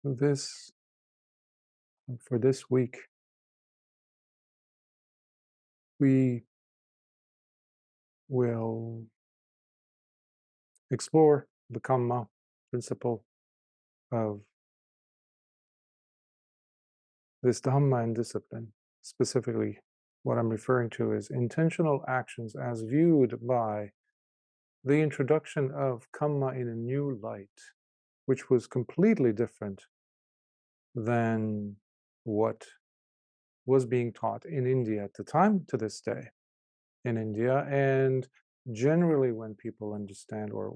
This for this week, we will explore the kamma principle of this dhamma and discipline. Specifically, what I'm referring to is intentional actions as viewed by the introduction of kamma in a new light, which was completely different than what was being taught in India at the time to this day in India. And generally, when people understand or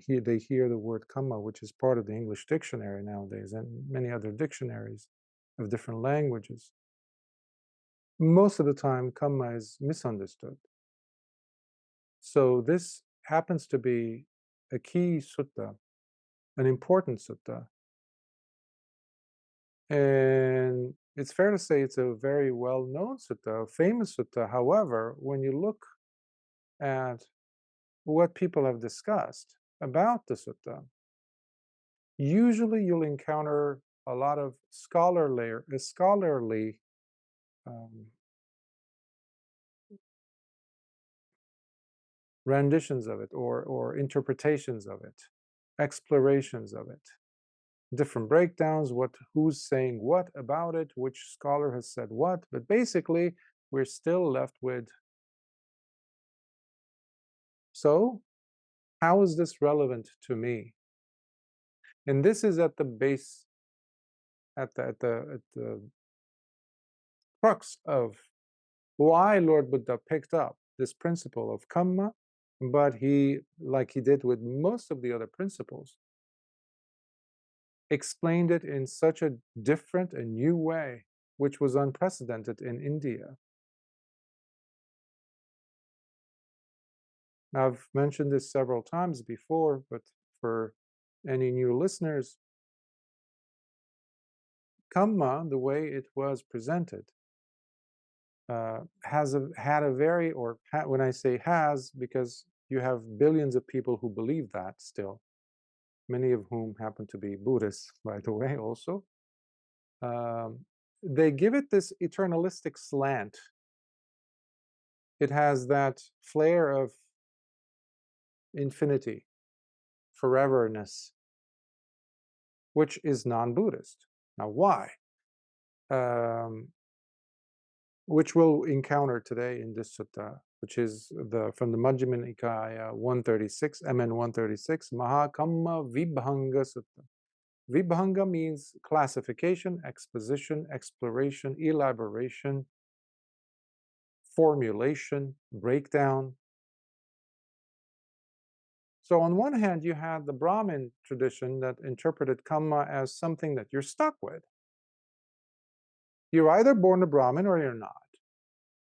they hear the word kamma, which is part of the English dictionary nowadays and many other dictionaries of different languages, most of the time kamma is misunderstood. So this happens to be a key sutta, an important sutta, and it's fair to say it's a very well-known sutta, a famous sutta. However, when you look at what people have discussed about the sutta, usually you'll encounter a lot of scholarly renditions of it, or interpretations of it, explorations of it, different breakdowns, who's saying what about it, which scholar has said what, but basically we're still left with, so how is this relevant to me? And this is at the base, at the crux of why Lord Buddha picked up this principle of kamma, but he, like he did with most of the other principles, explained it in such a different and new way, which was unprecedented in India. Now, I've mentioned this several times before, but for any new listeners, kamma, the way it was presented, had a very, when I say has, because you have billions of people who believe that still, many of whom happen to be Buddhists, by the way, also. They give it this eternalistic slant. It has that flair of infinity, foreverness, which is non-Buddhist. Now, why? Which we'll encounter today in this sutta, which is from the Majjhima Nikāya 136, MN 136, Mahā Kammavibhaṅga Sutta. Vibhanga means classification, exposition, exploration, elaboration, formulation, breakdown. So on one hand, you had the Brahmin tradition that interpreted kamma as something that you're stuck with. You're either born a Brahmin or you're not.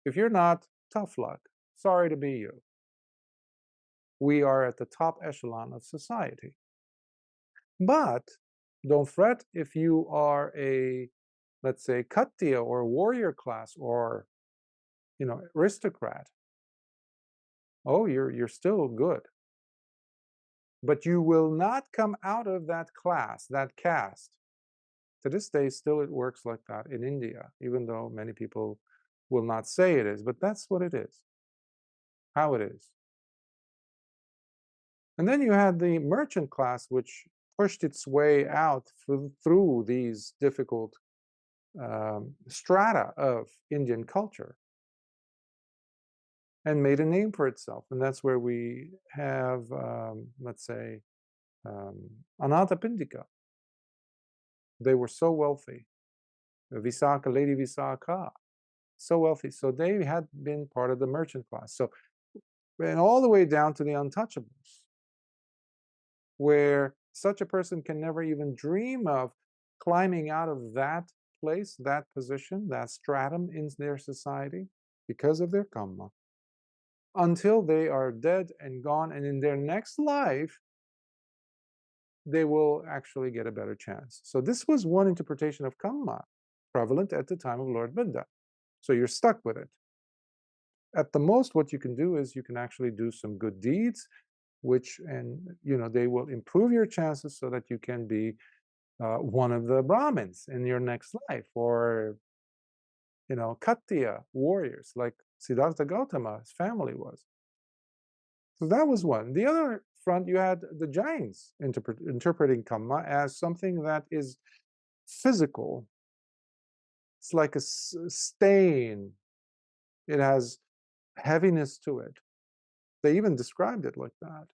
If you're not, tough luck. Sorry to be you. We are at the top echelon of society. But don't fret if you are a, let's say, Kshatriya or warrior class or, aristocrat. Oh, you're still good. But you will not come out of that class, that caste. To this day, still it works like that in India, even though many people will not say it is, but that's what it is, how it is. And then you had the merchant class, which pushed its way out through these difficult strata of Indian culture and made a name for itself. And that's where we have, let's say, Anathapindika. They were so wealthy. Visakha, Lady Visakha, so wealthy. So they had been part of the merchant class. So, and all the way down to the untouchables, where such a person can never even dream of climbing out of that place, that position, that stratum in their society because of their kamma, until they are dead and gone, and in their next life, they will actually get a better chance. So this was one interpretation of kamma prevalent at the time of Lord Buddha. So you're stuck with it. At the most, what you can do is you can actually do some good deeds, they will improve your chances so that you can be one of the Brahmins in your next life, or Kshatriya warriors like Siddhartha Gautama's family was. So that was one. The other front, you had the Jains interpreting kamma as something that is physical. It's like a stain. It has heaviness to it. They even described it like that.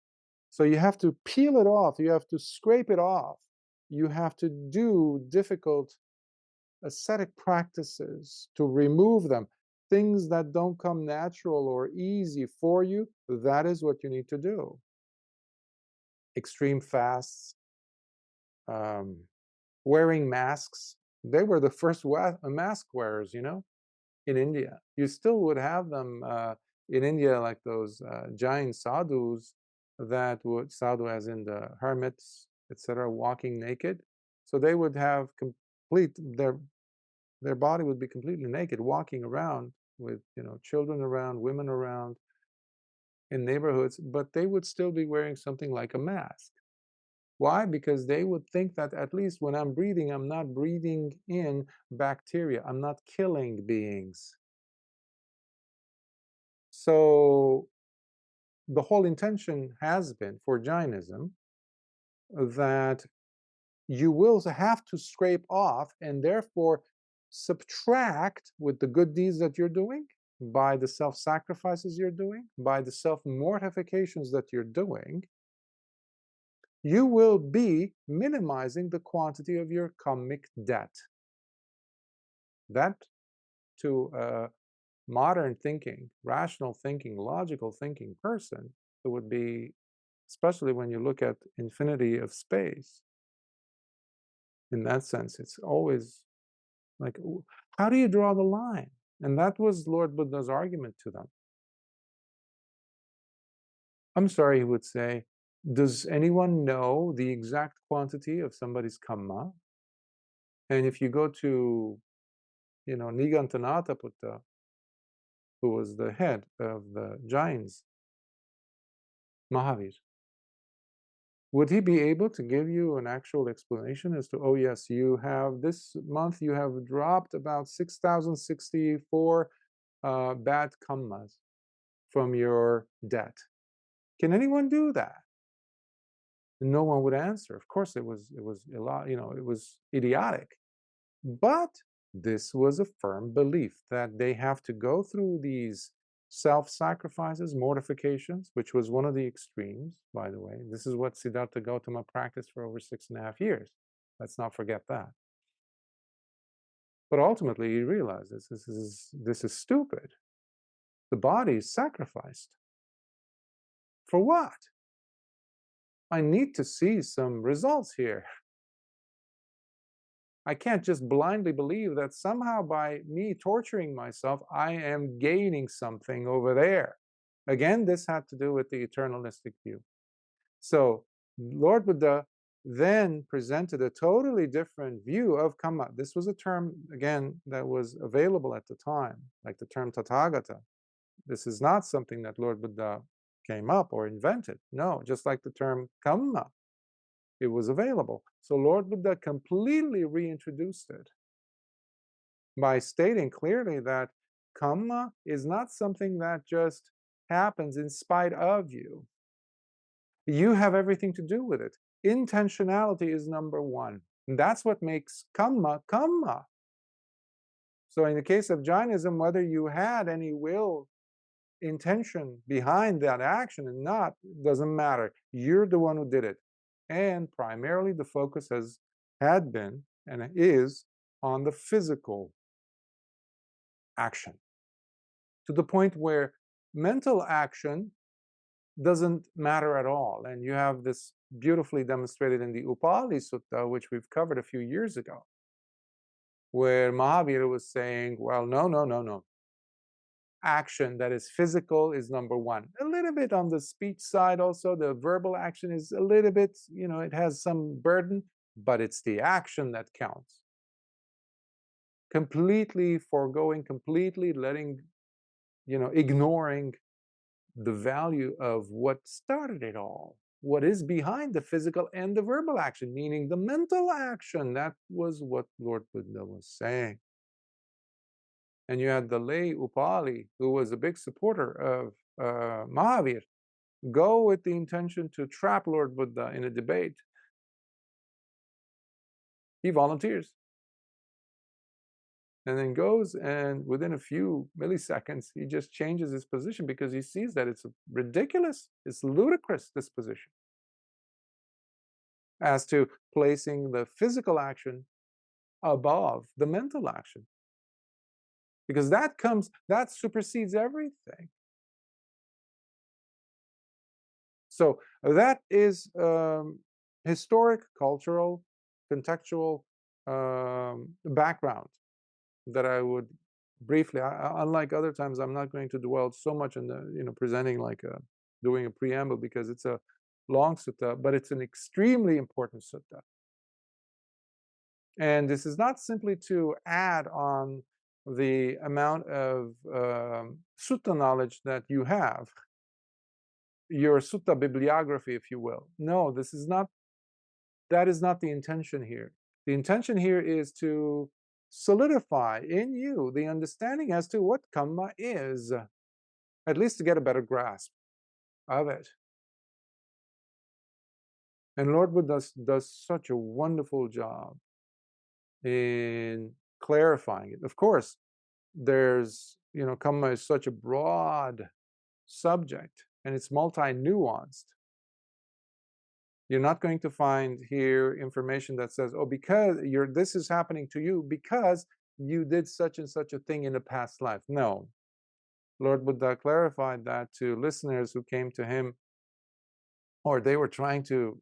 So you have to peel it off. You have to scrape it off. You have to do difficult ascetic practices to remove them. Things that don't come natural or easy for you, that is what you need to do. Extreme fasts, wearing masks. They were the first mask wearers, in India. You still would have them in India, like those giant sadhus that would, sadhu as in the hermits, etc., walking naked. So they would have their body would be completely naked, walking around with children around, women around in neighborhoods, but they would still be wearing something like a mask. Why? Because they would think that at least when I'm breathing, I'm not breathing in bacteria. I'm not killing beings. So the whole intention has been for Jainism that you will have to scrape off and therefore subtract with the good deeds that you're doing, by the self-sacrifices you're doing, by the self-mortifications that you're doing. You will be minimizing the quantity of your kammic debt. That, to a modern thinking, rational thinking, logical thinking person, it would be, especially when you look at infinity of space, in that sense, it's always like, how do you draw the line? And that was Lord Buddha's argument to them. I'm sorry, he would say, does anyone know the exact quantity of somebody's kamma? And if you go to, Nigantanatha Putta, who was the head of the Jains, Mahavir, would he be able to give you an actual explanation as to, oh yes, you have this month, you have dropped about 6,064 bad kammas from your debt? Can anyone do that? No one would answer. Of course, it was a lot, it was idiotic. But this was a firm belief that they have to go through these self-sacrifices, mortifications, which was one of the extremes, by the way. This is what Siddhartha Gautama practiced for over 6.5 years. Let's not forget that. But ultimately, he realized this is stupid. The body is sacrificed. For what? I need to see some results here. I can't just blindly believe that somehow by me torturing myself, I am gaining something over there. Again, this had to do with the eternalistic view. So Lord Buddha then presented a totally different view of kamma. This was a term, again, that was available at the time, like the term Tathagata. This is not something that Lord Buddha came up or invented. No, just like the term kamma, it was available. So Lord Buddha completely reintroduced it by stating clearly that kamma is not something that just happens in spite of you. You have everything to do with it. Intentionality is number one. And that's what makes kamma kamma. So in the case of Jainism, whether you had any will, intention behind that action and not, doesn't matter. You're the one who did it. And primarily the focus had been and is on the physical action, to the point where mental action doesn't matter at all. And you have this beautifully demonstrated in the Upali Sutta, which we've covered a few years ago, where Mahavira was saying, well, no. Action that is physical is number one. A little bit on the speech side also, the verbal action is a little bit, it has some burden, but it's the action that counts. Completely foregoing, completely letting, ignoring the value of what started it all, what is behind the physical and the verbal action, meaning the mental action. That was what Lord Buddha was saying. And you had the lay Upali, who was a big supporter of Mahavir, go with the intention to trap Lord Buddha in a debate. He volunteers. And then goes, and within a few milliseconds, he just changes his position because he sees that it's ridiculous, it's ludicrous, this position, as to placing the physical action above the mental action. Because that supersedes everything. So that is historic, cultural, contextual background that I would briefly, unlike other times, I'm not going to dwell so much on the, presenting like doing a preamble, because it's a long sutta, but it's an extremely important sutta. And this is not simply to add on the amount of sutta knowledge that you have, your sutta bibliography, if you will. No, that is not the intention here. The intention here is to solidify in you the understanding as to what kamma is, at least to get a better grasp of it. And Lord Buddha does such a wonderful job in clarifying it. Of course, there's, kamma is such a broad subject, and it's multi-nuanced. You're not going to find here information that says, oh, because this is happening to you because you did such and such a thing in a past life. No. Lord Buddha clarified that to listeners who came to him, or they were trying to,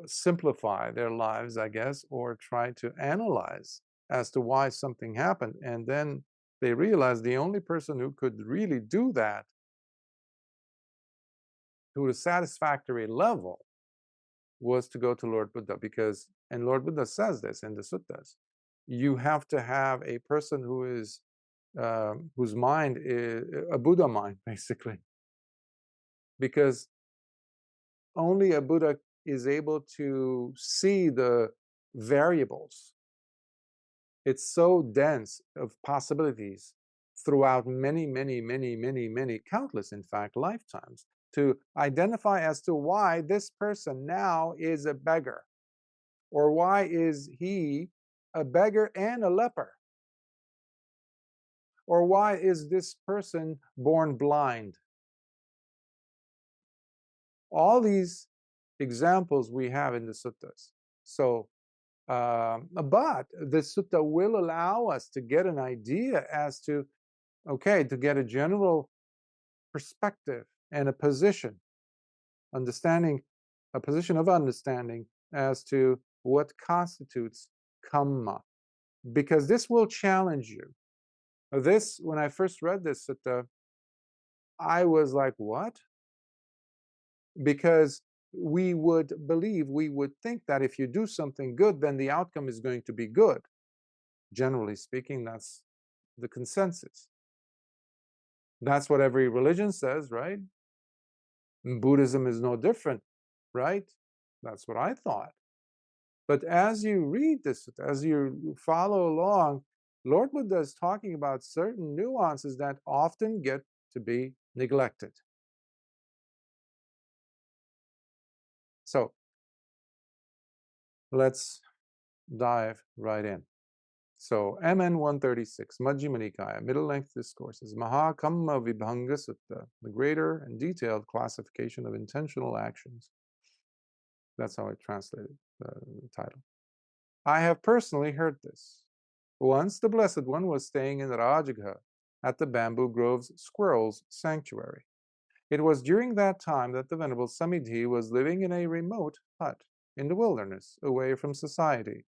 simplify their lives, I guess, or try to analyze as to why something happened. And then they realized the only person who could really do that to a satisfactory level was to go to Lord Buddha, and Lord Buddha says this in the suttas, you have to have a person who is, whose mind is a Buddha mind, basically, because only a Buddha is able to see the variables. It's so dense of possibilities throughout many, many, many, many, many, countless, in fact, lifetimes, to identify as to why this person now is a beggar, or why is he a beggar and a leper, or why is this person born blind. All these examples we have in the suttas. So, but the sutta will allow us to get an idea as to, okay, to get a general perspective and a position, a position of understanding as to what constitutes kamma, because this will challenge you. This, when I first read this sutta, I was like, what? Because we would think that if you do something good, then the outcome is going to be good. Generally speaking, that's the consensus. That's what every religion says, right? And Buddhism is no different, right? That's what I thought. But as you read this, as you follow along, Lord Buddha is talking about certain nuances that often get to be neglected. So let's dive right in. So MN 136, Majjhima Nikāya, middle-length discourses, Mahā Kammavibhaṅga Sutta, the greater and detailed classification of intentional actions. That's how I translated the title. I have personally heard this. Once the Blessed One was staying in Rajagha at the Bamboo Grove's Squirrels Sanctuary. It was during that time that the Venerable Samidhi was living in a remote hut in the wilderness, away from society,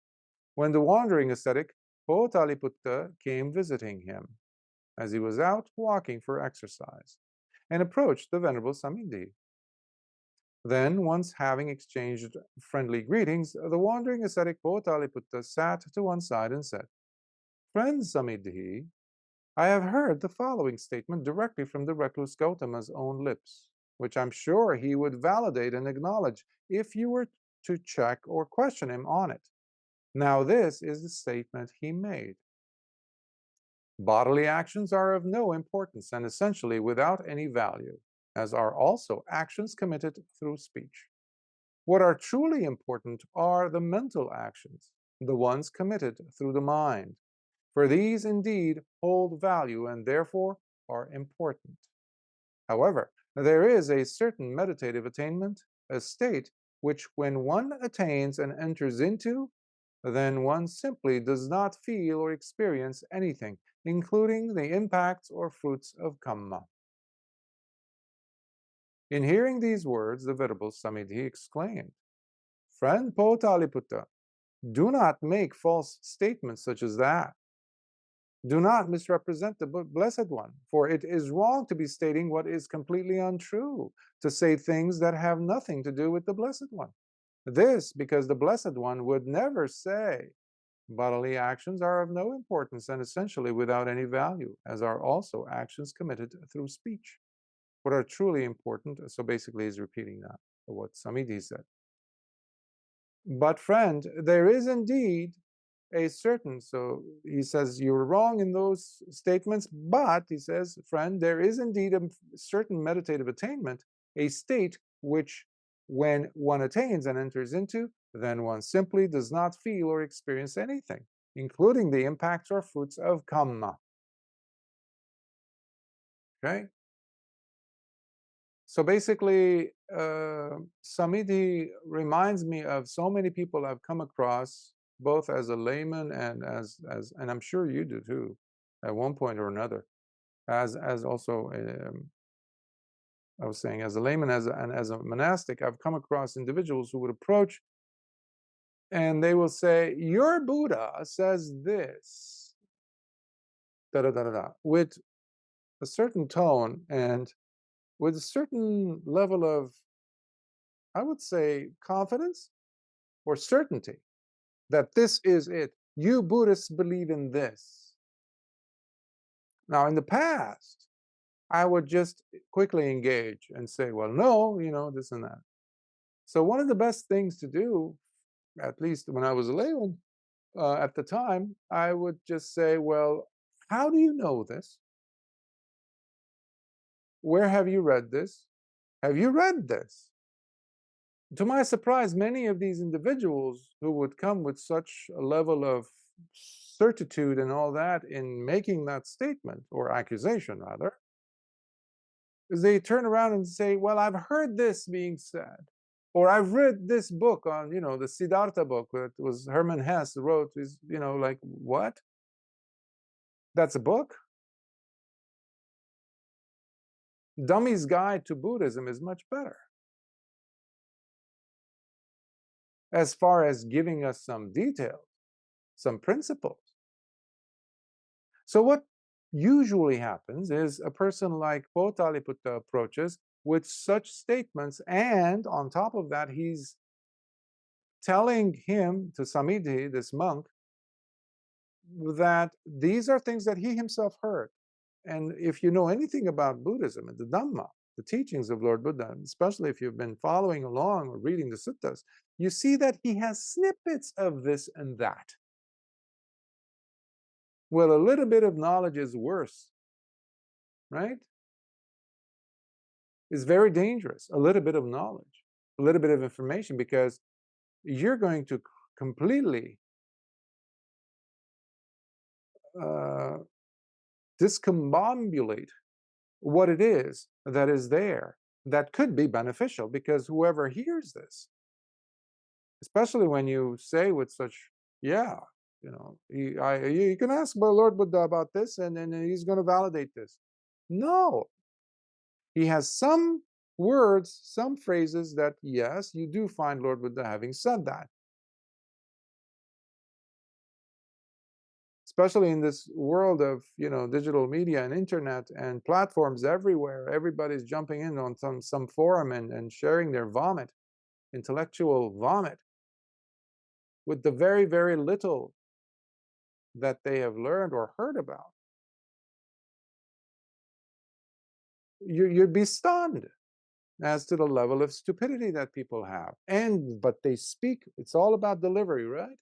when the wandering ascetic Potaliputta came visiting him, as he was out walking for exercise, and approached the Venerable Samidhi. Then, once having exchanged friendly greetings, the wandering ascetic Potaliputta sat to one side and said, Friend Samidhi, I have heard the following statement directly from the recluse Gautama's own lips. which I'm sure he would validate and acknowledge if you were to check or question him on it. Now, this is the statement he made. Bodily actions are of no importance and essentially without any value, as are also actions committed through speech. What are truly important are the mental actions, the ones committed through the mind, for these indeed hold value and therefore are important. However, there is a certain meditative attainment, a state which when one attains and enters into, then one simply does not feel or experience anything, including the impacts or fruits of kamma. In hearing these words, the venerable Samidhi exclaimed, "Friend Potaliputta, do not make false statements such as that. Do not misrepresent the Blessed One, for it is wrong to be stating what is completely untrue, to say things that have nothing to do with the Blessed One. This because the Blessed One would never say, bodily actions are of no importance and essentially without any value, as are also actions committed through speech. What are truly important," so basically he's repeating that, what Samidhi said. "But friend, there is indeed a certain," so he says, "you're wrong in those statements, but," he says, "friend, there is indeed a certain meditative attainment, a state which when one attains and enters into, then one simply does not feel or experience anything, including the impacts or fruits of kamma." Okay? So basically, Samidhi reminds me of so many people I've come across, both as a layman and and I'm sure you do too, at one point or another, as also I was saying, as a layman and as a monastic, I've come across individuals who would approach and they will say, "Your Buddha says this," da da da da da, with a certain tone and with a certain level of, I would say, confidence or certainty that this is it. You Buddhists believe in this. Now, in the past, I would just quickly engage and say, well, no, this and that. So one of the best things to do, at least when I was a layman at the time, I would just say, well, how do you know this? Where have you read this? Have you read this? To my surprise, many of these individuals who would come with such a level of certitude and all that in making that statement, or accusation rather, is they turn around and say, well, I've heard this being said, or I've read this book on, the Siddhartha book that was Hermann Hesse wrote, is, like, what? That's a book? Dummy's Guide to Buddhism is much better as far as giving us some details, some principles. So what usually happens is a person like Potaliputta approaches with such statements, and on top of that, he's telling him, to Samidhi, this monk, that these are things that he himself heard. And if you know anything about Buddhism and the Dhamma, the teachings of Lord Buddha, especially if you've been following along or reading the suttas, you see that he has snippets of this and that. Well, a little bit of knowledge is worse, right? Is very dangerous. A little bit of knowledge, a little bit of information, because you're going to completely discombobulate what it is that is there that could be beneficial, because whoever hears this, especially when you say with such, yeah, you can ask Lord Buddha about this and then he's going to validate this. No, he has some words, some phrases that, yes, you do find Lord Buddha having said that. Especially in this world of, digital media and internet and platforms everywhere, everybody's jumping in on some forum and sharing their vomit, intellectual vomit, with the very, very little that they have learned or heard about. You'd be stunned. as to the level of stupidity that people have. But they speak, it's all about delivery, right?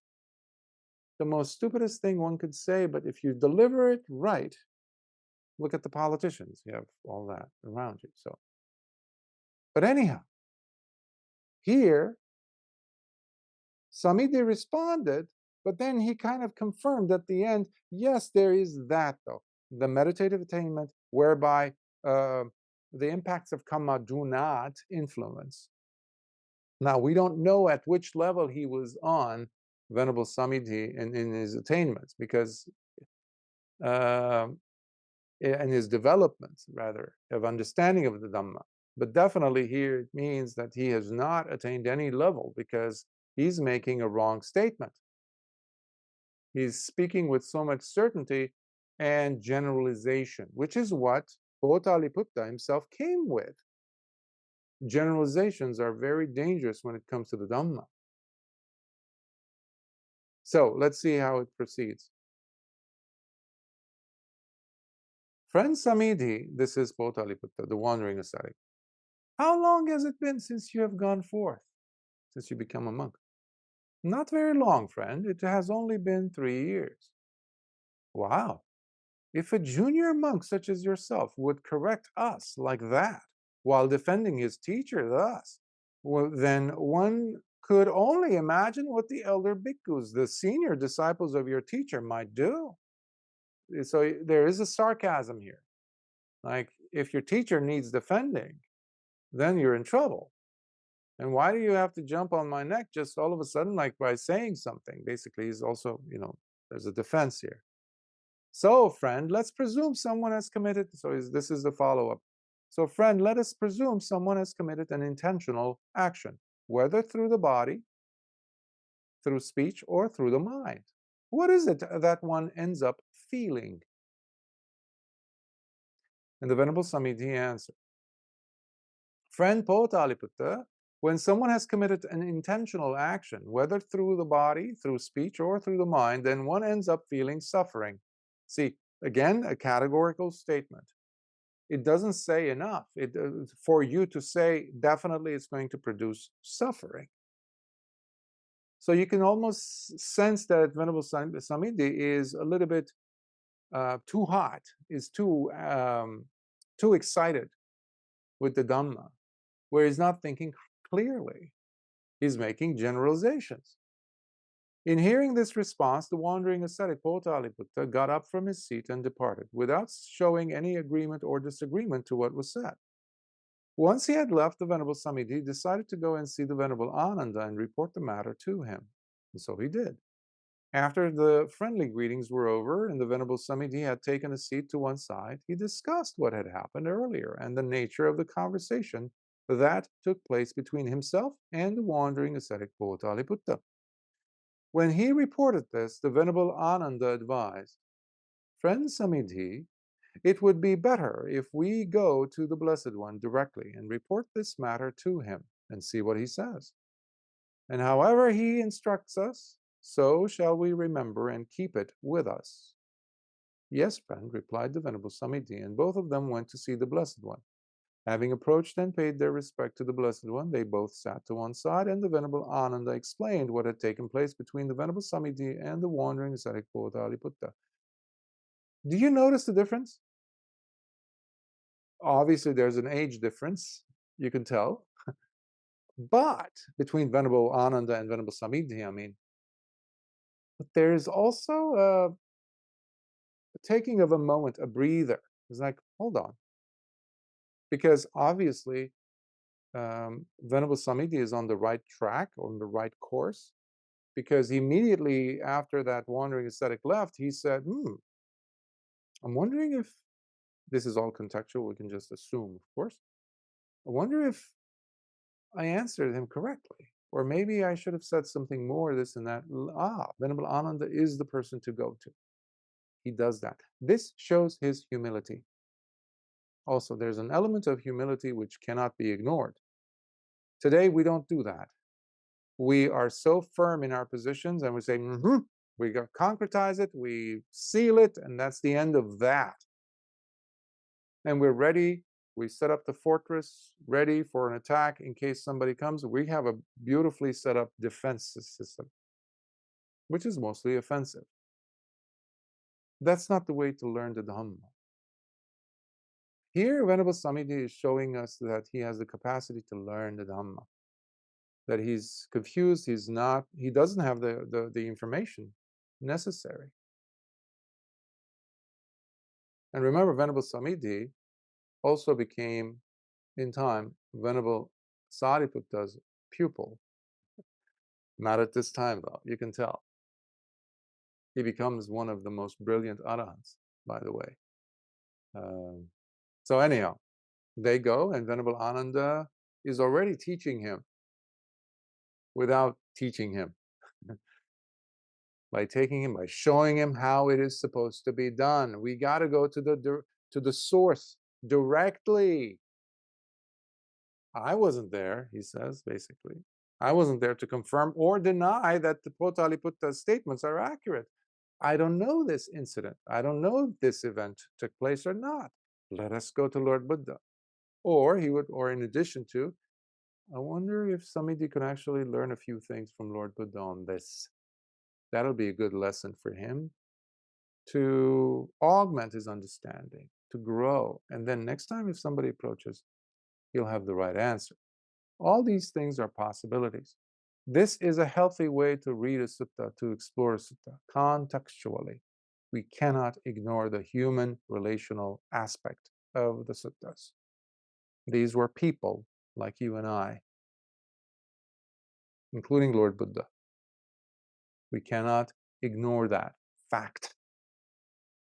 The most stupidest thing one could say, but if you deliver it right, look at the politicians, you have all that around you. So, but anyhow, here, Samiti responded, but then he kind of confirmed at the end, yes, there is that though, the meditative attainment whereby the impacts of kamma do not influence. Now, we don't know at which level he was on, Venerable Samiti, in his attainments, because in his development, rather, of understanding of the Dhamma. But definitely here it means that he has not attained any level, because he's making a wrong statement. He's speaking with so much certainty and generalization, which is what Bhottaliputta himself came with. Generalizations are very dangerous when it comes to the Dhamma. So let's see how it proceeds. Friend Samiti, this is Bhottaliputta, the wandering ascetic. How long has it been since you have gone forth, since you become a monk? Not very long, friend. It has only been 3 years. Wow. If a junior monk such as yourself would correct us like that, while defending his teacher thus, well, then one could only imagine what the elder bhikkhus, the senior disciples of your teacher, might do. So there is a sarcasm here. Like, if your teacher needs defending, then you're in trouble. And why do you have to jump on my neck just all of a sudden, like by saying something? Basically, he's also, there's a defense here. So, friend, let's presume someone has committed, this is the follow-up. So, friend, let us presume someone has committed an intentional action, whether through the body, through speech, or through the mind. What is it that one ends up feeling? And the Venerable Samiti answered, Friend Bhottaliputta, when someone has committed an intentional action, whether through the body, through speech, or through the mind, then one ends up feeling suffering. See, again, a categorical statement. It doesn't say enough for you to say definitely it's going to produce suffering. So you can almost sense that Venerable Samiti is a little bit too hot, is too excited with the Dhamma, where he's not thinking clearly. He's making generalizations. In hearing this response, the wandering ascetic Bhottaliputta got up from his seat and departed, without showing any agreement or disagreement to what was said. Once he had left, the Venerable Samiti decided to go and see the Venerable Ananda and report the matter to him. And so he did. After the friendly greetings were over and the Venerable Samiti had taken a seat to one side, he discussed what had happened earlier and the nature of the conversation that took place between himself and the wandering ascetic Bhottaliputta. When he reported this, the Venerable Ananda advised, Friend Samiti, it would be better if we go to the Blessed One directly and report this matter to him and see what he says. And however he instructs us, so shall we remember and keep it with us. Yes, friend, replied the Venerable Samiti, and both of them went to see the Blessed One. Having approached and paid their respect to the Blessed One, they both sat to one side, and the Venerable Ananda explained what had taken place between the Venerable Samiti and the wandering ascetic Bhottaliputta. Do you notice the difference? Obviously, there's an age difference, you can tell. But between Venerable Ananda and Venerable Samiti, but there's also a taking of a moment, a breather. It's like, hold on. Because obviously, Venerable Samiti is on the right track, on the right course, because immediately after that wandering ascetic left, he said, I'm wondering if, this is all contextual, we can just assume, of course. I wonder if I answered him correctly. Or maybe I should have said something more, this and that. Venerable Ananda is the person to go to. He does that. This shows his humility. Also, there's an element of humility which cannot be ignored. Today, we don't do that. We are so firm in our positions and we say, we concretize it, we seal it, and that's the end of that. And we're ready We set up the fortress ready for an attack in case somebody comes. We have a beautifully set up defense system, which is mostly offensive. That's not the way to learn the Dhamma. Here, Venerable Samiti is showing us that he has the capacity to learn the Dhamma. That he's confused, he doesn't have the information necessary. And remember, Venerable Samiti also became, in time, Venerable Sariputta's pupil. Not at this time, though, you can tell. He becomes one of the most brilliant arahants, by the way. So anyhow, they go, and Venerable Ananda is already teaching him without teaching him. By showing him how it is supposed to be done. We got to go to the source directly. I wasn't there, he says, basically. I wasn't there to confirm or deny that the Potaliputta's statements are accurate. I don't know this incident. I don't know if this event took place or not. Let us go to Lord Buddha. Or in addition to, I wonder if Samiti could actually learn a few things from Lord Buddha on this. That'll be a good lesson for him to augment his understanding, to grow. And then next time if somebody approaches, he'll have the right answer. All these things are possibilities. This is a healthy way to read a sutta, to explore a sutta, contextually. We cannot ignore the human relational aspect of the suttas. These were people like you and I, including Lord Buddha. We cannot ignore that fact.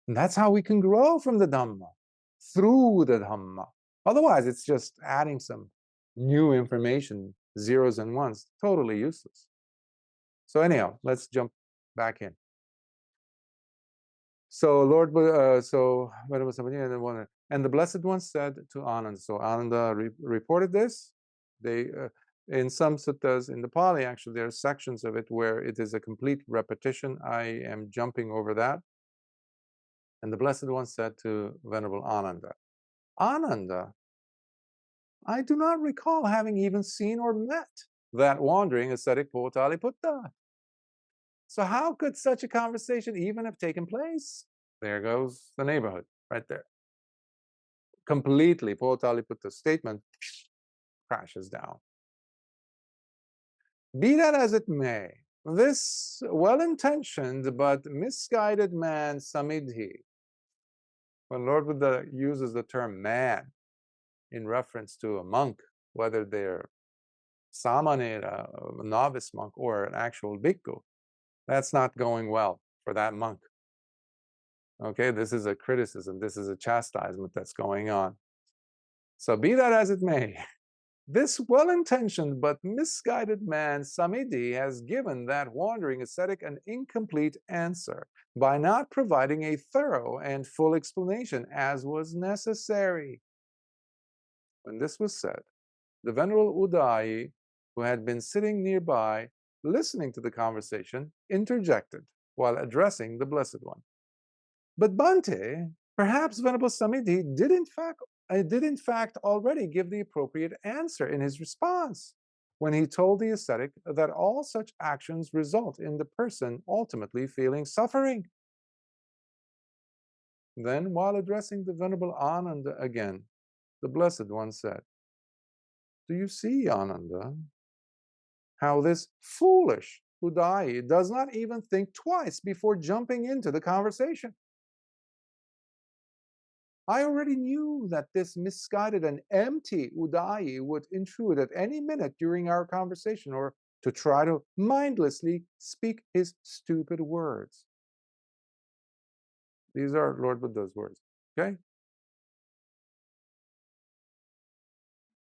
And that's how we can grow from the Dhamma, through the Dhamma. Otherwise, it's just adding some new information, zeros and ones, totally useless. So anyhow, let's jump back in. So Lord Buddha, and the Blessed One said to Ananda. So Ananda reported this. They, in some suttas, in the Pali, actually, there are sections of it where it is a complete repetition. I am jumping over that. And the Blessed One said to Venerable Ananda, Ananda, I do not recall having even seen or met that wandering ascetic Potaliputra. So how could such a conversation even have taken place? There goes the neighborhood, right there. Completely, Potaliputra's statement crashes down. Be that as it may, this well-intentioned but misguided man, Samidhi, when Lord Buddha uses the term man in reference to a monk, whether they're samanera, a novice monk, or an actual bhikkhu, that's not going well for that monk. Okay, this is a criticism, this is a chastisement that's going on. So be that as it may, this well-intentioned but misguided man, Samidhi, has given that wandering ascetic an incomplete answer by not providing a thorough and full explanation as was necessary. When this was said, the Venerable Udayi, who had been sitting nearby, listening to the conversation, interjected while addressing the Blessed One. But Bhante, perhaps Venerable Samidhi did in fact already give the appropriate answer in his response, when he told the ascetic that all such actions result in the person ultimately feeling suffering. Then, while addressing the Venerable Ananda again, the Blessed One said, Do you see, Ananda, how this foolish Udayi does not even think twice before jumping into the conversation? I already knew that this misguided and empty Udayi would intrude at any minute during our conversation, or to try to mindlessly speak his stupid words. These are Lord Buddha's words, okay?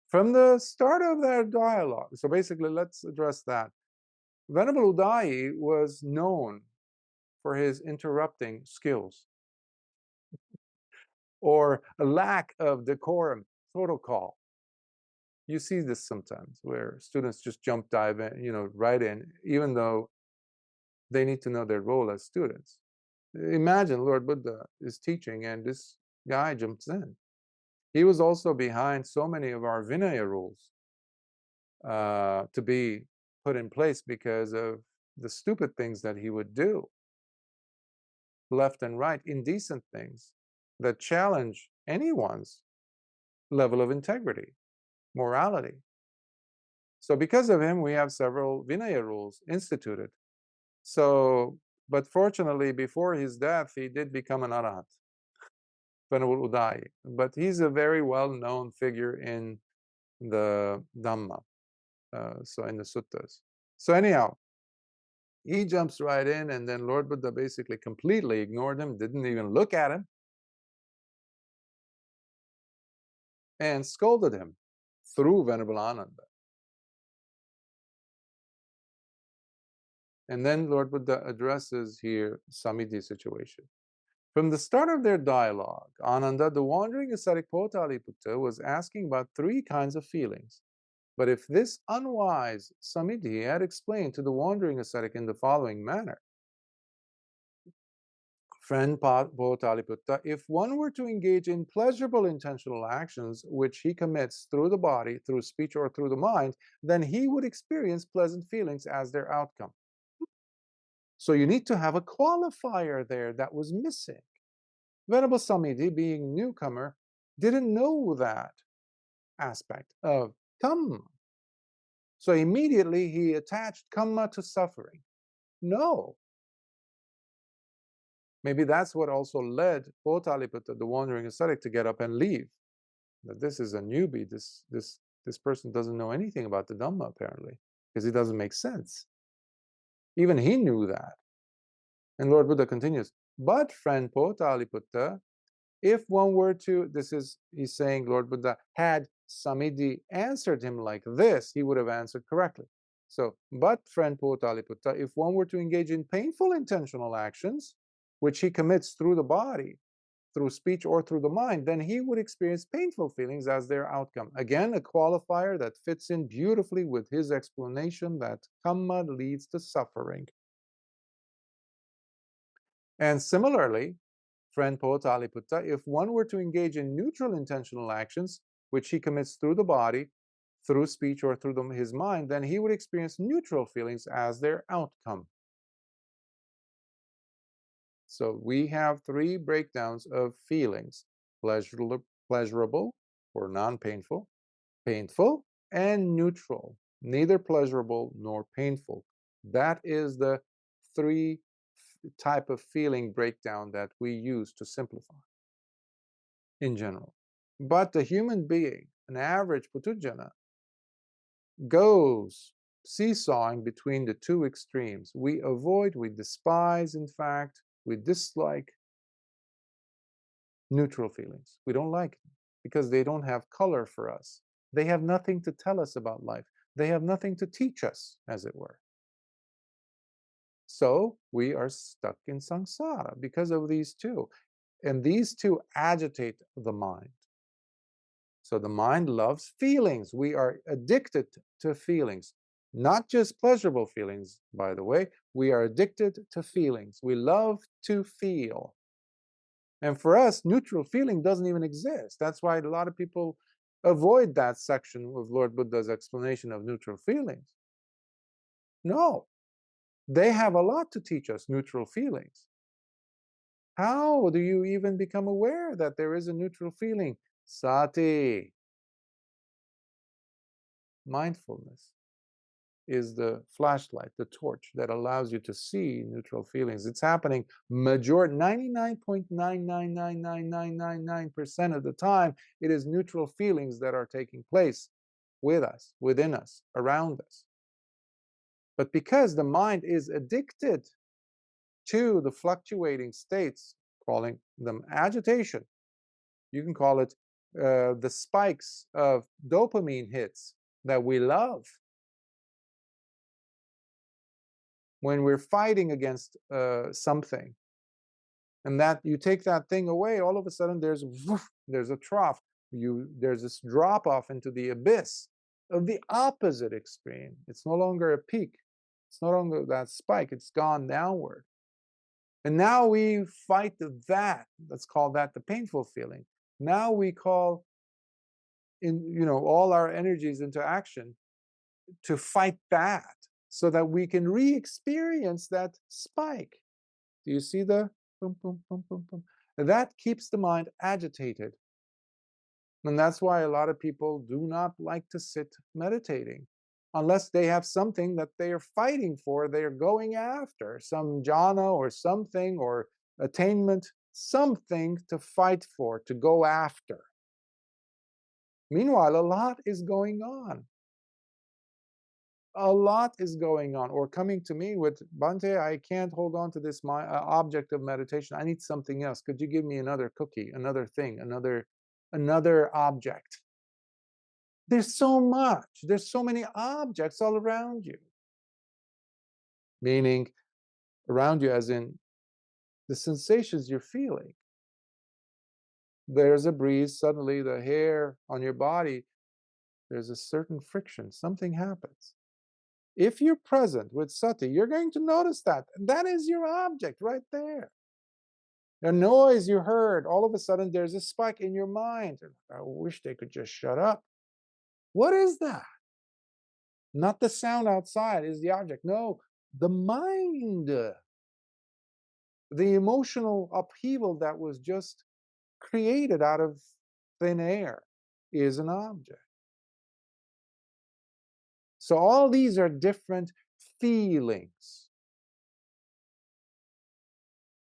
From the start of their dialogue, so basically let's address that. Venerable Udayi was known for his interrupting skills, or a lack of decorum, protocol. You see this sometimes where students just dive in, right in, even though they need to know their role as students. Imagine Lord Buddha is teaching and this guy jumps in. He was also behind so many of our Vinaya rules to be put in place because of the stupid things that he would do, left and right, indecent things that challenge anyone's level of integrity, morality. So because of him, we have several Vinaya rules instituted. So, but fortunately, before his death, he did become an arhat, Venerable Udayi. But he's a very well-known figure in the Dhamma, so in the suttas. So anyhow, he jumps right in, and then Lord Buddha basically completely ignored him, didn't even look at him, and scolded him through Venerable Ananda. And then Lord Buddha addresses here Samiti situation. From the start of their dialogue, Ananda, the wandering ascetic Potaliputra, was asking about three kinds of feelings. But if this unwise Samiti had explained to the wandering ascetic in the following manner, friend Potaliputra, if one were to engage in pleasurable intentional actions which he commits through the body, through speech, or through the mind, then he would experience pleasant feelings as their outcome. So you need to have a qualifier there that was missing. Venerable Samiti, being a newcomer, didn't know that aspect of kamma. So immediately he attached kamma to suffering. No. Maybe that's what also led Potaliputra, the wandering ascetic, to get up and leave. That this is a newbie. This person doesn't know anything about the Dhamma, apparently, because it doesn't make sense. Even he knew that. And Lord Buddha continues, but friend Potaliputra, if one were to, he's saying Lord Buddha, had Samiti answered him like this, he would have answered correctly. So, but friend Potaliputra, if one were to engage in painful intentional actions, which he commits through the body, through speech, or through the mind, then he would experience painful feelings as their outcome. Again, a qualifier that fits in beautifully with his explanation that kamma leads to suffering. And similarly, friend Potaliputra, if one were to engage in neutral intentional actions, which he commits through the body, through speech, or through his mind, then he would experience neutral feelings as their outcome. So we have three breakdowns of feelings: pleasurable or non-painful, painful, and neutral, neither pleasurable nor painful. That is the three type of feeling breakdown that we use to simplify in general. But the human being, an average putujana, goes seesawing between the two extremes. We avoid, we despise, in fact, we dislike neutral feelings. We don't like them because they don't have color for us. They have nothing to tell us about life. They have nothing to teach us, as it were. So we are stuck in samsara because of these two. And these two agitate the mind. So the mind loves feelings. We are addicted to feelings, not just pleasurable feelings, by the way. We are addicted to feelings. We love to feel. And for us, neutral feeling doesn't even exist. That's why a lot of people avoid that section of Lord Buddha's explanation of neutral feelings. No, they have a lot to teach us, neutral feelings. How do you even become aware that there is a neutral feeling? Sati. Mindfulness is the flashlight, the torch that allows you to see neutral feelings. It's happening 99.9999999% of the time. It is neutral feelings that are taking place with us, within us, around us. But because the mind is addicted to the fluctuating states, calling them agitation, you can call it the spikes of dopamine hits that we love. When we're fighting against something, and that you take that thing away, all of a sudden there's a trough. There's this drop off into the abyss of the opposite extreme. It's no longer a peak. It's no longer that spike. It's gone downward. And now we fight that. Let's call that the painful feeling. Now we call all our energies into action to fight that, so that we can re-experience that spike. Do you see the boom, boom, boom, boom, boom? That keeps the mind agitated. And that's why a lot of people do not like to sit meditating, unless they have something that they are fighting for, they are going after, some jhana or something, or attainment, something to fight for, to go after. Meanwhile, a lot is going on. A lot is going on, or coming to me with, Bhante, I can't hold on to this object of meditation. I need something else. Could you give me another cookie, another thing, another object? There's so much. There's so many objects all around you. Meaning, around you as in the sensations you're feeling. There's a breeze, suddenly the hair on your body, there's a certain friction, something happens. If you're present with sati, you're going to notice that. That is your object right there. The noise you heard, all of a sudden there's a spike in your mind. I wish they could just shut up. What is that? Not the sound outside is the object. No, the mind. The emotional upheaval that was just created out of thin air is an object. So all these are different feelings.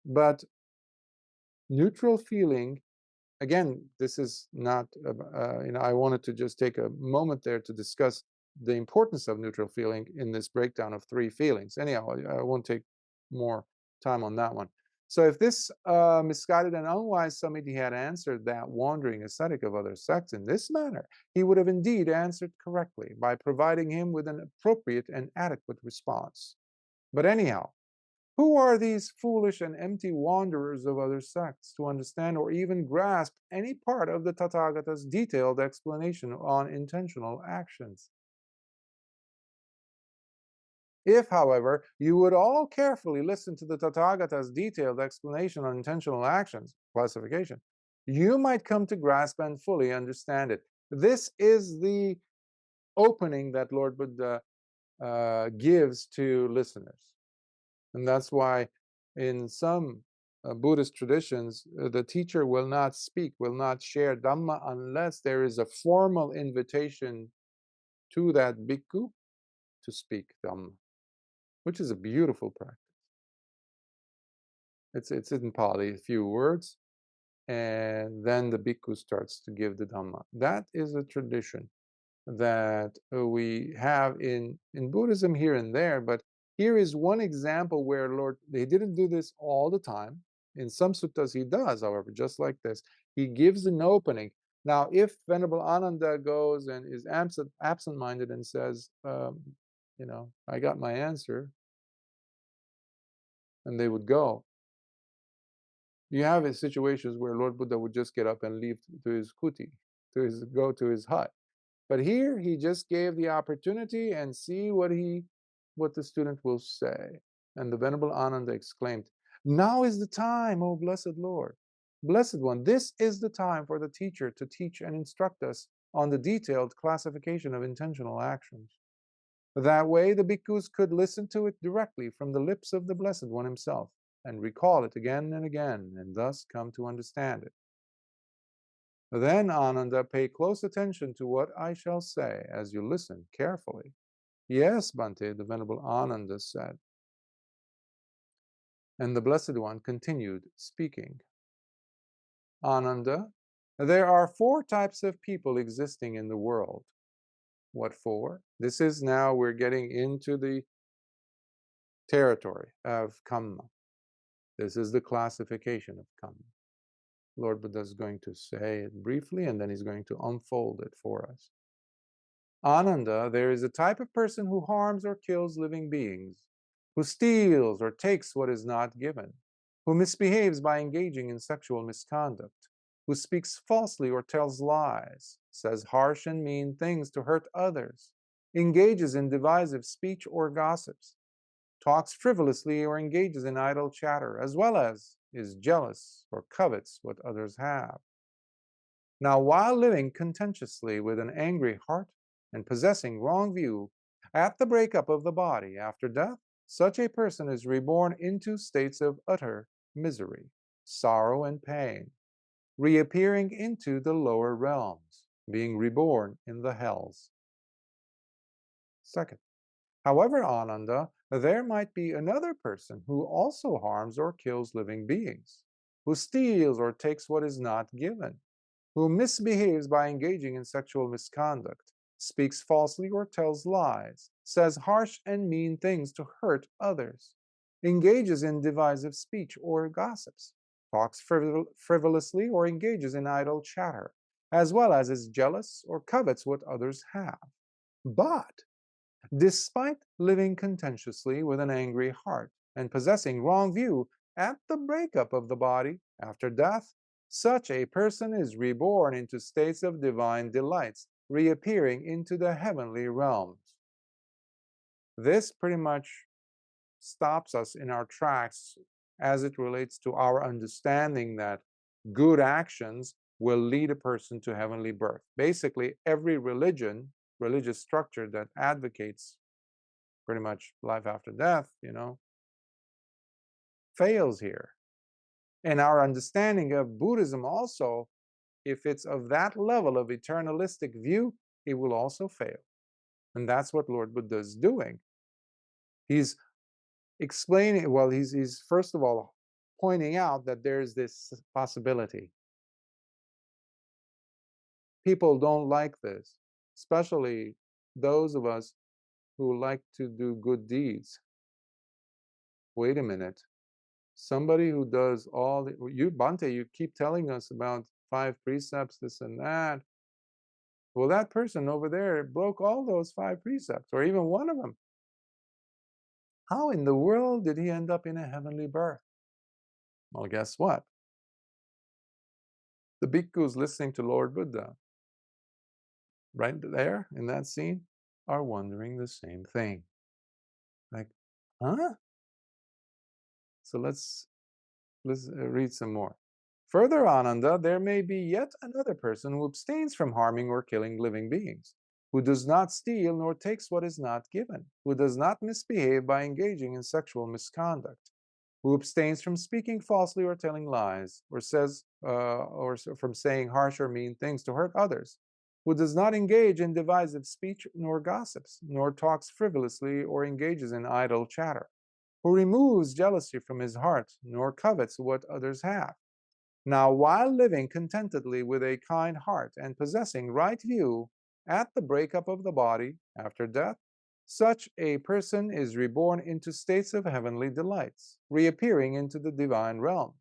But neutral feeling, again, this is not, I wanted to just take a moment there to discuss the importance of neutral feeling in this breakdown of three feelings. Anyhow, I won't take more time on that one. So if this misguided and unwise Samiti had answered that wandering ascetic of other sects in this manner, he would have indeed answered correctly by providing him with an appropriate and adequate response. But anyhow, who are these foolish and empty wanderers of other sects to understand or even grasp any part of the Tathagata's detailed explanation on intentional actions? If, however, you would all carefully listen to the Tathagata's detailed explanation on intentional actions, classification, you might come to grasp and fully understand it. This is the opening that Lord Buddha gives to listeners. And that's why in some Buddhist traditions, the teacher will not speak, will not share Dhamma unless there is a formal invitation to that Bhikkhu to speak Dhamma, which is a beautiful practice. It's in Pali, a few words, and then the Bhikkhu starts to give the Dhamma. That is a tradition that we have in Buddhism here and there, but here is one example where Lord, they didn't do this all the time. In some suttas he does, however, just like this. He gives an opening. Now, if Venerable Ananda goes and is absent-minded and says, I got my answer, and they would go. You have situations where Lord Buddha would just get up and leave to his kuti, go to his hut. But here he just gave the opportunity and see what the student will say. And the Venerable Ananda exclaimed, "Now is the time, O blessed Lord, blessed one, this is the time for the teacher to teach and instruct us on the detailed classification of intentional actions. That way the bhikkhus could listen to it directly from the lips of the Blessed One himself and recall it again and again, and thus come to understand it. Then, Ananda, pay close attention to what I shall say as you listen carefully." "Yes, Bhante," the Venerable Ananda said. And the Blessed One continued speaking. "Ananda, there are 4 types of people existing in the world." What 4? This is now we're getting into the territory of kamma. This is the classification of kamma. Lord Buddha is going to say it briefly, and then he's going to unfold it for us. "Ananda, there is a type of person who harms or kills living beings, who steals or takes what is not given, who misbehaves by engaging in sexual misconduct, who speaks falsely or tells lies, says harsh and mean things to hurt others, engages in divisive speech or gossips, talks frivolously or engages in idle chatter, as well as is jealous or covets what others have." Now, while living contentiously with an angry heart and possessing wrong view, at the breakup of the body after death, such a person is reborn into states of utter misery, sorrow, and pain, reappearing into the lower realms, being reborn in the hells. Second, however, Ananda, there might be another person who also harms or kills living beings, who steals or takes what is not given, who misbehaves by engaging in sexual misconduct, speaks falsely or tells lies, says harsh and mean things to hurt others, engages in divisive speech or gossips, talks frivolously or engages in idle chatter, as well as is jealous or covets what others have. But despite living contentiously with an angry heart and possessing wrong view at the breakup of the body after death, such a person is reborn into states of divine delights, reappearing into the heavenly realms. This pretty much stops us in our tracks as it relates to our understanding that good actions will lead a person to heavenly birth. Basically, every religious structure that advocates pretty much life after death, fails here. And our understanding of Buddhism also, if it's of that level of eternalistic view, it will also fail. And that's what Lord Buddha is doing. He's explaining, well, he's first of all pointing out that there's this possibility. People don't like this, especially those of us who like to do good deeds. Wait a minute. Somebody who does all the, you, Bhante, you keep telling us about 5 precepts, this and that. Well, that person over there broke all those 5 precepts, or even one of them. How in the world did he end up in a heavenly birth? Well, guess what? The bhikkhus listening to Lord Buddha, right there in that scene, are wondering the same thing. Like, huh? So let's read some more. Further, Ananda, there may be yet another person who abstains from harming or killing living beings, who does not steal nor takes what is not given, who does not misbehave by engaging in sexual misconduct, who abstains from speaking falsely or telling lies, or from saying harsh or mean things to hurt others, who does not engage in divisive speech nor gossips, nor talks frivolously or engages in idle chatter, who removes jealousy from his heart, nor covets what others have. Now, while living contentedly with a kind heart and possessing right view at the breakup of the body after death, such a person is reborn into states of heavenly delights, reappearing into the divine realms.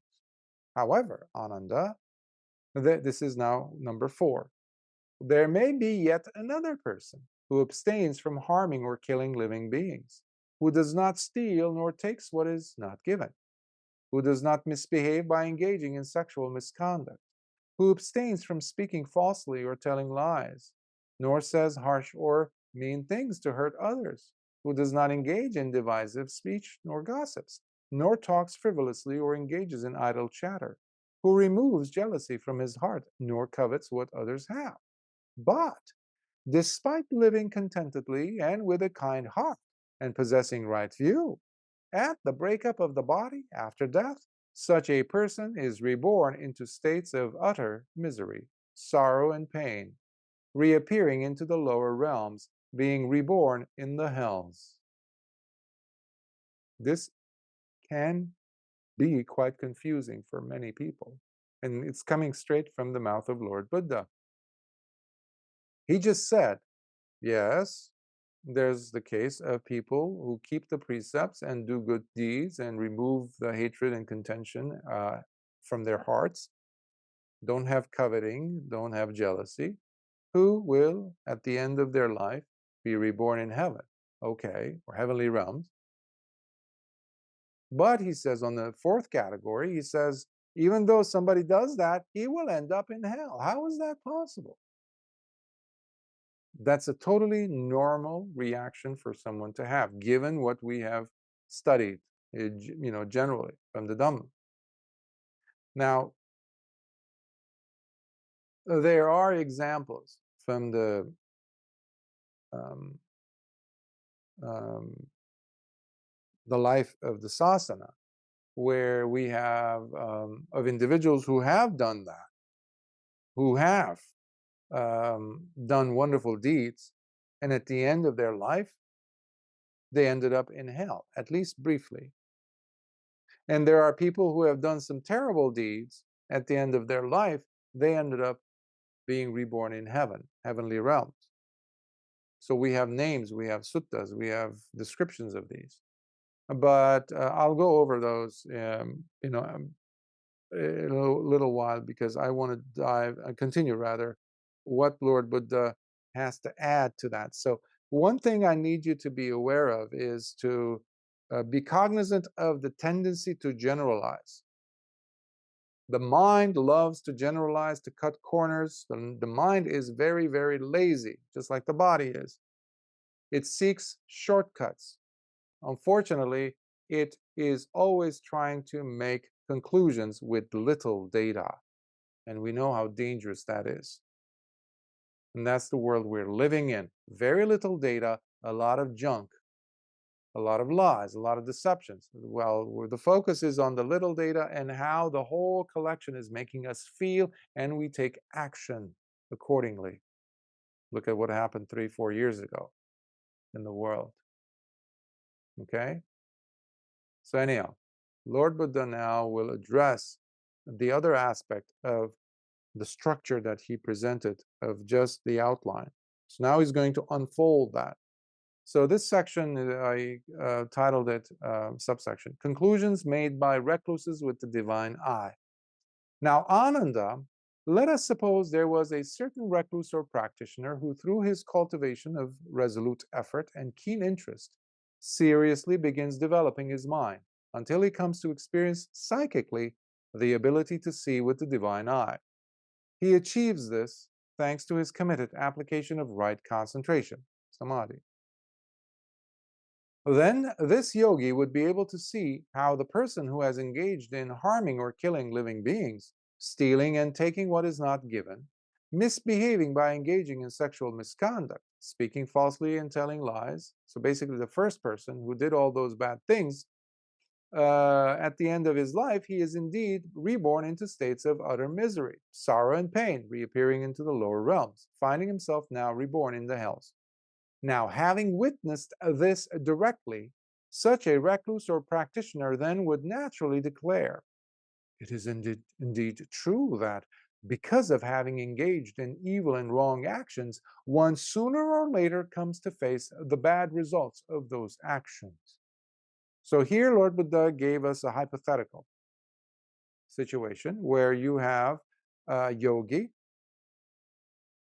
However, Ananda, this is now number 4. There may be yet another person who abstains from harming or killing living beings, who does not steal nor takes what is not given, who does not misbehave by engaging in sexual misconduct, who abstains from speaking falsely or telling lies, nor says harsh or mean things to hurt others, who does not engage in divisive speech nor gossips, nor talks frivolously or engages in idle chatter, who removes jealousy from his heart, nor covets what others have. But despite living contentedly and with a kind heart and possessing right view, at the breakup of the body after death, such a person is reborn into states of utter misery, sorrow, and pain, reappearing into the lower realms, being reborn in the hells. This can be quite confusing for many people, and it's coming straight from the mouth of Lord Buddha. He just said, yes, there's the case of people who keep the precepts and do good deeds and remove the hatred and contention from their hearts, don't have coveting, don't have jealousy, who will, at the end of their life, be reborn in heaven, okay, or heavenly realms. But he says on the 4th category, he says, even though somebody does that, he will end up in hell. How is that possible? That's a totally normal reaction for someone to have, given what we have studied, generally from the Dhamma. Now, There are examples from um, um, the life of the sasana, where we have of individuals who have done that, who have done wonderful deeds, and at the end of their life, they ended up in hell, at least briefly. And there are people who have done some terrible deeds. At the end of their life, they ended up being reborn in heaven, heavenly realms. So we have names, we have suttas, we have descriptions of these. But I'll go over those, in a little while, because I want to continue rather, what Lord Buddha has to add to that. So one thing I need you to be aware of is to be cognizant of the tendency to generalize. The mind loves to generalize, to cut corners. The mind is very, very lazy, just like the body is. It seeks shortcuts. Unfortunately, it is always trying to make conclusions with little data. And we know how dangerous that is. And that's the world we're living in. Very little data, a lot of junk, a lot of lies, a lot of deceptions. Well, where the focus is on the little data and how the whole collection is making us feel, and we take action accordingly. Look at what happened 3-4 years ago in the world. Okay? So anyhow, Lord Buddha now will address the other aspect of the structure that he presented of just the outline. So now he's going to unfold that. So this section, I titled it, subsection, Conclusions Made by Recluses with the Divine Eye. Now, Ananda, let us suppose there was a certain recluse or practitioner who, through his cultivation of resolute effort and keen interest, seriously begins developing his mind until he comes to experience psychically the ability to see with the divine eye. He achieves this thanks to his committed application of right concentration, samadhi. Then this yogi would be able to see how the person who has engaged in harming or killing living beings, stealing and taking what is not given, misbehaving by engaging in sexual misconduct, speaking falsely and telling lies. So basically, the first person who did all those bad things, at the end of his life, he is indeed reborn into states of utter misery, sorrow, and pain, reappearing into the lower realms, finding himself now reborn in the hells. Now, having witnessed this directly, such a recluse or practitioner then would naturally declare, it is indeed true that because of having engaged in evil and wrong actions, one sooner or later comes to face the bad results of those actions. So here Lord Buddha gave us a hypothetical situation where you have a yogi,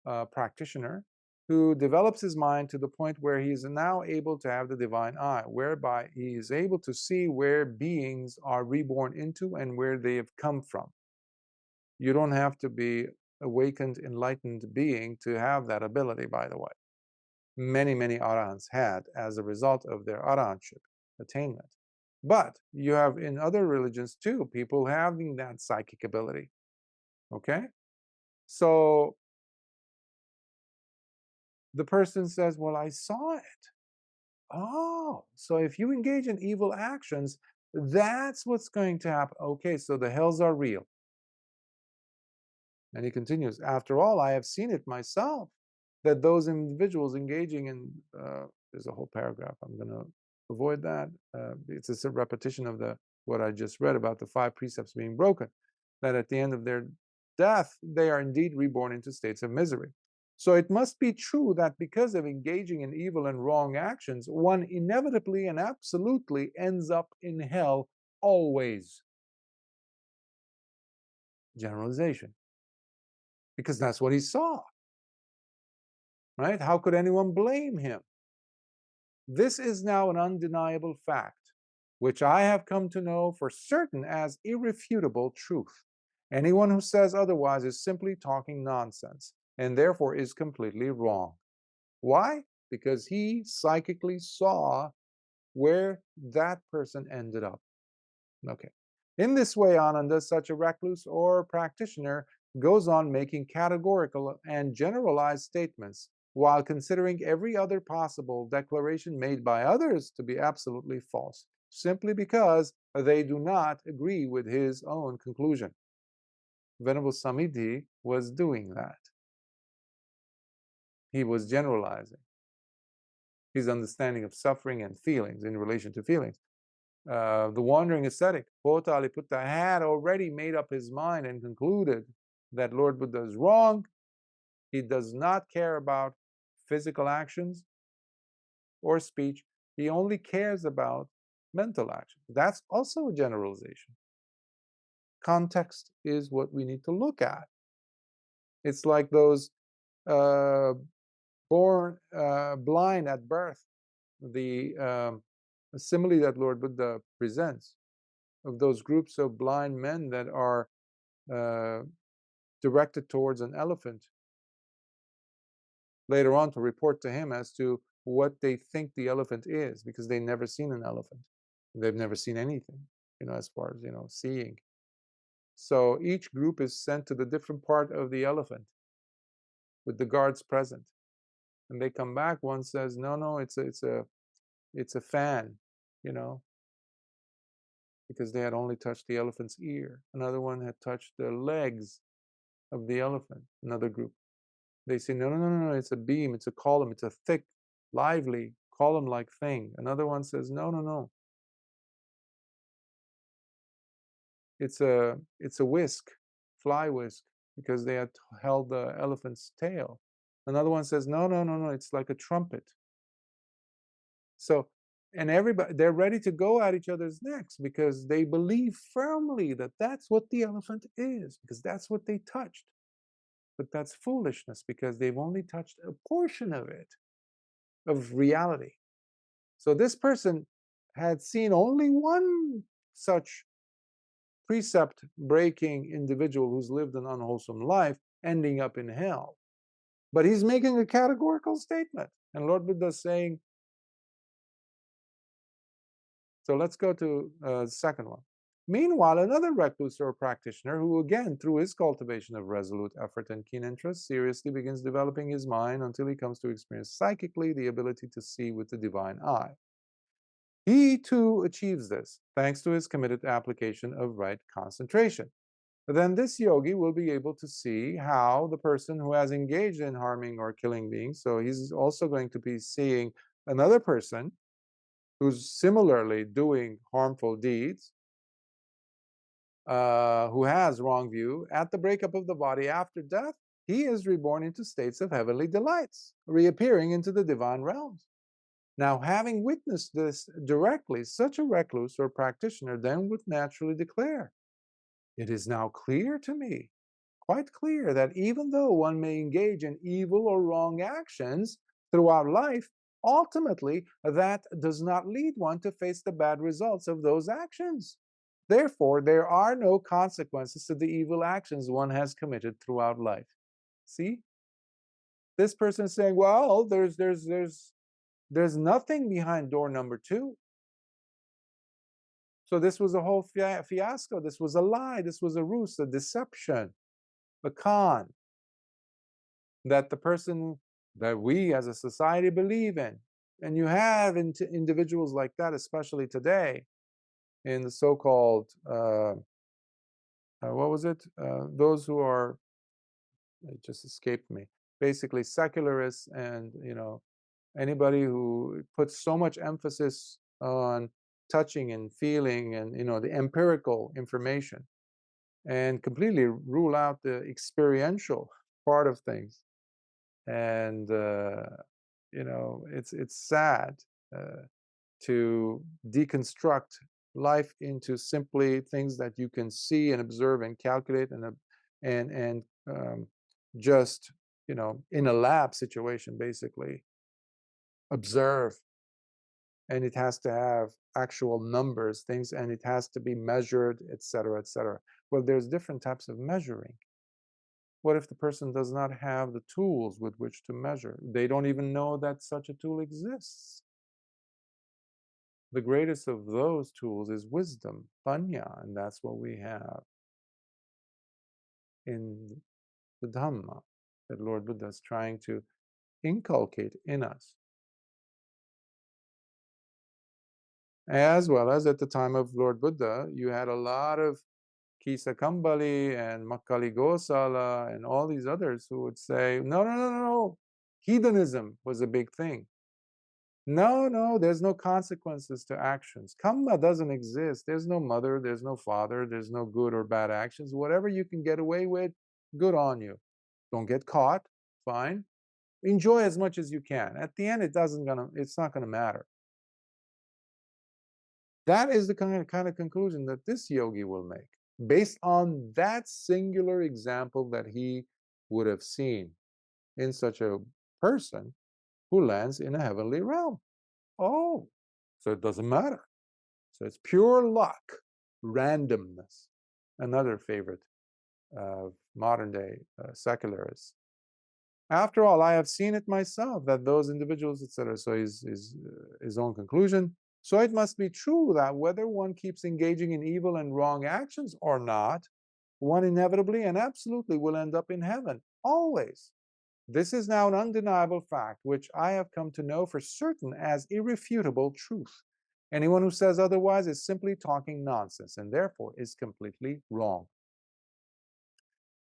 a practitioner, who develops his mind to the point where he is now able to have the divine eye, whereby he is able to see where beings are reborn into and where they have come from. You don't have to be awakened, enlightened being to have that ability, by the way. Many, many arahants had as a result of their arahantship attainment. But you have in other religions too, people having that psychic ability. Okay? So the person says, well, I saw it. Oh, so if you engage in evil actions, that's what's going to happen. Okay, so the hells are real. And he continues, after all, I have seen it myself, that those individuals engaging in, there's a whole paragraph, I'm going to avoid that. It's a repetition of what I just read about the 5 precepts being broken, that at the end of their death, they are indeed reborn into states of misery. So it must be true that because of engaging in evil and wrong actions, one inevitably and absolutely ends up in hell always. Generalization. Because that's what he saw. Right? How could anyone blame him? This is now an undeniable fact, which I have come to know for certain as irrefutable truth. Anyone who says otherwise is simply talking nonsense, and therefore is completely wrong. Why? Because he psychically saw where that person ended up. Okay. In this way, Ananda, such a recluse or practitioner goes on making categorical and generalized statements while considering every other possible declaration made by others to be absolutely false, simply because they do not agree with his own conclusion. Venerable Samiti was doing that. He was generalizing his understanding of suffering and feelings in relation to feelings. The wandering ascetic, Potaliputra, had already made up his mind and concluded that Lord Buddha is wrong. He does not care about physical actions or speech. He only cares about mental actions. That's also a generalization. Context is what we need to look at. It's like those born blind at birth, the simile that Lord Buddha presents of those groups of blind men that are directed towards an elephant later on to report to him as to what they think the elephant is, because they've never seen an elephant. They've never seen anything, as far as, seeing. So each group is sent to the different part of the elephant with the guards present. And they come back, one says, no, it's a fan, because they had only touched the elephant's ear. Another one had touched the legs of the elephant, another group. They say, no, it's a beam, it's a column, it's a thick, lively, column-like thing. Another one says, no. It's a whisk, fly whisk, because they had held the elephant's tail. Another one says, no, it's like a trumpet. So, and everybody, they're ready to go at each other's necks because they believe firmly that that's what the elephant is, because that's what they touched. But that's foolishness, because they've only touched a portion of it, of reality. So this person had seen only one such precept breaking individual who's lived an unwholesome life ending up in hell. But he's making a categorical statement. And Lord Buddha is saying, so let's go to the second one. Meanwhile, another recluse or practitioner who, again, through his cultivation of resolute effort and keen interest, seriously begins developing his mind until he comes to experience psychically the ability to see with the divine eye. He too achieves this, thanks to his committed application of right concentration. Then this yogi will be able to see how the person who has engaged in harming or killing beings, so he's also going to be seeing another person who's similarly doing harmful deeds, who has wrong view, at the breakup of the body after death, he is reborn into states of heavenly delights, reappearing into the divine realms. Now, having witnessed this directly, such a recluse or practitioner then would naturally declare, "It is now clear to me, quite clear, that even though one may engage in evil or wrong actions throughout life, ultimately that does not lead one to face the bad results of those actions. Therefore, there are no consequences to the evil actions one has committed throughout life." See? This person is saying, well, there's nothing behind door number 2. So this was a whole fiasco. This was a lie. This was a ruse, a deception, a con that the person, that we as a society believe in. And you have individuals like that, especially today, in the so-called, what was it? Those who are, it just escaped me, basically secularists, and anybody who puts so much emphasis on touching and feeling and the empirical information, and completely rule out the experiential part of things. And it's sad to deconstruct life into simply things that you can see and observe and calculate and just in a lab situation, basically observe. And it has to have actual numbers, things, and it has to be measured, etc., etc. Well, there's different types of measuring. What if the person does not have the tools with which to measure? They don't even know that such a tool exists. The greatest of those tools is wisdom, panya, and that's what we have. in the Dhamma that Lord Buddha is trying to inculcate in us. As well as at the time of Lord Buddha, you had a lot of Kisa Kambali and Makali Gosala and all these others who would say, no, no, no, no, no. Hedonism was a big thing. No, there's no consequences to actions. Kamma doesn't exist. There's no mother, there's no father, there's no good or bad actions. Whatever you can get away with, good on you. Don't get caught, fine. Enjoy as much as you can. At the end, it's not gonna matter. That is the kind of conclusion that this yogi will make, based on that singular example that he would have seen in such a person who lands in a heavenly realm. Oh, so it doesn't matter. So it's pure luck, randomness. Another favorite of modern day secularists. After all, I have seen it myself that those individuals, etc. So his own conclusion. So it must be true that whether one keeps engaging in evil and wrong actions or not, one inevitably and absolutely will end up in heaven, always. This is now an undeniable fact, which I have come to know for certain as irrefutable truth. Anyone who says otherwise is simply talking nonsense and therefore is completely wrong.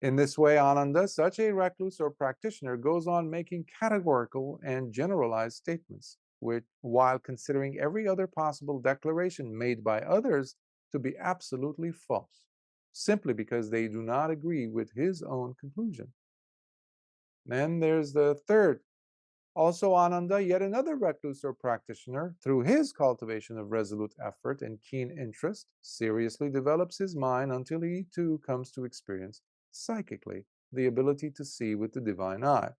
In this way, Ananda, such a recluse or practitioner, goes on making categorical and generalized statements, which, while considering every other possible declaration made by others to be absolutely false, simply because they do not agree with his own conclusion. Then there's the third. Also, Ananda, yet another recluse or practitioner, through his cultivation of resolute effort and keen interest, seriously develops his mind until he too comes to experience psychically the ability to see with the divine eye.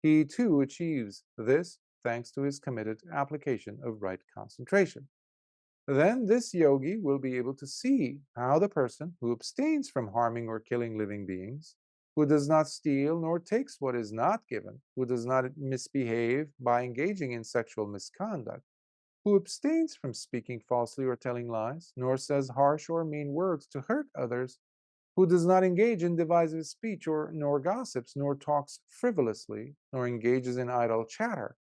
He too achieves this thanks to his committed application of right concentration. Then this yogi will be able to see how the person who abstains from harming or killing living beings, who does not steal nor takes what is not given, who does not misbehave by engaging in sexual misconduct, who abstains from speaking falsely or telling lies, nor says harsh or mean words to hurt others, who does not engage in divisive speech nor gossips, nor talks frivolously, nor engages in idle chatter,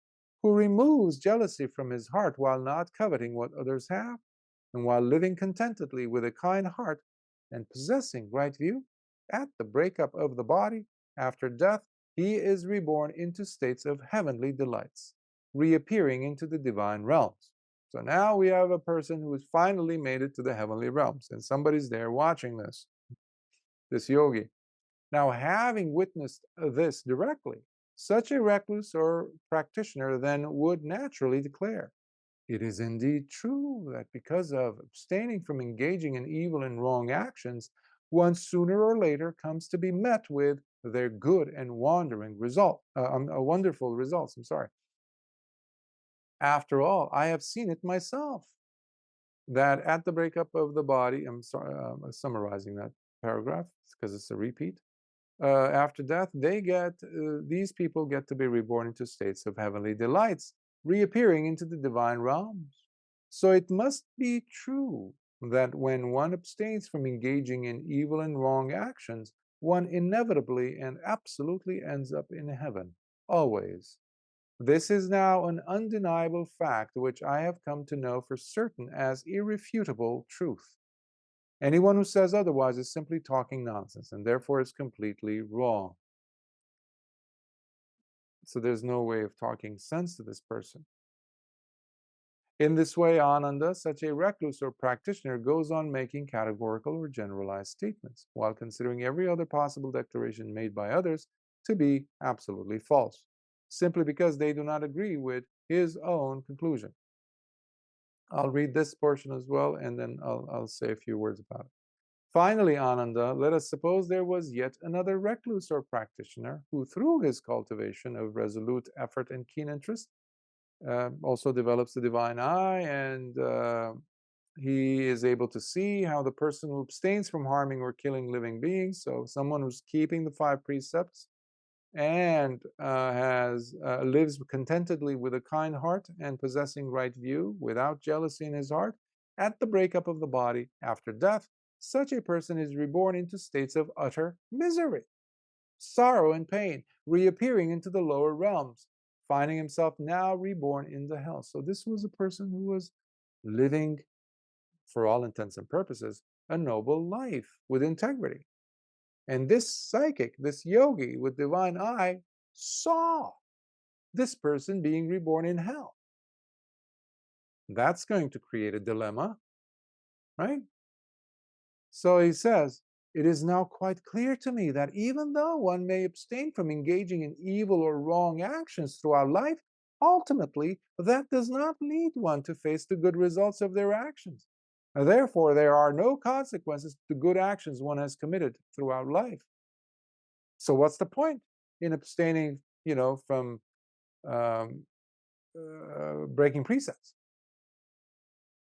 who removes jealousy from his heart while not coveting what others have, and while living contentedly with a kind heart and possessing right view, at the breakup of the body, after death, he is reborn into states of heavenly delights, reappearing into the divine realms. So now we have a person who has finally made it to the heavenly realms, and somebody's there watching this yogi. Now, having witnessed this directly, such a recluse or practitioner then would naturally declare, it is indeed true that because of abstaining from engaging in evil and wrong actions, one sooner or later comes to be met with their good and wonderful results. After all, I have seen it myself, that at the breakup of the body, I'm summarizing that paragraph because it's a repeat. After death, these people get to be reborn into states of heavenly delights, reappearing into the divine realms. So it must be true that when one abstains from engaging in evil and wrong actions, one inevitably and absolutely ends up in heaven, always. This is now an undeniable fact which I have come to know for certain as irrefutable truth. Anyone who says otherwise is simply talking nonsense and therefore is completely wrong. So there's no way of talking sense to this person. In this way, Ananda, such a recluse or practitioner, goes on making categorical or generalized statements, while considering every other possible declaration made by others to be absolutely false, simply because they do not agree with his own conclusion. I'll read this portion as well, and then I'll say a few words about it. Finally, Ananda, let us suppose there was yet another recluse or practitioner who, through his cultivation of resolute effort and keen interest, also develops the divine eye, and he is able to see how the person who abstains from harming or killing living beings, so someone who's keeping the 5 precepts and lives contentedly with a kind heart and possessing right view without jealousy in his heart, at the breakup of the body after death, such a person is reborn into states of utter misery, sorrow and pain, reappearing into the lower realms, finding himself now reborn into hell. So this was a person who was living, for all intents and purposes, a noble life with integrity. And this psychic, this yogi with divine eye, saw this person being reborn in hell. That's going to create a dilemma, right? So he says, it is now quite clear to me that even though one may abstain from engaging in evil or wrong actions throughout life, ultimately that does not lead one to face the good results of their actions. Therefore, there are no consequences to good actions one has committed throughout life. So what's the point in abstaining, from breaking precepts?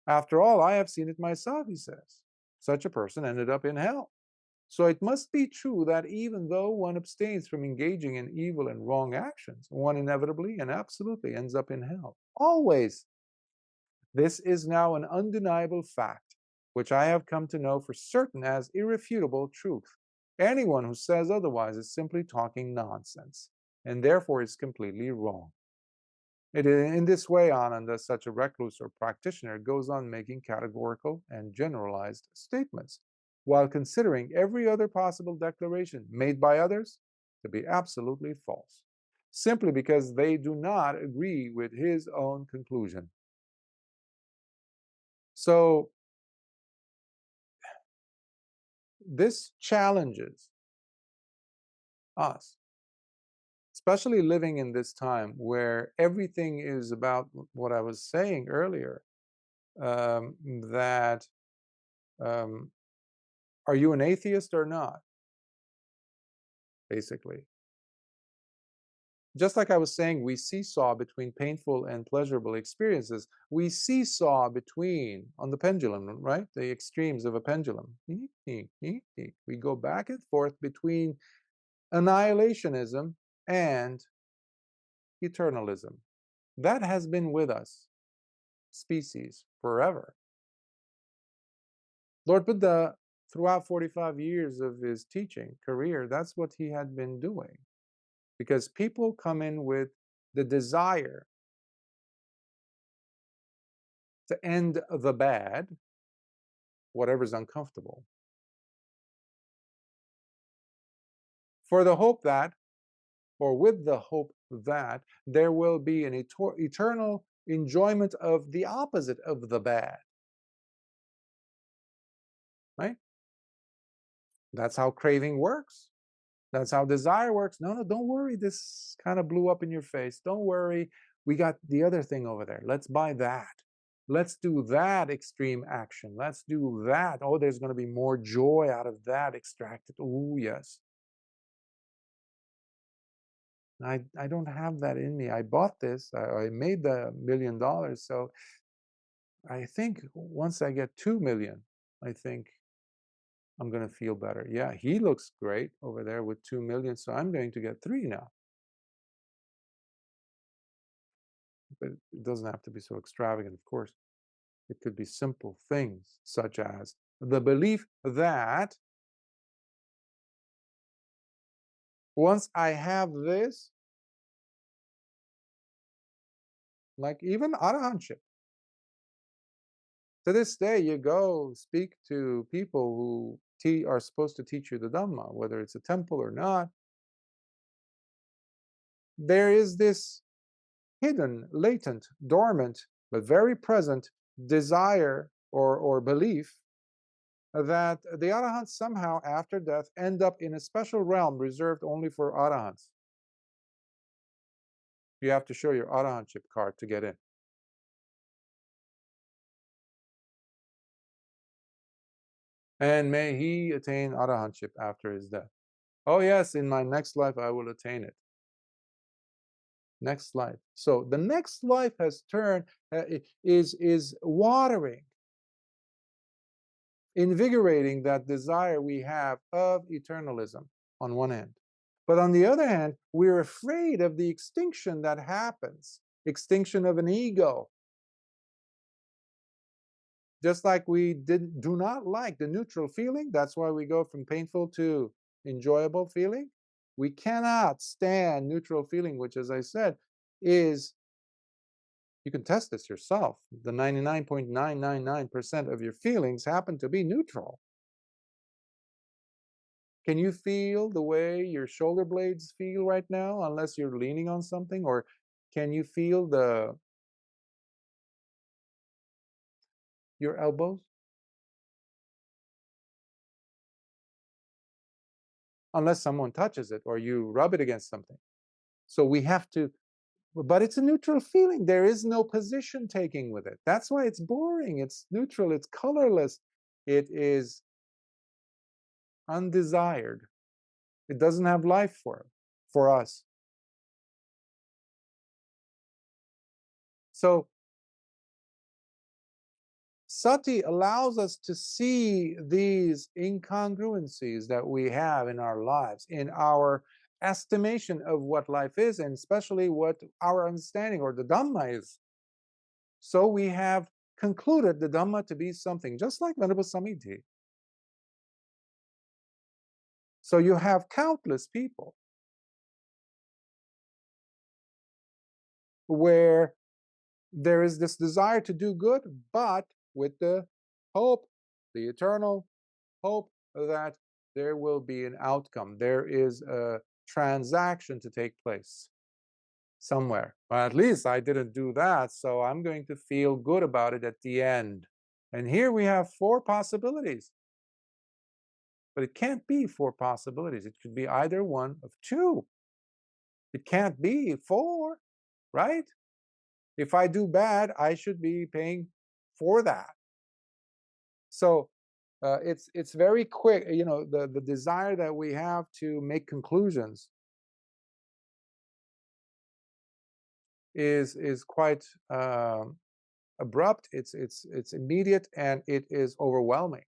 After all, I have seen it myself, he says. Such a person ended up in hell. So it must be true that even though one abstains from engaging in evil and wrong actions, one inevitably and absolutely ends up in hell. Always. This is now an undeniable fact, which I have come to know for certain as irrefutable truth. Anyone who says otherwise is simply talking nonsense, and therefore is completely wrong. In this way, Ananda, such a recluse or practitioner, goes on making categorical and generalized statements, while considering every other possible declaration made by others to be absolutely false, simply because they do not agree with his own conclusion. So, this challenges us, especially living in this time where everything is about what I was saying earlier, that are you an atheist or not? Basically. Just like I was saying, we seesaw between painful and pleasurable experiences. We seesaw between, on the pendulum, right? The extremes of a pendulum. We go back and forth between annihilationism and eternalism. That has been with us, species, forever. Lord Buddha, throughout 45 years of his teaching career, that's what he had been doing. Because people come in with the desire to end the bad, whatever's uncomfortable, for the hope that, or with the hope that, there will be an eternal enjoyment of the opposite of the bad. Right? That's how craving works. That's how desire works. No, don't worry. This kind of blew up in your face. Don't worry. We got the other thing over there. Let's buy that. Let's do that extreme action. Let's do that. Oh, there's going to be more joy out of that extracted. Oh, yes. I don't have that in me. I bought this. I made the $1 million. So I think once I get 2 million, I think I'm going to feel better. Yeah, he looks great over there with 2 million. So I'm going to get 3 now. But it doesn't have to be so extravagant, of course. It could be simple things, such as the belief that once I have this, like even arahantship, to this day, you go speak to people who are supposed to teach you the Dhamma, whether it's a temple or not. There is this hidden, latent, dormant, but very present desire or belief that the arahants somehow after death end up in a special realm reserved only for arahants. You have to show your arahantship card to get in. And may he attain arahantship after his death. Oh yes, in my next life I will attain it. Next life. So the next life has turned, is watering, invigorating that desire we have of eternalism on one hand. But on the other hand, we're afraid of the extinction that happens, extinction of an ego. Just like we do not like the neutral feeling, that's why we go from painful to enjoyable feeling. We cannot stand neutral feeling, which, as I said, is, you can test this yourself. The 99.999% of your feelings happen to be neutral. Can you feel the way your shoulder blades feel right now, unless you're leaning on something? Or can you feel your elbows? Unless someone touches it or you rub it against something. So we have to, but it's a neutral feeling. There is no position taking with it. That's why it's boring. It's neutral. It's colorless. It is undesired. It doesn't have life for us. So sati allows us to see these incongruencies that we have in our lives, in our estimation of what life is, and especially what our understanding or the Dhamma is. So we have concluded the Dhamma to be something, just like Venerable Samiti. So you have countless people where there is this desire to do good, but with the hope, the eternal hope that there will be an outcome. There is a transaction to take place somewhere. Well, at least I didn't do that, so I'm going to feel good about it at the end. And here we have 4 possibilities. But it can't be 4 possibilities. It could be either one of 2. It can't be 4, right? If I do bad, I should be paying for that. So it's very quick. The desire that we have to make conclusions is quite abrupt. It's immediate, and it is overwhelming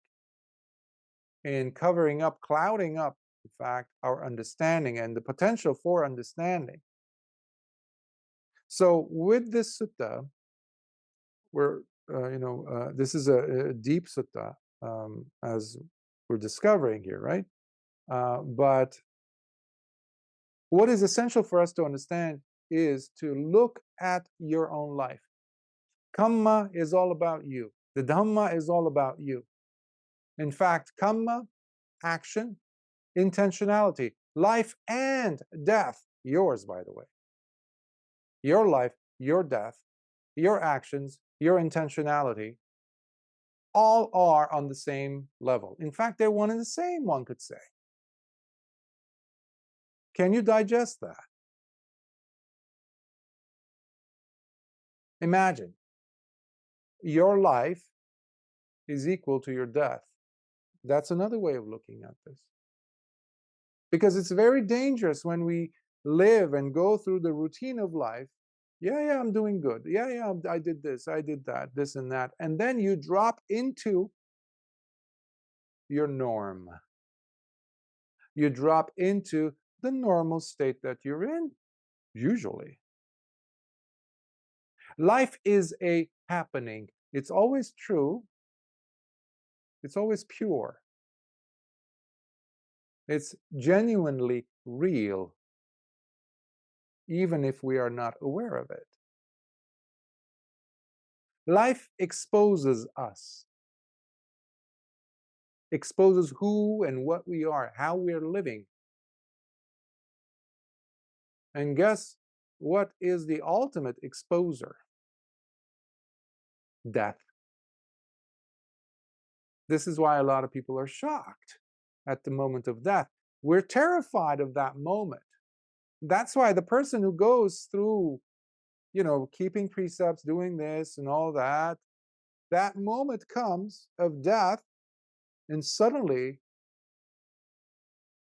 in covering up, clouding up, in fact, our understanding and the potential for understanding. So with this sutta, we're this is a deep sutta, as we're discovering here, right? But what is essential for us to understand is to look at your own life. Kamma is all about you. The Dhamma is all about you. In fact, kamma, action, intentionality, life and death, yours, by the way. Your life, your death, your actions, your intentionality, all are on the same level. In fact, they're one and the same, one could say. Can you digest that? Imagine your life is equal to your death. That's another way of looking at this. Because it's very dangerous when we live and go through the routine of life. Yeah, I'm doing good. Yeah, I did this, I did that, this and that. And then you drop into your norm. You drop into the normal state that you're in, usually. Life is a happening. It's always true. It's always pure. It's genuinely real, even if we are not aware of it. Life exposes us, exposes who and what we are, how we're living. And guess what is the ultimate exposer? Death. This is why a lot of people are shocked at the moment of death. We're terrified of that moment. That's why the person who goes through, keeping precepts, doing this and all that, that moment comes of death, and suddenly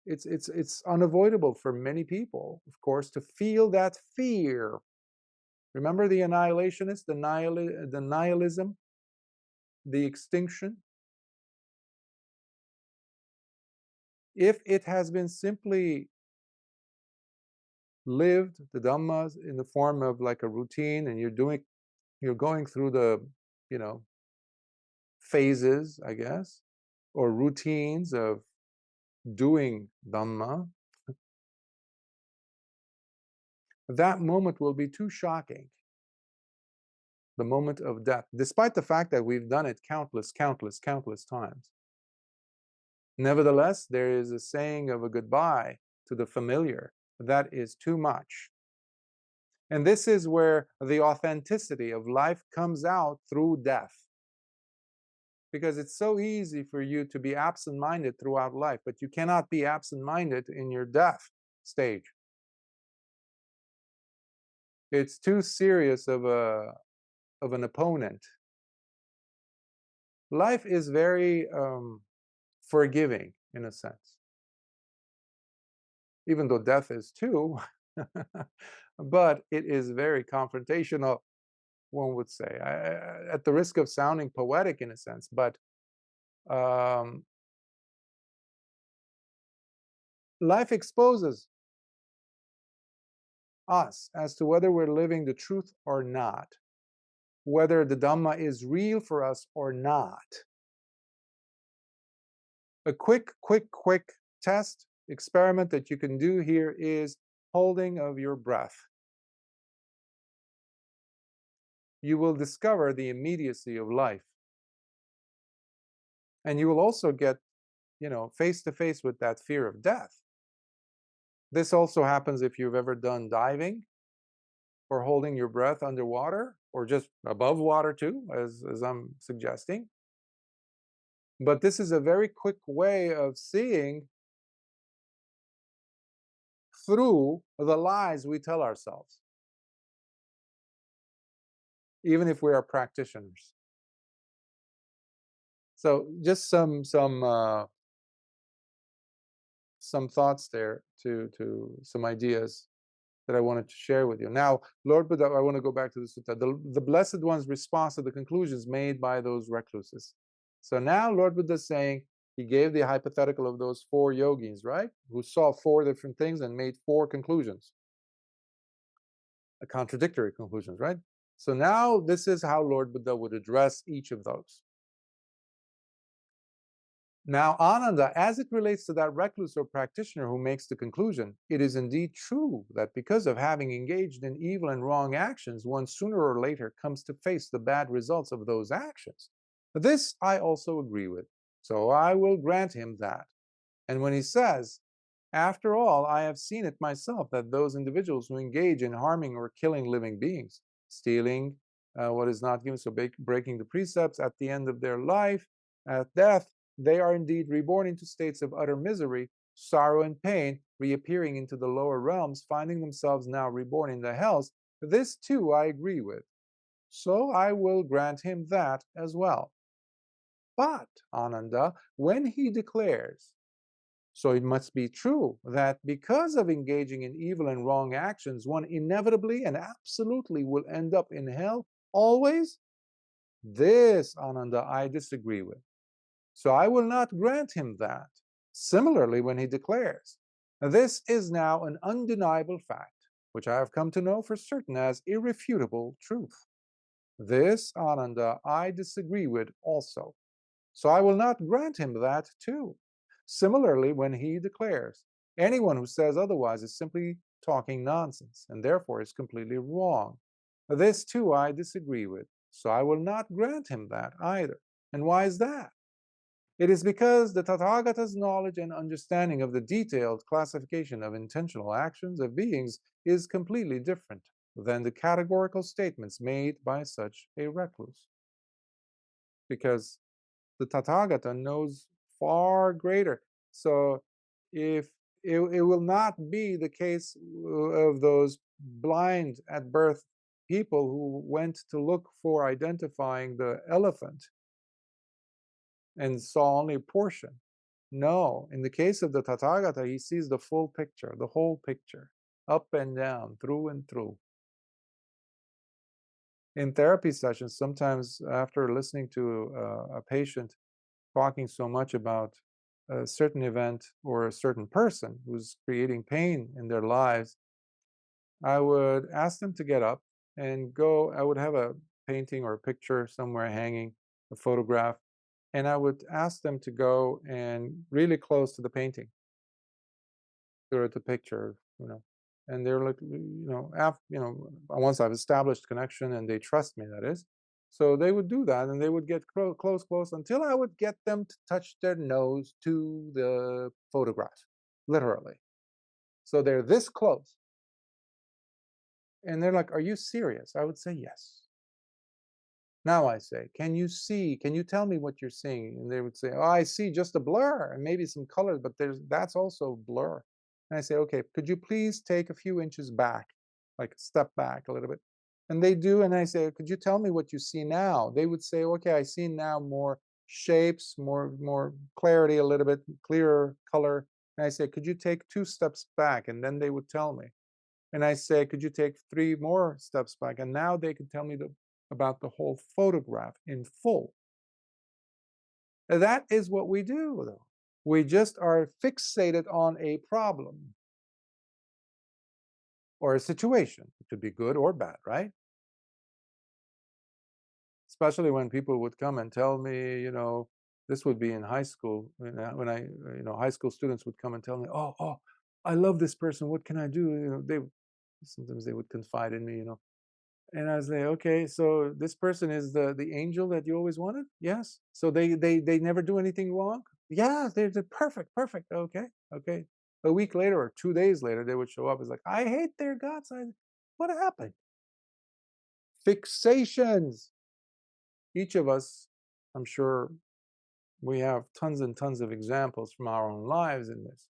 it's unavoidable for many people, of course, to feel that fear. Remember the annihilationists, the nihilism, the extinction? If it has been simply lived, the Dhammas, in the form of like a routine, and you're going through the, phases, I guess, or routines of doing Dhamma, that moment will be too shocking. The moment of death, despite the fact that we've done it countless times. Nevertheless, there is a saying of a goodbye to the familiar that is too much. And this is where the authenticity of life comes out through death. Because it's so easy for you to be absent-minded throughout life, but you cannot be absent-minded in your death stage. It's too serious of an opponent. Life is very forgiving in a sense, even though death is too, but it is very confrontational, one would say, at the risk of sounding poetic in a sense, but life exposes us as to whether we're living the truth or not, whether the Dhamma is real for us or not. A quick test experiment that you can do here is holding of your breath. You will discover the immediacy of life. And you will also get, face to face with that fear of death. This also happens if you've ever done diving or holding your breath underwater or just above water too, as I'm suggesting. But this is a very quick way of seeing through the lies we tell ourselves, even if we are practitioners. So just some thoughts there to some ideas that I wanted to share with you. Now, Lord Buddha, I want to go back to the sutta. The Blessed One's response to the conclusions made by those recluses. So now Lord Buddha is saying, he gave the hypothetical of those 4 yogis, right? Who saw 4 different things and made 4 conclusions. Contradictory conclusions, right? So now this is how Lord Buddha would address each of those. Now, Ananda, as it relates to that recluse or practitioner who makes the conclusion, it is indeed true that because of having engaged in evil and wrong actions, one sooner or later comes to face the bad results of those actions. This I also agree with, so I will grant him that. And when he says, after all, I have seen it myself that those individuals who engage in harming or killing living beings, stealing what is not given, so breaking the precepts at the end of their life, at death, they are indeed reborn into states of utter misery, sorrow, and pain, reappearing into the lower realms, finding themselves now reborn in the hells. This too I agree with. So I will grant him that as well. But, Ananda, when he declares, so it must be true that because of engaging in evil and wrong actions, one inevitably and absolutely will end up in hell always, this, Ananda, I disagree with. So I will not grant him that. Similarly, when he declares, this is now an undeniable fact, which I have come to know for certain as irrefutable truth. This, Ananda, I disagree with also. So I will not grant him that too. Similarly, when he declares, anyone who says otherwise is simply talking nonsense and therefore is completely wrong. This too I disagree with. So I will not grant him that either. And why is that? It is because the Tathagata's knowledge and understanding of the detailed classification of intentional actions of beings is completely different than the categorical statements made by such a recluse. Because the Tathagata knows far greater. So if it will not be the case of those blind at birth people who went to look for identifying the elephant and saw only a portion. No, in the case of the Tathagata, he sees the full picture, the whole picture, up and down, through and through. In therapy sessions, sometimes after listening to a patient talking so much about a certain event or a certain person who's creating pain in their lives, I would ask them to get up and go. I would have a painting or a picture somewhere hanging, a photograph, and I would ask them to go and really close to the painting, or the picture, and they're like, once I've established connection and they trust me, that is. So they would do that, and they would get close, until I would get them to touch their nose to the photograph, literally. So they're this close. And they're like, "Are you serious?" I would say, "Yes." Now I say, "Can you see? Can you tell me what you're seeing?" And they would say, "Oh, I see just a blur and maybe some color, but that's also blur." And I say, "Okay, could you please take a few inches back, like step back a little bit?" And they do, and I say, "Could you tell me what you see now?" They would say, "Okay, I see now more shapes, more clarity, a little bit clearer color." And I say, "Could you take 2 steps back?" And then they would tell me. And I say, "Could you take 3 more steps back?" And now they can tell me about the whole photograph in full. And that is what we do, though. We just are fixated on a problem or a situation. It could be good or bad, right? Especially when people would come and tell me, this would be in high school, when high school students would come and tell me, "Oh, I love this person. What can I do?" Sometimes they would confide in me, And I was like, "Okay, so this person is the angel that you always wanted?" "Yes." "So they never do anything wrong?" "Yeah, they're perfect, perfect." "Okay, okay." A week later or 2 days later, they would show up. It's like, "I hate their guts." What happened? Fixations. Each of us, I'm sure, we have tons and tons of examples from our own lives in this.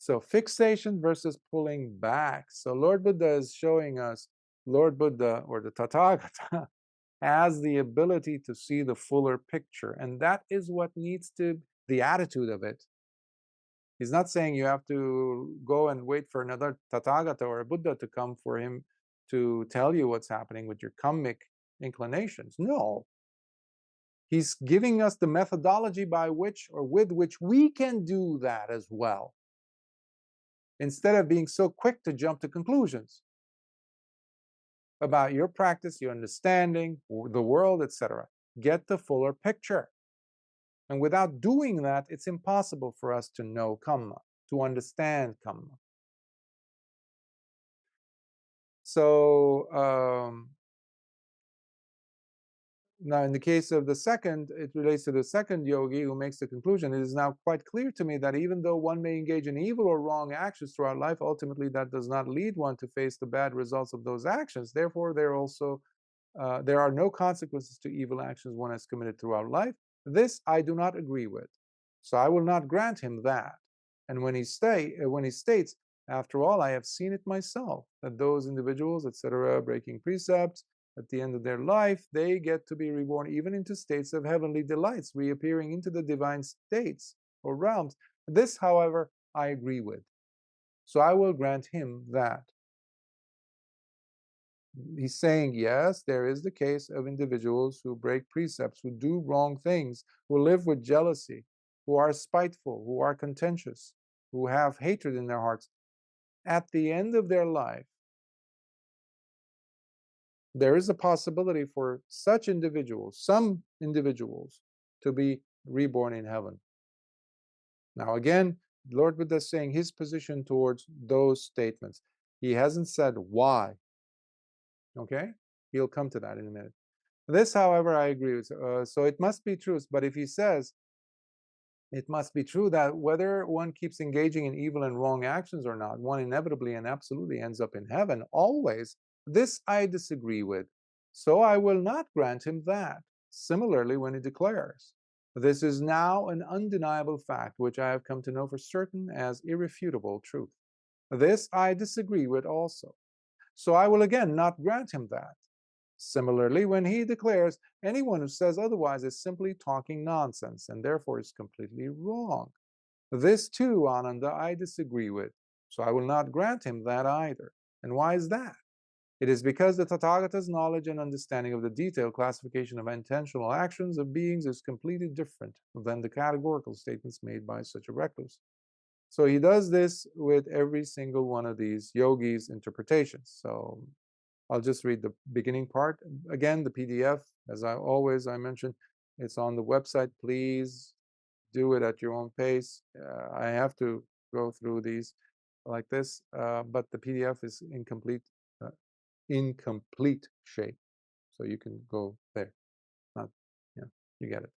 So fixation versus pulling back. So Lord Buddha is showing us, Lord Buddha, or the Tathagata, has the ability to see the fuller picture. And that is what needs to, the attitude of it. He's not saying you have to go and wait for another Tathagata or a Buddha to come for him to tell you what's happening with your kammic inclinations. No. He's giving us the methodology by which, or with which, we can do that as well, instead of being so quick to jump to conclusions about your practice, your understanding, the world, etc. Get the fuller picture. And without doing that, it's impossible for us to know kamma, to understand kamma. So, now, in the case of the second, it relates to the second yogi who makes the conclusion. It is now quite clear to me that even though one may engage in evil or wrong actions throughout life, ultimately that does not lead one to face the bad results of those actions. Therefore, there are no consequences to evil actions one has committed throughout life. This I do not agree with. So I will not grant him that. And when he states, "After all, I have seen it myself, that those individuals, etc., breaking precepts, at the end of their life, they get to be reborn even into states of heavenly delights, reappearing into the divine states or realms." This, however, I agree with. So I will grant him that. He's saying, yes, there is the case of individuals who break precepts, who do wrong things, who live with jealousy, who are spiteful, who are contentious, who have hatred in their hearts. At the end of their life, there is a possibility for such individuals, some individuals, to be reborn in heaven. Now, again, Lord Buddha is saying his position towards those statements. He hasn't said why. Okay? He'll come to that in a minute. This, however, I agree with. So it must be true. But if he says it must be true that whether one keeps engaging in evil and wrong actions or not, one inevitably and absolutely ends up in heaven always, this I disagree with. So I will not grant him that. Similarly, when he declares, "This is now an undeniable fact, which I have come to know for certain as irrefutable truth." This I disagree with also. So I will again not grant him that. Similarly, when he declares, "Anyone who says otherwise is simply talking nonsense and therefore is completely wrong." This too, Ananda, I disagree with. So I will not grant him that either. And why is that? It is because the Tathagata's knowledge and understanding of the detailed classification of intentional actions of beings is completely different than the categorical statements made by such a recluse. So he does this with every single one of these yogis' interpretations. So I'll just read the beginning part. Again, the PDF, as I mentioned, It's on the website. Please do it at your own pace. I have to go through these like this, but the PDF is incomplete shape, so you can go there. Not, yeah, you get it.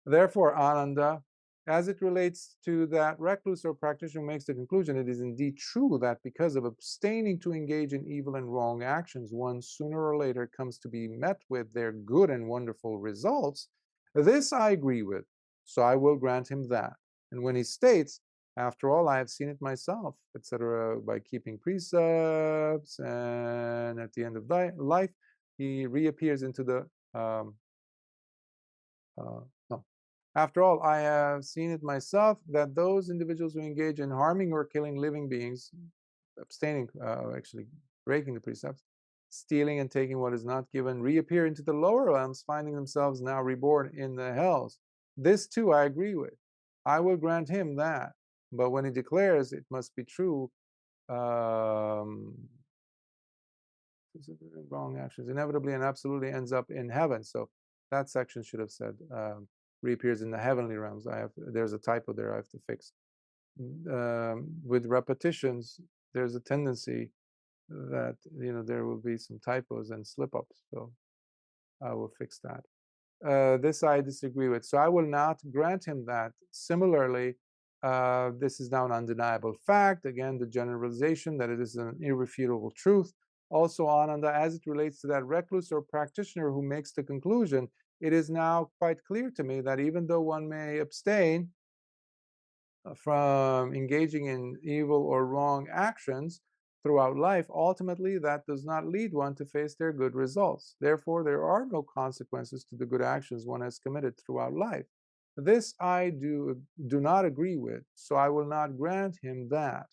Therefore, Ananda, as it relates to that recluse or practitioner who makes the conclusion, it is indeed true that because of abstaining to engage in evil and wrong actions, one sooner or later comes to be met with their good and wonderful results. This I agree with, so I will grant him that. And when he states, after all, I have seen it myself, etc., by keeping precepts, and at the end of life, he reappears into the no. After all, I have seen it myself that those individuals who engage in harming or killing living beings, abstaining, actually breaking the precepts, stealing and taking what is not given, reappear into the lower realms, finding themselves now reborn in the hells. This too I agree with. I will grant him that. But when he declares it must be true, wrong actions inevitably and absolutely ends up in heaven. So that section should have said reappears in the heavenly realms. There's a typo there I have to fix. With repetitions, there's a tendency that there will be some typos and slip-ups. So I will fix that. This I disagree with. So I will not grant him that. Similarly, this is now an undeniable fact. Again, the generalization that it is an irrefutable truth. Also, Ananda, as it relates to that recluse or practitioner who makes the conclusion, it is now quite clear to me that even though one may abstain from engaging in evil or wrong actions throughout life, ultimately that does not lead one to face their good results. Therefore, there are no consequences to the good actions one has committed throughout life. This I do not agree with, so I will not grant him that.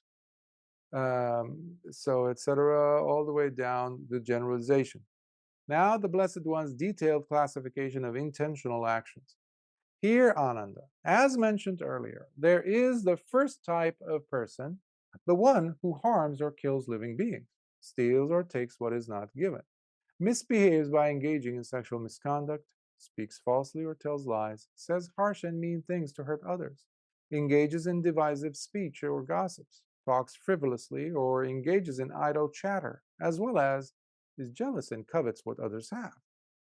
So, etc., all the way down the generalization. Now, the Blessed One's detailed classification of intentional actions. Here, Ananda, as mentioned earlier, there is the first type of person, the one who harms or kills living beings, steals or takes what is not given, misbehaves by engaging in sexual misconduct, speaks falsely or tells lies, says harsh and mean things to hurt others, engages in divisive speech or gossips, talks frivolously or engages in idle chatter, as well as is jealous and covets what others have.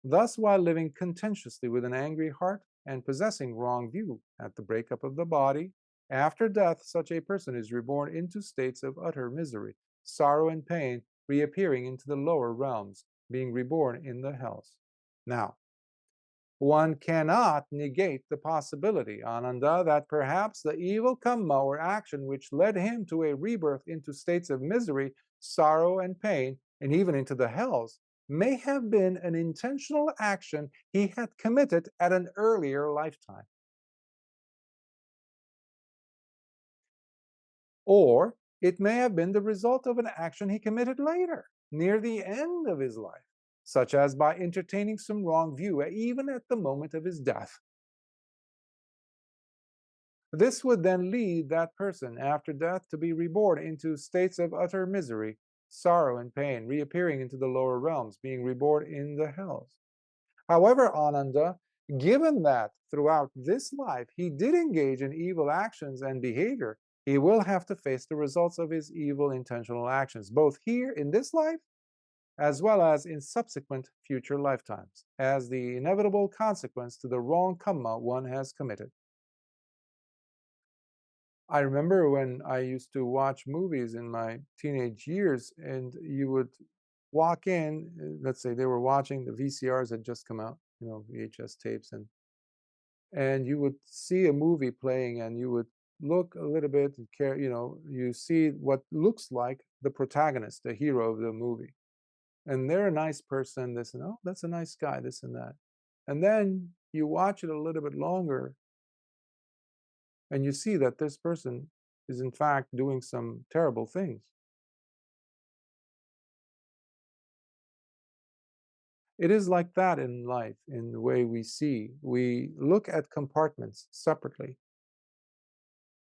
Thus, while living contentiously with an angry heart and possessing wrong view at the breakup of the body, after death such a person is reborn into states of utter misery, sorrow and pain, reappearing into the lower realms, being reborn in the hells. Now, one cannot negate the possibility, Ananda, that perhaps the evil kamma or action which led him to a rebirth into states of misery, sorrow, and pain, and even into the hells, may have been an intentional action he had committed at an earlier lifetime. Or it may have been the result of an action he committed later, near the end of his life, such as by entertaining some wrong view, even at the moment of his death. This would then lead that person after death to be reborn into states of utter misery, sorrow, and pain, reappearing into the lower realms, being reborn in the hells. However, Ananda, given that throughout this life he did engage in evil actions and behavior, he will have to face the results of his evil intentional actions, both here in this life as well as in subsequent future lifetimes, as the inevitable consequence to the wrong kamma one has committed. I remember when I used to watch movies in my teenage years, and you would walk in, let's say they were watching, the VCRs had just come out, VHS tapes, and you would see a movie playing, and you would look a little bit and care, you see what looks like the protagonist, the hero of the movie. And they're a nice person, this and oh, that's a nice guy, this and that. And then you watch it a little bit longer, and you see that this person is in fact doing some terrible things. It is like that in life, in the way we see. We look at compartments separately.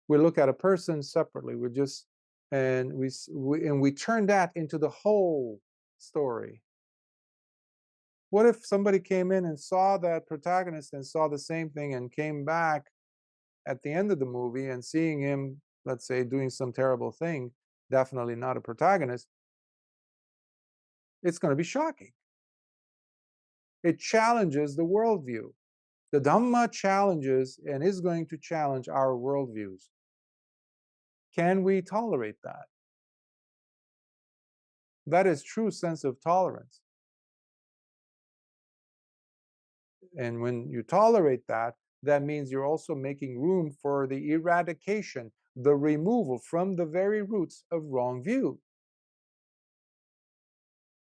We look at a person separately. We turn that into the whole story. What if somebody came in and saw that protagonist and saw the same thing and came back at the end of the movie and seeing him, let's say, doing some terrible thing, definitely not a protagonist, it's going to be shocking. It challenges the worldview. The Dhamma challenges and is going to challenge our worldviews. Can we tolerate that? That is true sense of tolerance. And when you tolerate that, that means you're also making room for the eradication, the removal from the very roots of wrong view.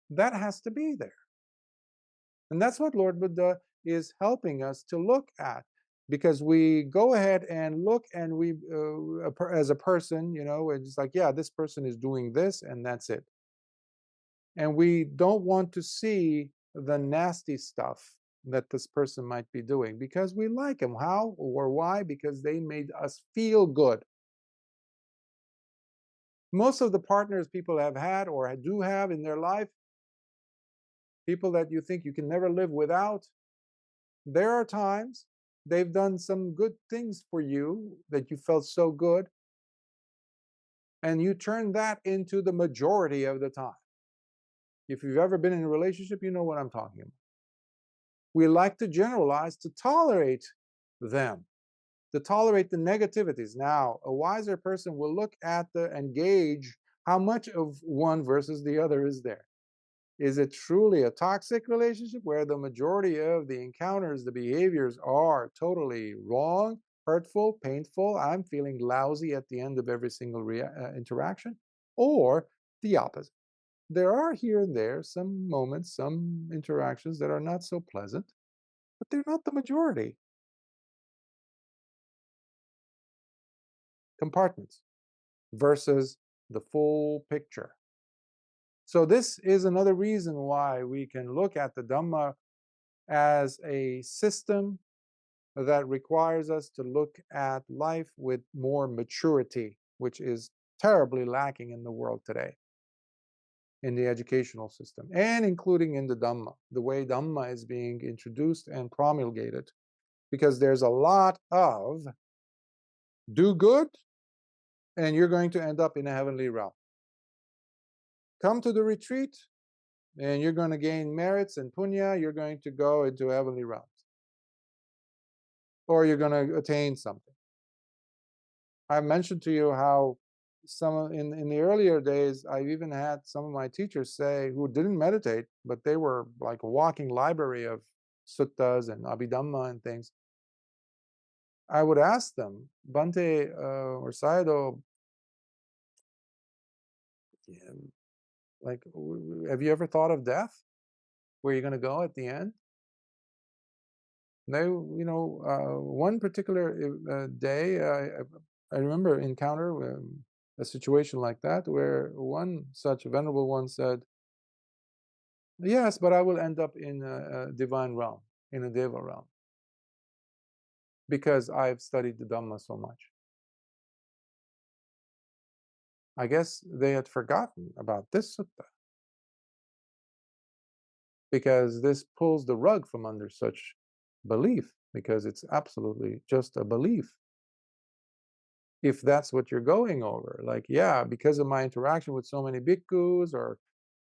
That has to be there. And that's what Lord Buddha is helping us to look at, because we go ahead and look and we, as a person, it's like, yeah, this person is doing this and that's it. And we don't want to see the nasty stuff that this person might be doing because we like them. How or why? Because they made us feel good. Most of the partners people have had or do have in their life, people that you think you can never live without, there are times they've done some good things for you that you felt so good, and you turn that into the majority of the time. If you've ever been in a relationship, you know what I'm talking about. We like to generalize to tolerate them, to tolerate the negativities. Now, a wiser person will look at and gauge how much of one versus the other is there. Is it truly a toxic relationship where the majority of the encounters, the behaviors are totally wrong, hurtful, painful? I'm feeling lousy at the end of every single interaction. Or the opposite. There are here and there some moments, some interactions that are not so pleasant, but they're not the majority. Compartments versus the full picture. So this is another reason why we can look at the Dhamma as a system that requires us to look at life with more maturity, which is terribly lacking in the world today, in the educational system, and including in the Dhamma, the way Dhamma is being introduced and promulgated, because there's a lot of do good and you're going to end up in a heavenly realm. Come to the retreat and you're going to gain merits and punya, you're going to go into heavenly realms. Or you're going to attain something. I mentioned to you how in the earlier days, I've even had some of my teachers say, who didn't meditate, but they were like a walking library of suttas and abhidhamma and things. I would ask them, Bhante or Sayadaw, like, have you ever thought of death? Where you're going to go at the end? They, one particular day, I remember encounter a situation like that where one such venerable one said, yes, but I will end up in a divine realm, in a deva realm, because I've studied the Dhamma so much. I guess they had forgotten about this sutta, because this pulls the rug from under such belief, because it's absolutely just a belief. If that's what you're going over, like, yeah, because of my interaction with so many bhikkhus, or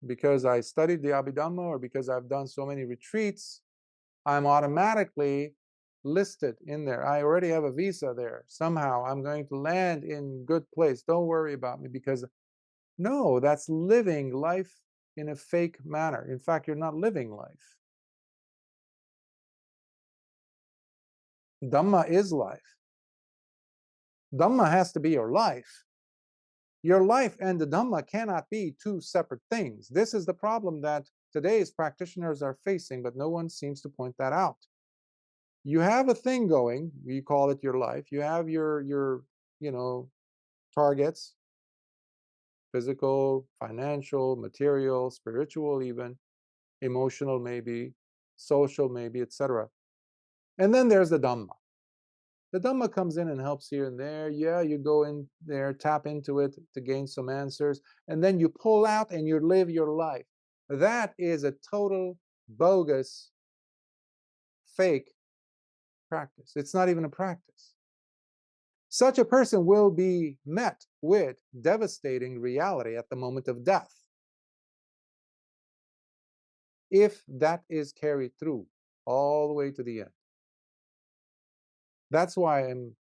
because I studied the Abhidhamma, or because I've done so many retreats, I'm automatically listed in there. I already have a visa there. Somehow I'm going to land in good place. Don't worry about me, because no, that's living life in a fake manner. In fact, you're not living life. Dhamma is life. Dhamma has to be your life. Your life and the Dhamma cannot be two separate things. This is the problem that today's practitioners are facing, but no one seems to point that out. You have a thing going, you call it your life. You have your targets, physical, financial, material, spiritual, even emotional, maybe social, maybe, etc. And then there's the Dhamma. The Dhamma comes in and helps here and there. Yeah, you go in there, tap into it to gain some answers, and then you pull out and you live your life. That is a total bogus, fake practice. It's not even a practice. Such a person will be met with devastating reality at the moment of death, if that is carried through all the way to the end. That's why I'm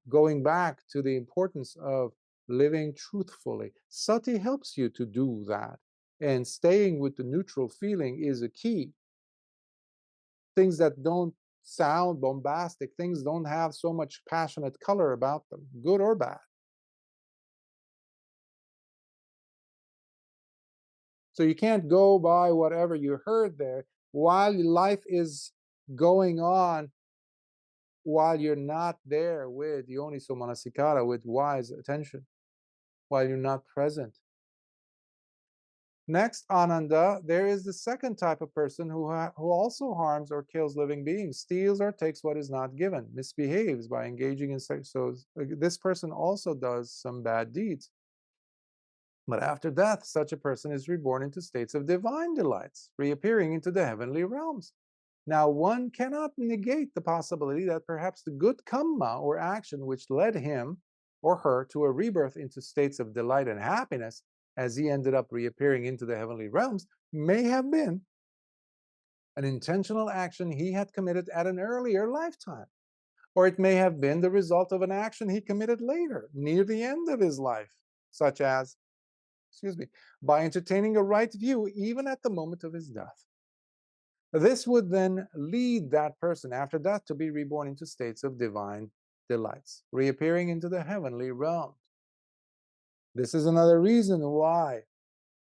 going back to the importance of living truthfully. Sati helps you to do that, and staying with the neutral feeling is a key. Things that don't sound bombastic, things don't have so much passionate color about them, good or bad. So you can't go by whatever you heard there while life is going on, while you're not there with yoniso manasikara, with wise attention, while you're not present. Next, Ananda, there is the second type of person who also harms or kills living beings, steals or takes what is not given, misbehaves by engaging in sex. So this person also does some bad deeds. But after death, such a person is reborn into states of divine delights, reappearing into the heavenly realms. Now, one cannot negate the possibility that perhaps the good kamma or action which led him or her to a rebirth into states of delight and happiness, as he ended up reappearing into the heavenly realms, may have been an intentional action he had committed at an earlier lifetime. Or it may have been the result of an action he committed later, near the end of his life, such as, by entertaining a right view even at the moment of his death. This would then lead that person after death to be reborn into states of divine delights, reappearing into the heavenly realm. This is another reason why,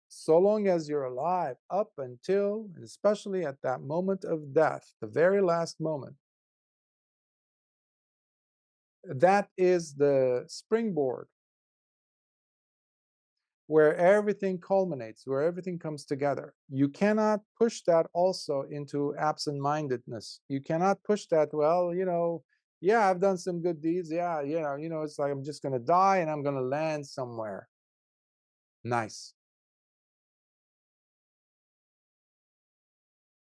so long as you're alive, up until, and especially at that moment of death, the very last moment, that is the springboard where everything culminates, where everything comes together. You cannot push that also into absent-mindedness. You cannot push that, well, yeah, I've done some good deeds. Yeah, it's like I'm just going to die and I'm going to land somewhere nice.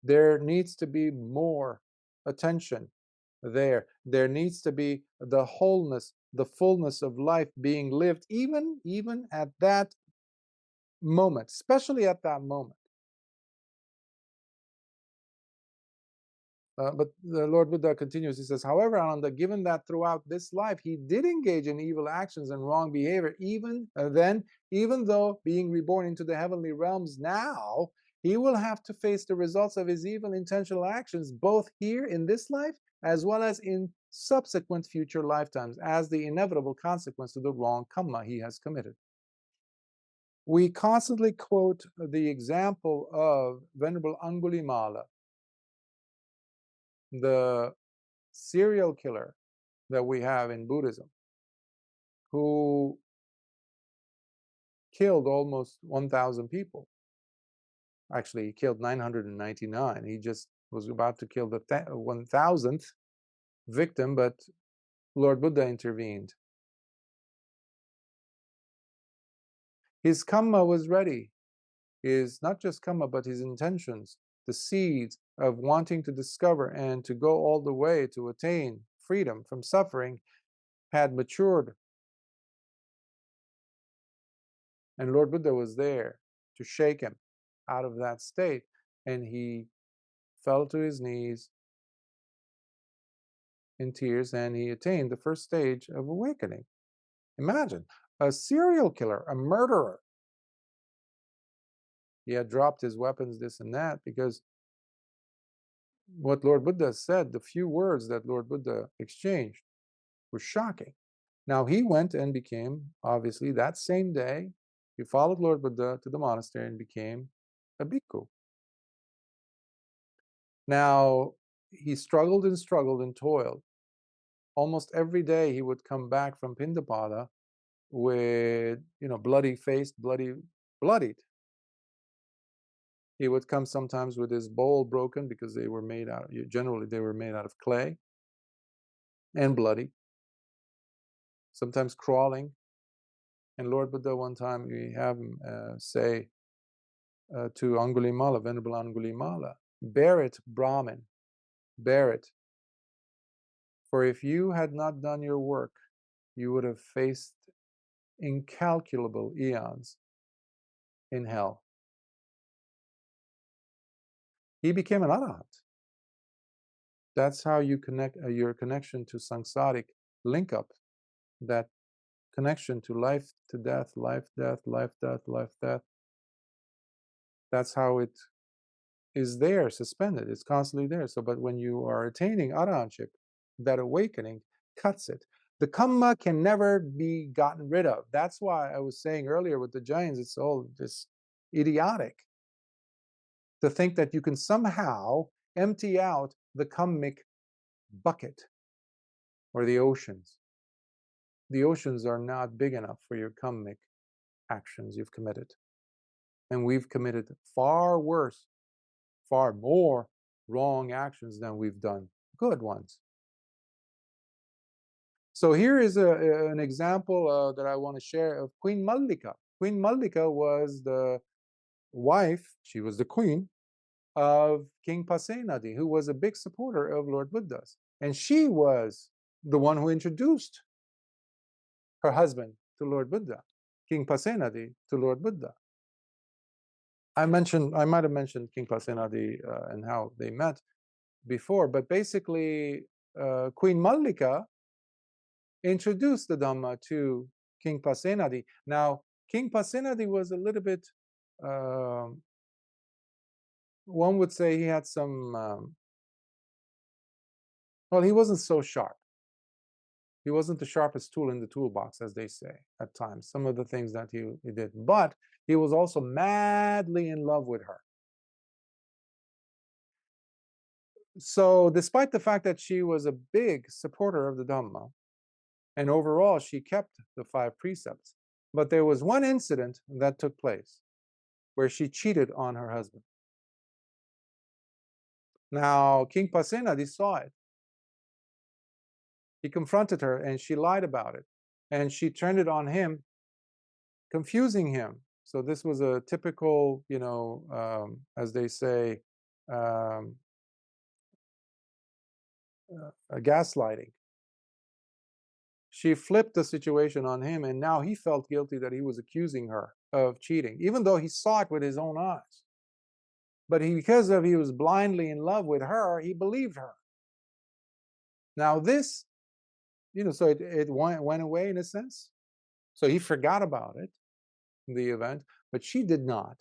There needs to be more attention there. There needs to be the wholeness, the fullness of life being lived, even at that moment, especially at that moment. But the Lord Buddha continues, he says, however, Ananda, given that throughout this life he did engage in evil actions and wrong behavior, even though being reborn into the heavenly realms now, he will have to face the results of his evil intentional actions, both here in this life, as well as in subsequent future lifetimes, as the inevitable consequence of the wrong kamma he has committed. We constantly quote the example of Venerable Angulimala, the serial killer that we have in Buddhism, who killed almost 1,000 people. Actually, he killed 999. He just was about to kill the 1,000th victim, but Lord Buddha intervened. His kamma was ready. His, not just kamma, but his intentions, the seeds of wanting to discover and to go all the way to attain freedom from suffering had matured. And Lord Buddha was there to shake him out of that state. And he fell to his knees in tears, and he attained the first stage of awakening. Imagine, a serial killer, a murderer. He had dropped his weapons, this and that, because what Lord Buddha said, the few words that Lord Buddha exchanged, were shocking. Now he went and became, obviously, that same day, he followed Lord Buddha to the monastery and became a bhikkhu. Now, he struggled and toiled. Almost every day he would come back from Pindapada with, bloody-faced, bloodied. He would come sometimes with his bowl broken, because they were made out, generally they were made out of clay, and bloody, sometimes crawling. And Lord Buddha, one time, we have him say to Angulimala, Venerable Angulimala, Bear it, Brahmin, bear it. For if you had not done your work, you would have faced incalculable eons in hell. He became an arhat. That's how you connect your connection to samsaric link up, that connection to life to death, life, death, life, death, life, death. That's how it is there, suspended. It's constantly there. So, but when you are attaining arahantship, that awakening cuts it. The kamma can never be gotten rid of. That's why I was saying earlier with the Jains, it's all just idiotic to think that you can somehow empty out the kammic bucket or the oceans. The oceans are not big enough for your kammic actions you've committed. And we've committed far worse, far more wrong actions than we've done good ones. So here is an example that I want to share of Queen Mallika. Queen Mallika was the wife, she was the queen of King Pasenadi, who was a big supporter of Lord Buddha's. And she was the one who introduced her husband to Lord Buddha, King Pasenadi to Lord Buddha. I might have mentioned King Pasenadi and how they met before, but basically Queen Mallika introduced the Dhamma to King Pasenadi. Now, King Pasenadi was a little bit, one would say he had some, well, he wasn't so sharp. He wasn't the sharpest tool in the toolbox, as they say at times, some of the things that he did. But he was also madly in love with her. So despite the fact that she was a big supporter of the Dhamma, and overall she kept the 5 precepts, but there was one incident that took place where she cheated on her husband. Now, King Pasenadi saw it. He confronted her and she lied about it. And she turned it on him, confusing him. So this was a typical, as they say, a gaslighting. She flipped the situation on him, and now he felt guilty that he was accusing her of cheating, even though he saw it with his own eyes. But because he was blindly in love with her, he believed her. Now this, so it went away in a sense. So he forgot about it, the event, but she did not.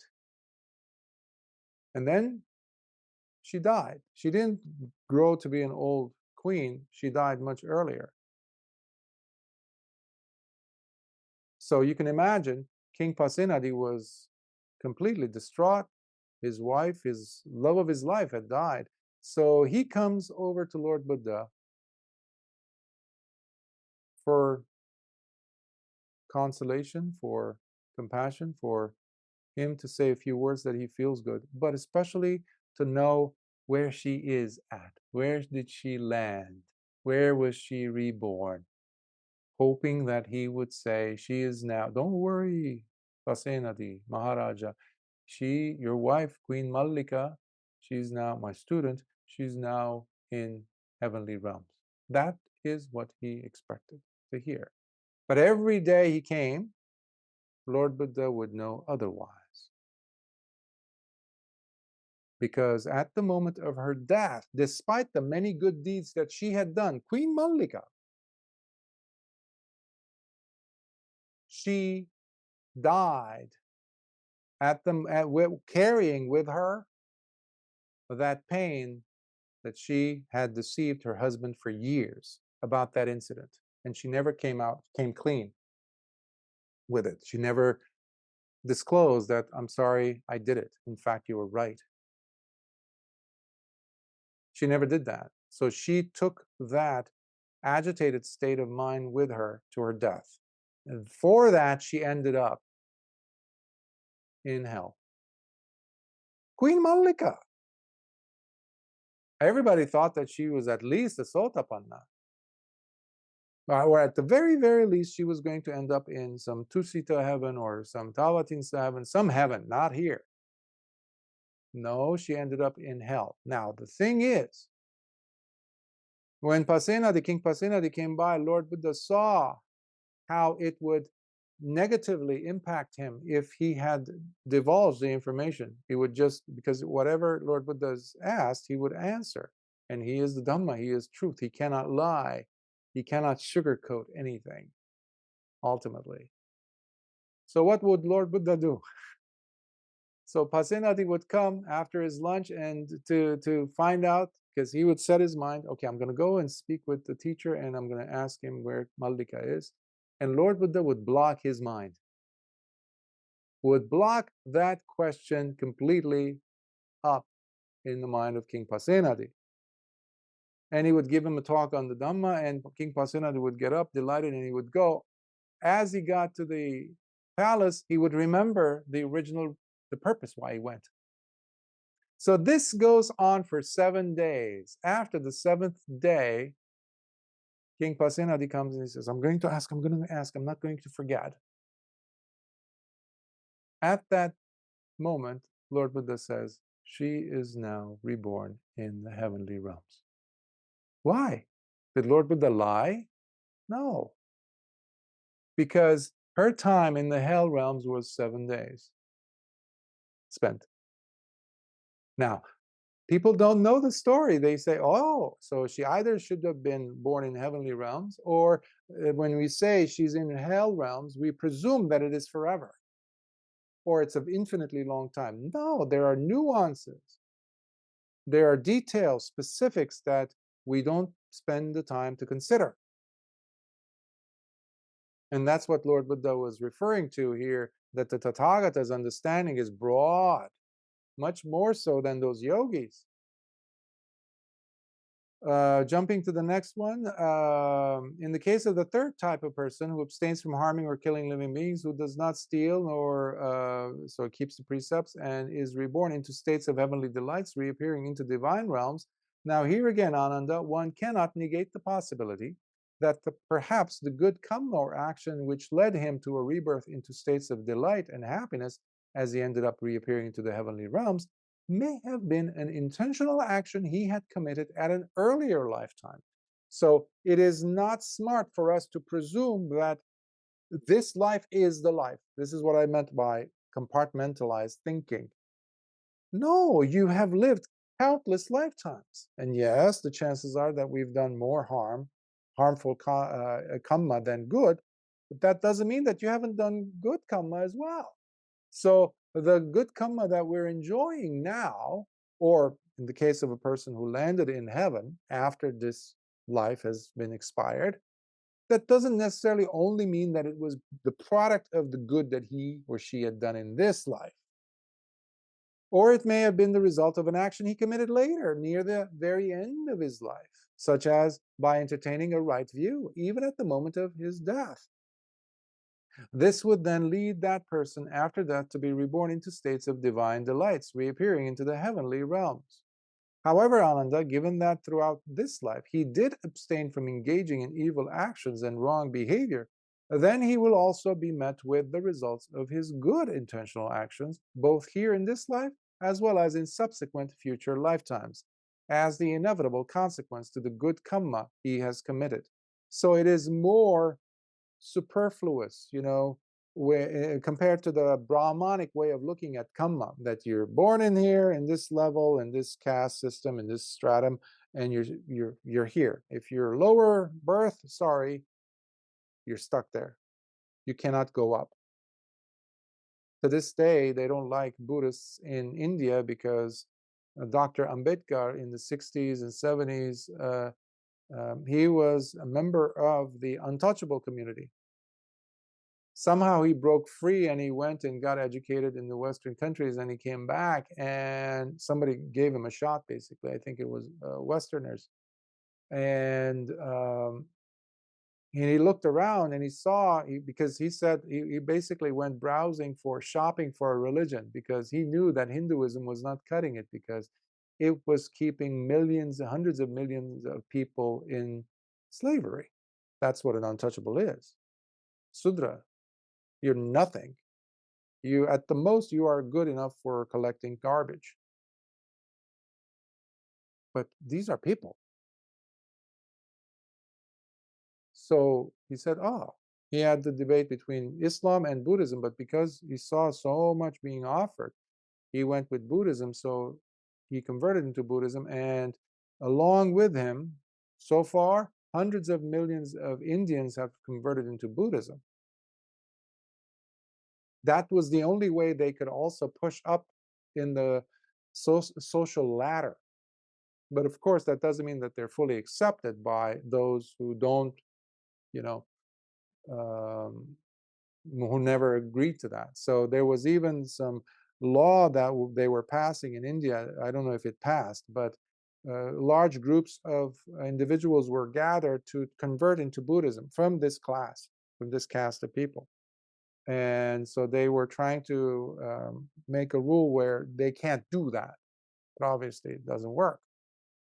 And then she died. She didn't grow to be an old queen. She died much earlier. So you can imagine King Pasenadi was completely distraught. His wife, his love of his life, had died. So he comes over to Lord Buddha for consolation, for compassion, for him to say a few words that he feels good, but especially to know where she is at. Where did she land? Where was she reborn? Hoping that he would say, she is now, don't worry, Pasenadi, Maharaja, your wife, Queen Mallika, she's now my student, she's now in heavenly realms. That is what he expected to hear. But every day he came, Lord Buddha would know otherwise. Because at the moment of her death, despite the many good deeds that she had done, Queen Mallika, she died carrying with her that pain that she had deceived her husband for years about that incident. And she never came clean with it. She never disclosed that, I'm sorry, I did it. In fact, you were right. She never did that. So she took that agitated state of mind with her to her death. And for that, she ended up in hell. Queen Mallika. Everybody thought that she was at least a Sotapanna. Or at the very, very least, she was going to end up in some Tusita heaven or some Tavatinsa heaven, some heaven, not here. No, she ended up in hell. Now, the thing is, when King Pasenadi came by, Lord Buddha saw how it would negatively impact him if he had divulged the information. He would just, because whatever Lord Buddha asked, he would answer. And he is the Dhamma, he is truth. He cannot lie. He cannot sugarcoat anything, ultimately. So what would Lord Buddha do? So Pasenadi would come after his lunch and to find out, because he would set his mind, okay, I'm going to go and speak with the teacher and I'm going to ask him where Mallika is. And Lord Buddha would block his mind, would block that question completely up in the mind of King Pasenadi. And he would give him a talk on the Dhamma, and King Pasenadi would get up delighted and he would go. As he got to the palace, he would remember the purpose why he went. So this goes on for 7 days. After the 7th day, King Pasenadi comes and he says, I'm going to ask, I'm not going to forget. At that moment, Lord Buddha says, she is now reborn in the heavenly realms. Why? Did Lord Buddha lie? No. Because her time in the hell realms was 7 days spent. Now, people don't know the story. They say, oh, so she either should have been born in heavenly realms, or when we say she's in hell realms, we presume that it is forever, or it's of infinitely long time. No, there are nuances. There are details, specifics that we don't spend the time to consider. And that's what Lord Buddha was referring to here, that the Tathagata's understanding is broad, much more so than those yogis. Jumping to the next one, in the case of the third type of person who abstains from harming or killing living beings, who does not steal nor so keeps the precepts, and is reborn into states of heavenly delights, reappearing into divine realms. Now here again, Ananda, one cannot negate the possibility that perhaps the good kamma or action which led him to a rebirth into states of delight and happiness, as he ended up reappearing into the heavenly realms, may have been an intentional action he had committed at an earlier lifetime. So it is not smart for us to presume that this life is the life. This is what I meant by compartmentalized thinking. No, you have lived countless lifetimes. And yes, the chances are that we've done more harmful kamma than good, but that doesn't mean that you haven't done good kamma as well. So the good kamma that we're enjoying now, or in the case of a person who landed in heaven after this life has been expired, that doesn't necessarily only mean that it was the product of the good that he or she had done in this life. Or it may have been the result of an action he committed later, near the very end of his life, such as by entertaining a right view, even at the moment of his death. This would then lead that person after death to be reborn into states of divine delights, reappearing into the heavenly realms. However, Ananda, given that throughout this life he did abstain from engaging in evil actions and wrong behavior, then he will also be met with the results of his good intentional actions, both here in this life as well as in subsequent future lifetimes, as the inevitable consequence to the good kamma he has committed. So it is more superfluous, compared to the Brahmanic way of looking at kamma, that you're born in here, in this level, in this caste system, in this stratum, and you're here. If you're lower birth, sorry, you're stuck there. You cannot go up. To this day, they don't like Buddhists in India because Dr. Ambedkar in the 60s and 70s, he was a member of the untouchable community. Somehow he broke free and he went and got educated in the Western countries, and he came back and somebody gave him a shot, basically. I think it was Westerners. And he looked around and he saw, because he said he basically went browsing for shopping for a religion, because he knew that Hinduism was not cutting it, because it was keeping millions, hundreds of millions of people in slavery. That's what an untouchable is. Sudra. You're nothing. At the most, you are good enough for collecting garbage. but these are people. So he said, oh, he had the debate between Islam and Buddhism, but because he saw so much being offered, he went with Buddhism. So he converted into Buddhism, and along with him, so far, hundreds of millions of Indians have converted into Buddhism. That was the only way they could also push up in the social ladder. But of course, that doesn't mean that they're fully accepted by those who don't, you know, who never agreed to that. So there was even some law that they were passing in India. I don't know if it passed, but large groups of individuals were gathered to convert into Buddhism from this class, from this caste of people. And so they were trying to make a rule where they can't do that. But obviously it doesn't work.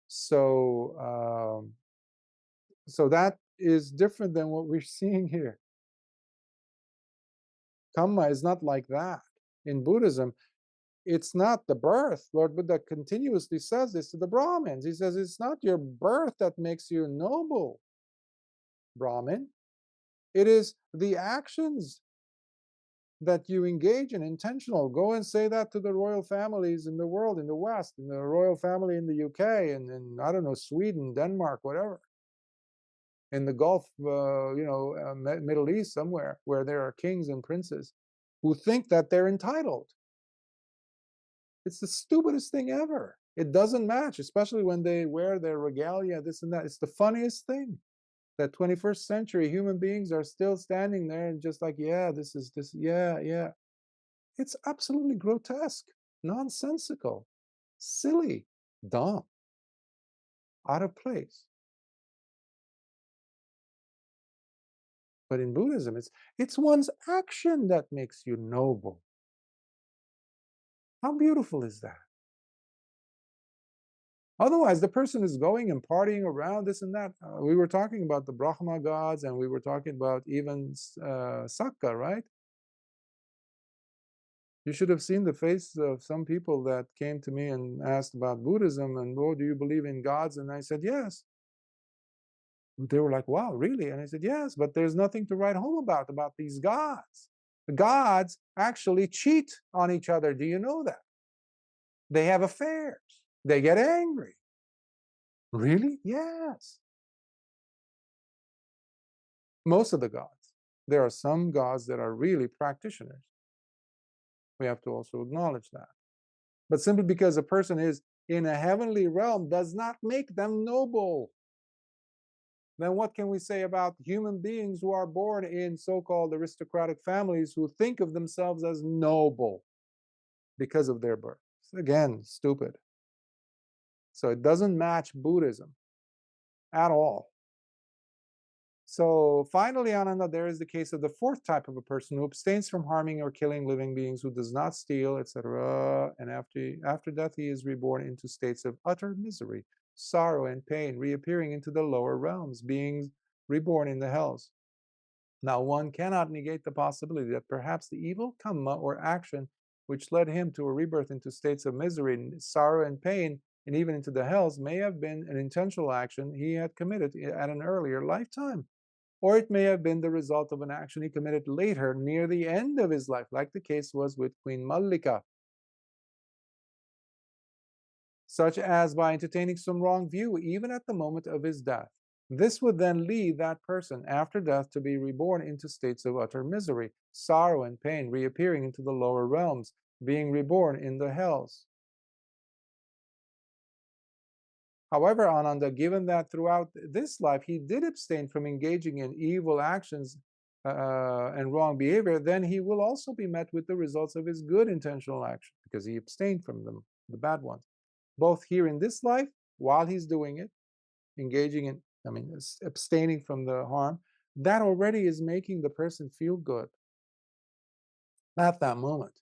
So, so that is different than what we're seeing here. Kamma is not like that. In Buddhism, it's not the birth. Lord Buddha continuously says this to the Brahmins. He says, it's not your birth that makes you noble, Brahmin. It is the actions that you engage in, intentional. Go and say that to the royal families in the world, in the West, in the royal family in the UK, and in, I don't know, Sweden, Denmark, whatever. In the Gulf, Middle East somewhere, where there are kings and princes who think that they're entitled. It's the stupidest thing ever. It doesn't match, especially when they wear their regalia, this and that. It's the funniest thing that 21st century human beings are still standing there and just like, yeah, this is this, yeah, yeah. It's absolutely grotesque, nonsensical, silly, dumb, out of place. But in Buddhism, it's one's action that makes you noble. How beautiful is that? Otherwise, the person is going and partying around, this and that. We were talking about the Brahma gods, and we were talking about even Sakka, right? You should have seen the faces of some people that came to me and asked about Buddhism, and, oh, do you believe in gods? And I said, yes. They were like, wow, really? And I said, yes, but there's nothing to write home about these gods. The gods actually cheat on each other. Do you know that? They have affairs. They get angry. Really? Yes. Most of the gods. There are some gods that are really practitioners. We have to also acknowledge that. But simply because a person is in a heavenly realm does not make them noble. Then what can we say about human beings who are born in so-called aristocratic families who think of themselves as noble because of their birth? Again, stupid. So it doesn't match Buddhism at all. So finally, Ananda, there is the case of the fourth type of a person who abstains from harming or killing living beings, who does not steal, etc. And after death, he is reborn into states of utter misery, sorrow, and pain, reappearing into the lower realms, being reborn in the hells. Now, one cannot negate the possibility that perhaps the evil kamma or action which led him to a rebirth into states of misery, sorrow, and pain, and even into the hells, may have been an intentional action he had committed at an earlier lifetime. Or it may have been the result of an action he committed later, near the end of his life, like the case was with Queen Mallika, such as by entertaining some wrong view, even at the moment of his death. This would then lead that person after death to be reborn into states of utter misery, sorrow, and pain, reappearing into the lower realms, being reborn in the hells. However, Ananda, given that throughout this life he did abstain from engaging in evil actions and wrong behavior, then he will also be met with the results of his good intentional action, because he abstained from them, the bad ones, both here in this life, while he's doing it, engaging in, abstaining from the harm. That already is making the person feel good at that moment.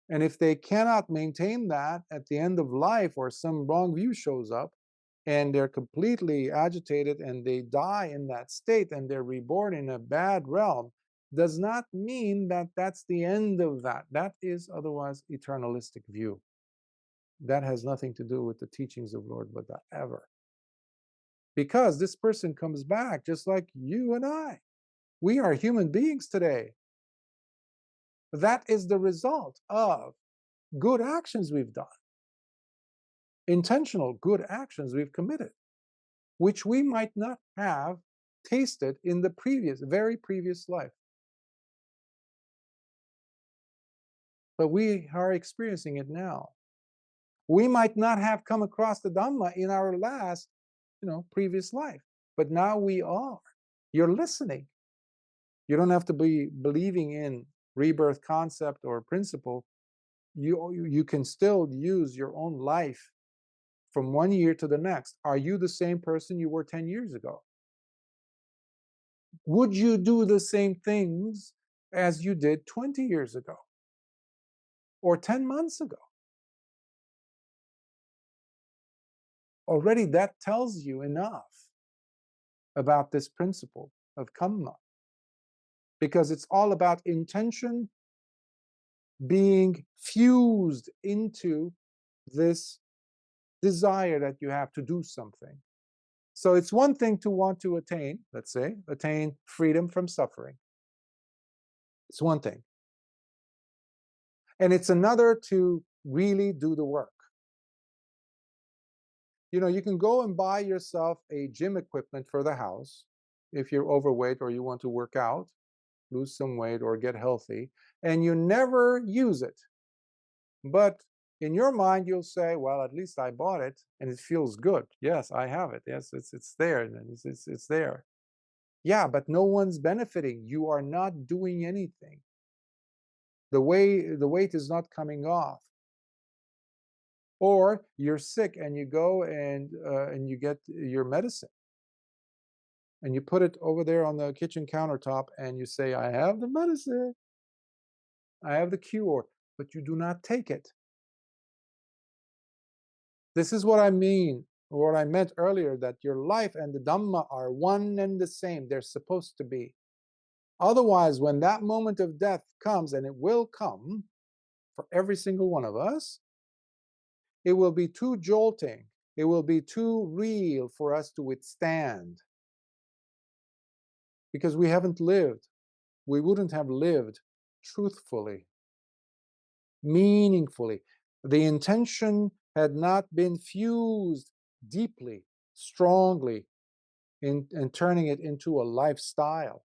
And if they cannot maintain that at the end of life, or some wrong view shows up, and they're completely agitated and they die in that state and they're reborn in a bad realm, does not mean that that's the end of that. That is otherwise eternalistic view. that has nothing to do with the teachings of Lord Buddha ever. Because this person comes back just like you and I. We are human beings today. That is the result of good actions we've done, intentional good actions we've committed, which we might not have tasted in the very previous life. But we are experiencing it now. We might not have come across the Dhamma in our last, previous life, but now we are. You're listening. You don't have to be believing in rebirth concept or principle. You can still use your own life from one year to the next. Are you the same person you were 10 years ago? Would you do the same things as you did 20 years ago or 10 months ago? Already that tells you enough about this principle of kamma, because it's all about intention being fused into this desire that you have to do something. So it's one thing to want to attain, let's say, attain freedom from suffering. It's one thing. And it's another to really do the work. You can go and buy yourself a gym equipment for the house if you're overweight or you want to work out, lose some weight or get healthy, and you never use it. But in your mind, you'll say, well, at least I bought it and it feels good. Yes, I have it. Yes, it's there. And it's there. Yeah, but no one's benefiting. You are not doing anything. The weight is not coming off. Or you're sick and you go and you get your medicine and you put it over there on the kitchen countertop and you say, I have the medicine, I have the cure, but you do not take it. This is what I mean, or what I meant earlier, that your life and the Dhamma are one and the same. They're supposed to be. Otherwise, when that moment of death comes, and it will come for every single one of us, it will be too jolting. It will be too real for us to withstand. Because we haven't lived. We wouldn't have lived truthfully, meaningfully. The intention had not been fused deeply, strongly, and turning it into a lifestyle.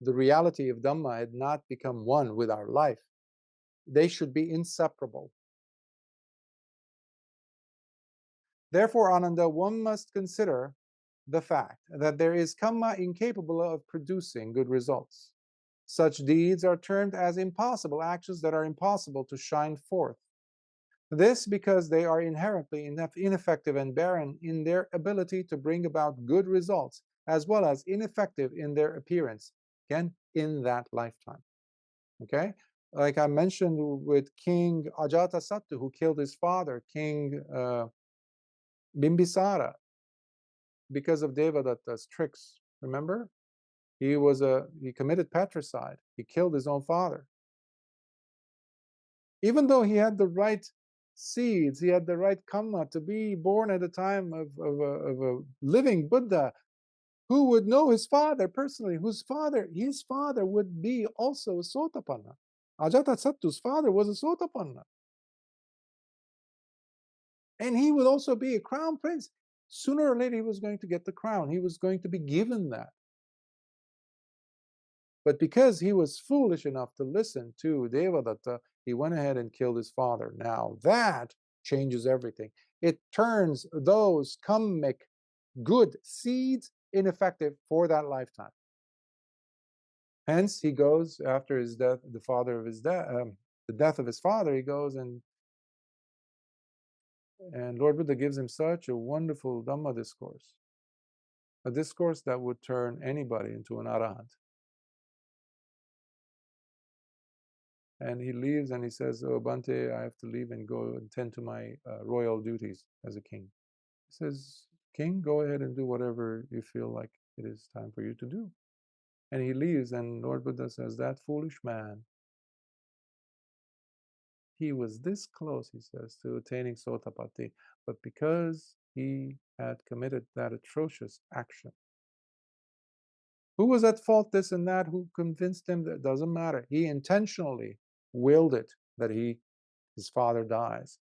The reality of Dhamma had not become one with our life. They should be inseparable. Therefore, Ananda, one must consider the fact that there is kamma incapable of producing good results. Such deeds are termed as impossible actions that are impossible to shine forth. This because they are inherently ineffective and barren in their ability to bring about good results, as well as ineffective in their appearance, again, in that lifetime. Okay? Like I mentioned with King Ajatasattu, who killed his father, King Bimbisara, because of Devadatta's tricks. Remember? He committed patricide. He killed his own father. Even though he had the right seeds, he had the right kamma to be born at the time of a living Buddha who would know his father personally, his father would be also a Sotapanna. Ajatasattu's father was a Sotapanna. And he would also be a crown prince. Sooner or later, he was going to get the crown. He was going to be given that. But because he was foolish enough to listen to Devadatta, he went ahead and killed his father. Now that changes everything. It turns those kammic good seeds ineffective for that lifetime. Hence, he goes after his death, the death of his father. He goes and Lord Buddha gives him such a wonderful Dhamma discourse, a discourse that would turn anybody into an arahant. And he leaves and he says, oh, Bhante, I have to leave and go and tend to my royal duties as a king. He says, King, go ahead and do whatever you feel like it is time for you to do. And he leaves, and Lord Buddha says, that foolish man He was this close, he says, to attaining Sotapatti, but because he had committed that atrocious action. Who was at fault, this and that? Who convinced him? That doesn't matter. He intentionally willed it that his father dies.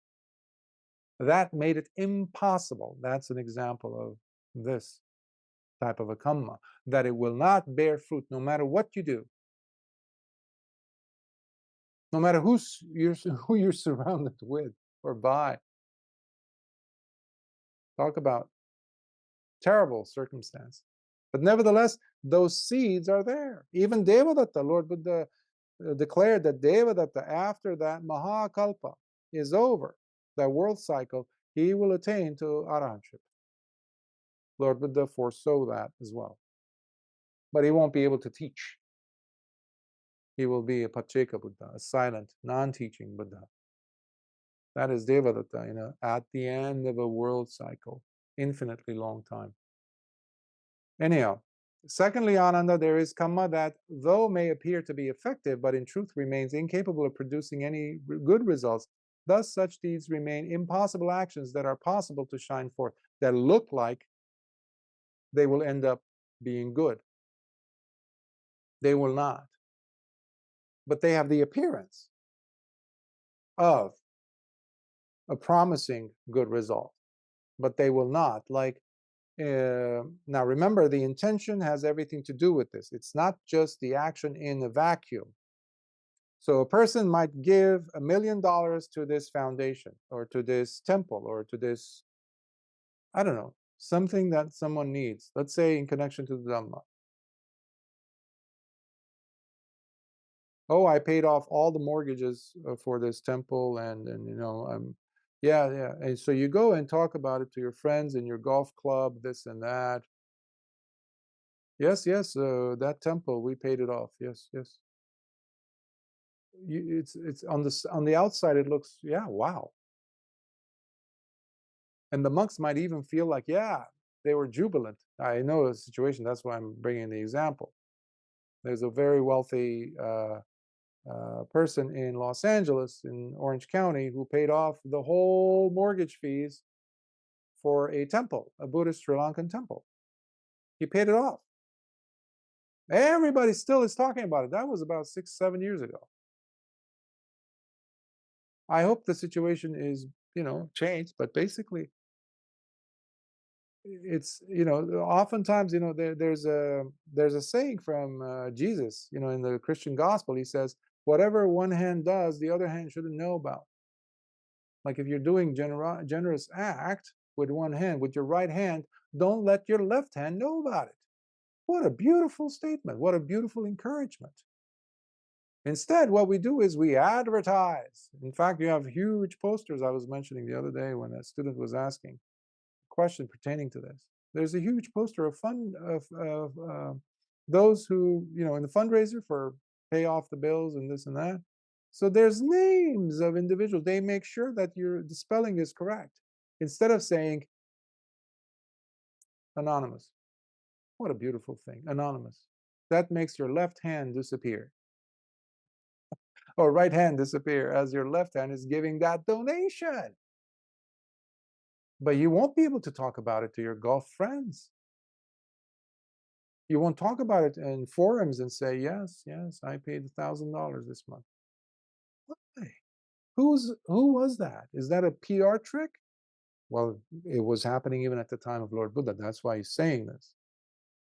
That made it impossible. That's an example of this type of a kamma, that it will not bear fruit no matter what you do. No matter who you're surrounded with or by. Talk about terrible circumstance. But nevertheless, those seeds are there. Even Devadatta, Lord Buddha declared that Devadatta, after that Mahā Kalpa is over, that world cycle, he will attain to arahantship. Lord Buddha foresaw that as well. But he won't be able to teach. He will be a Pacceka Buddha, a silent, non-teaching Buddha. That is Devadatta, at the end of a world cycle, infinitely long time. Anyhow, secondly, Ananda, there is kamma that, though may appear to be effective, but in truth remains incapable of producing any good results. Thus, such deeds remain impossible actions that are possible to shine forth, that look like they will end up being good. They will not. But they have the appearance of a promising good result, but they will not. Like, now remember, the intention has everything to do with this. It's not just the action in a vacuum. So a person might give $1 million to this foundation, or to this temple, or to this, I don't know, something that someone needs, let's say in connection to the Dhamma. Oh, I paid off all the mortgages for this temple, and yeah. And so you go and talk about it to your friends in your golf club, this and that. Yes, that temple, we paid it off. Yes. It's on the outside, it looks, yeah, wow. And the monks might even feel like, yeah, they were jubilant. I know a situation, that's why I'm bringing the example. There's a very wealthy person in Los Angeles, in Orange County, who paid off the whole mortgage fees for a temple, a Buddhist Sri Lankan temple. He paid it off. Everybody still is talking about it. That was about 6-7 years ago. I hope the situation is, changed, but basically, it's, oftentimes, there's a saying from Jesus, in the Christian gospel. He says, whatever one hand does, the other hand shouldn't know about. Like, if you're doing generous act with one hand, with your right hand, don't let your left hand know about it. What a beautiful statement. What a beautiful encouragement. Instead, what we do is we advertise. In fact, you have huge posters. I was mentioning the other day when a student was asking a question pertaining to this. There's a huge poster of those who, in the fundraiser for pay off the bills and this and that. So there's names of individuals. They make sure that the spelling is correct. Instead of saying anonymous. What a beautiful thing, anonymous. That makes your left hand disappear. Or right hand disappear, as your left hand is giving that donation. But you won't be able to talk about it to your golf friends. You won't talk about it in forums and say, yes, I paid $1,000 this month. Why? Who was that? Is that a PR trick? Well, it was happening even at the time of Lord Buddha. That's why he's saying this.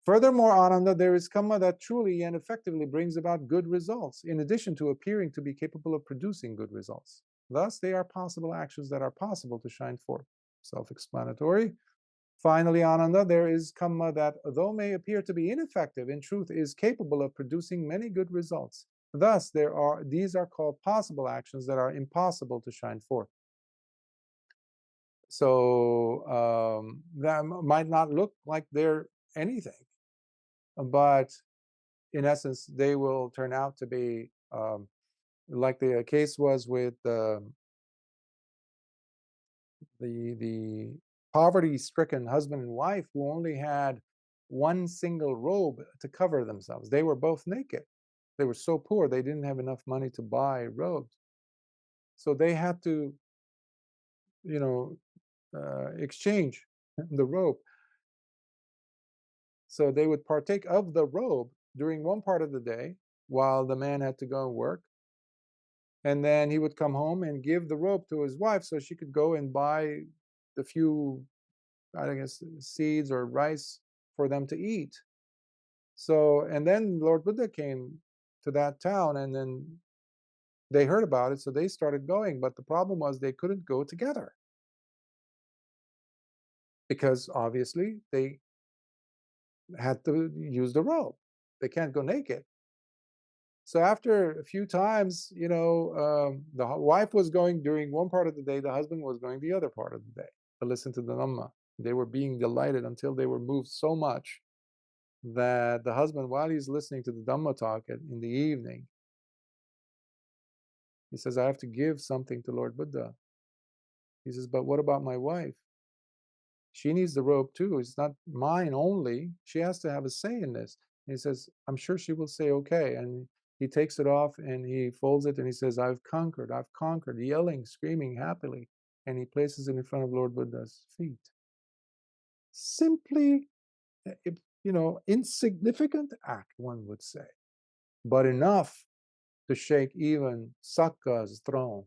Furthermore, Ananda, there is kamma that truly and effectively brings about good results, in addition to appearing to be capable of producing good results. Thus, they are possible actions that are possible to shine forth. Self-explanatory. Finally, Ananda, there is kamma that, though may appear to be ineffective, in truth is capable of producing many good results. Thus, these are called possible actions that are impossible to shine forth. So that might not look like they're anything, but in essence, they will turn out to be like the case was with the poverty-stricken husband and wife who only had one single robe to cover themselves. They were both naked. They were so poor, they didn't have enough money to buy robes. So they had to, exchange the robe. So they would partake of the robe during one part of the day while the man had to go and work. And then he would come home and give the robe to his wife so she could go and buy the few, I guess, seeds or rice for them to eat. So, and then Lord Buddha came to that town, and then they heard about it, so they started going. But the problem was they couldn't go together because obviously they had to use the robe. They can't go naked. So after a few times, the wife was going during one part of the day, the husband was going the other part of the day to listen to the Dhamma. They were being delighted until they were moved so much that the husband, while he's listening to the Dhamma talk in the evening, he says, I have to give something to Lord Buddha. He says, but what about my wife? She needs the robe too. It's not mine only. She has to have a say in this. And he says, I'm sure she will say okay. And he takes it off and he folds it and he says, I've conquered, yelling, screaming happily. And he places it in front of Lord Buddha's feet. Simply, insignificant act, one would say, but enough to shake even Sakka's throne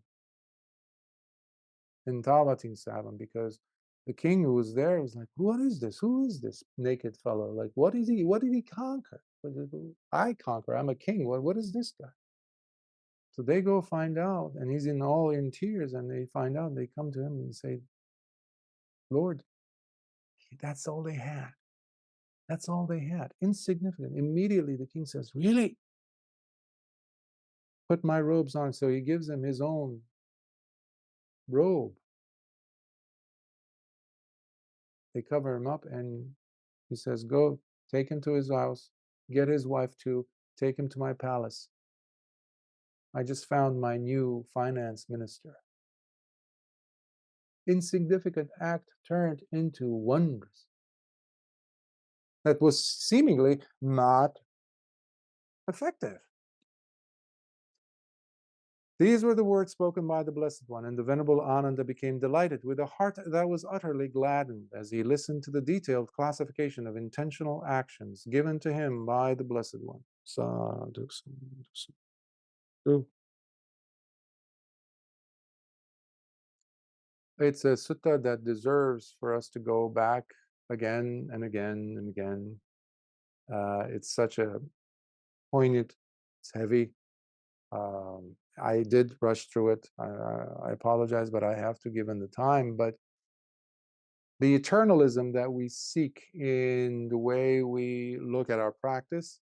in Tavatin Savam, because the king who was there was like, what is this? Who is this naked fellow? Like, what is he? What did he conquer? I conquer. I'm a king. What is this guy? So they go find out, and he's all in tears, and they find out, they come to him and say, Lord, that's all they had. That's all they had. Insignificant. Immediately the king says, really? Put my robes on. So he gives him his own robe. They cover him up, and he says, go, take him to his house, get his wife too, take him to my palace. I just found my new finance minister. Insignificant act turned into wonders. That was seemingly not effective. These were the words spoken by the Blessed One, and the Venerable Ananda became delighted with a heart that was utterly gladdened as he listened to the detailed classification of intentional actions given to him by the Blessed One. Sadhu, sadhu, sadhu. It's a sutta that deserves for us to go back again and again and again. It's such a poignant, it's heavy. I did rush through it. I apologize, but I have to given the time. But the eternalism that we seek in the way we look at our practice,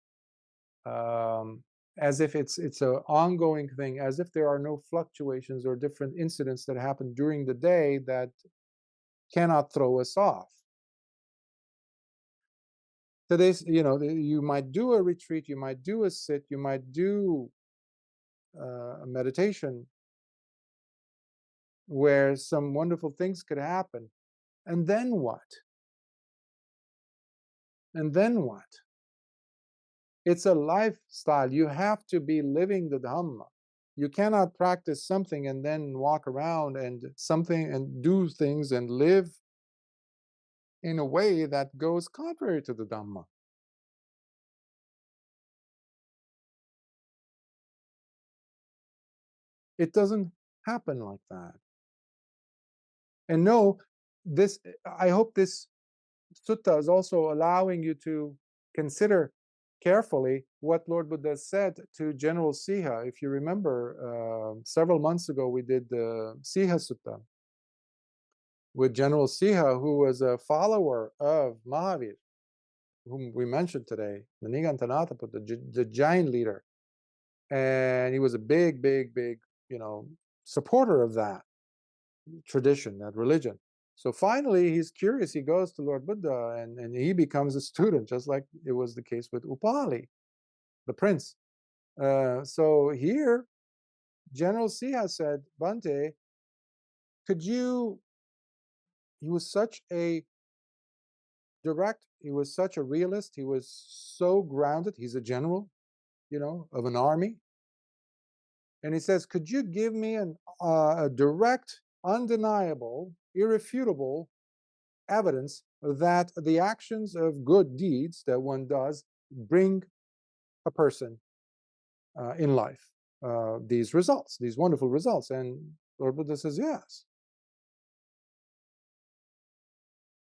as if it's an ongoing thing, as if there are no fluctuations or different incidents that happen during the day that cannot throw us off. Today, you might do a retreat, you might do a sit, you might do a meditation where some wonderful things could happen. And then what? And then what? It's a lifestyle. You have to be living the Dhamma. You cannot practice something and then walk around and do things and live in a way that goes contrary to the Dhamma. It doesn't happen like that. And no, I hope this sutta is also allowing you to consider carefully what Lord Buddha said to General Siha. If you remember, several months ago we did the Siha Sutta with General Siha, who was a follower of Mahavir, whom we mentioned today, the Nigantanatapa, the giant leader. And he was a big, big, big, supporter of that tradition, that religion. So finally, he's curious. He goes to Lord Buddha and he becomes a student, just like it was the case with Upali, the prince. So here, General Siha said, Bhante, he was such a direct, he was such a realist, he was so grounded. He's a general, of an army. And he says, could you give me a direct, undeniable, irrefutable evidence that the actions of good deeds that one does bring a person in life these results, these wonderful results? And Lord Buddha says, yes.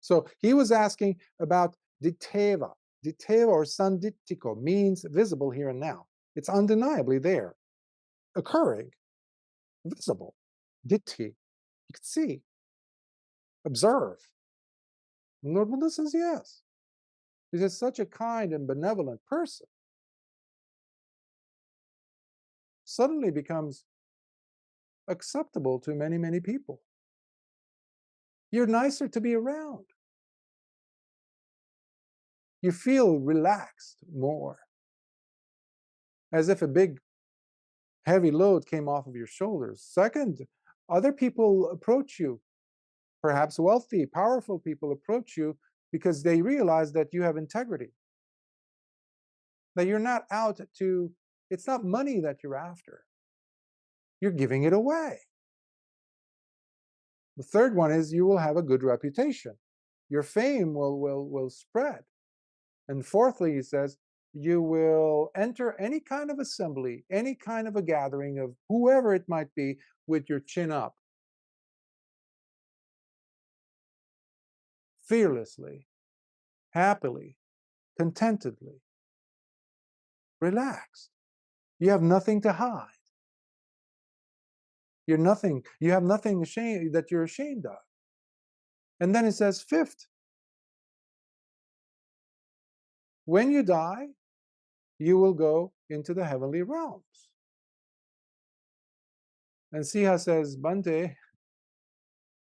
So he was asking about diteva. Diteva or sandittiko means visible here and now. It's undeniably there, occurring, visible. Ditti, you can see, observe. And Lord Buddha says, yes. He says, such a kind and benevolent person suddenly becomes acceptable to many, many people. You're nicer to be around. You feel relaxed more, as if a big heavy load came off of your shoulders. Second, other people approach you, perhaps wealthy, powerful people approach you because they realize that you have integrity, that you're not out to, it's not money that you're after. You're giving it away. The third one is you will have a good reputation. Your fame will spread. And fourthly, he says, you will enter any kind of assembly, any kind of a gathering of whoever it might be, with your chin up, fearlessly, happily, contentedly, relaxed. You have nothing to hide. You have nothing that you're ashamed of. And then it says, fifth, when you die, you will go into the heavenly realms. And Siha says, Bante,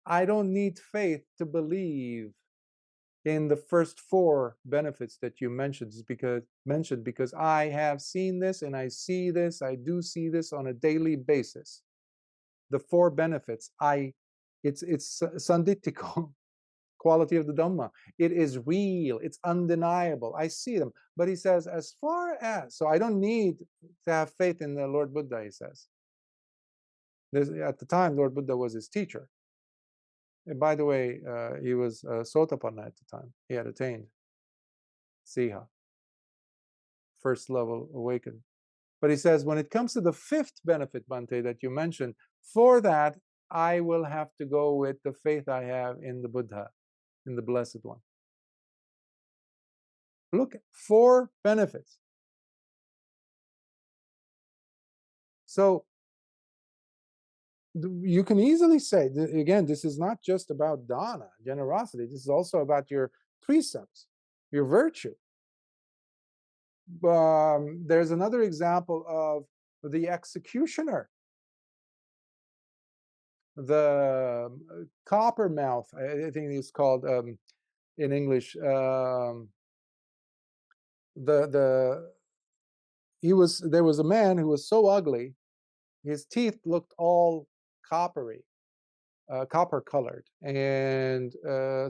I don't need faith to believe in the first four benefits that you mentioned because I have seen this and I see this, I do see this on a daily basis. The four benefits, it's sandittiko, quality of the Dhamma. It is real, it's undeniable. I see them. But he says, as far as, so I don't need to have faith in the Lord Buddha, he says. At the time, Lord Buddha was his teacher. And by the way, he was Sotapanna at the time. He had attained Siha, first level awakened. But he says, when it comes to the fifth benefit, Bhante, that you mentioned, for that, I will have to go with the faith I have in the Buddha, in the Blessed One. Look, 4 benefits. So you can easily say, again, this is not just about dana, generosity. This is also about your precepts, your virtue. There's another example of the executioner, the copper mouth, I think it's called in English. There was a man who was so ugly, his teeth looked all coppery, copper colored, and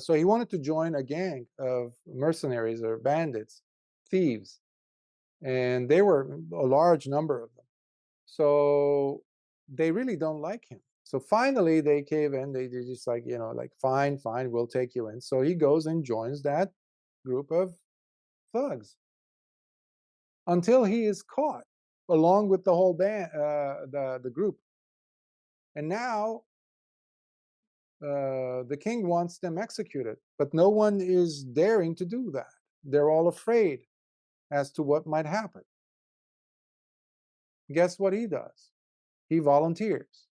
so he wanted to join a gang of mercenaries or bandits, thieves, and they were a large number of them. So they really don't like him. So finally they cave in. They just like, like, fine, we'll take you in. So he goes and joins that group of thugs until he is caught along with the whole band, the group. And now the king wants them executed, but no one is daring to do that. They're all afraid as to what might happen. Guess what he does? He volunteers.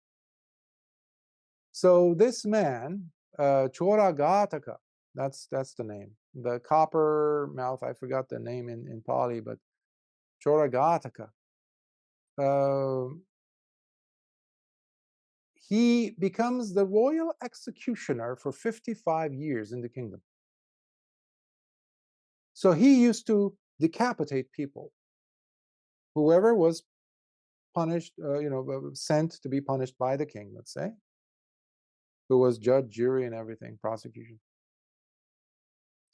So this man, Choragataka, that's the name. The copper mouth, I forgot the name in Pali, but Choragataka. He becomes the royal executioner for 55 years in the kingdom. So he used to decapitate people. Whoever was punished, sent to be punished by the king, let's say, who was judge, jury, and everything, prosecution.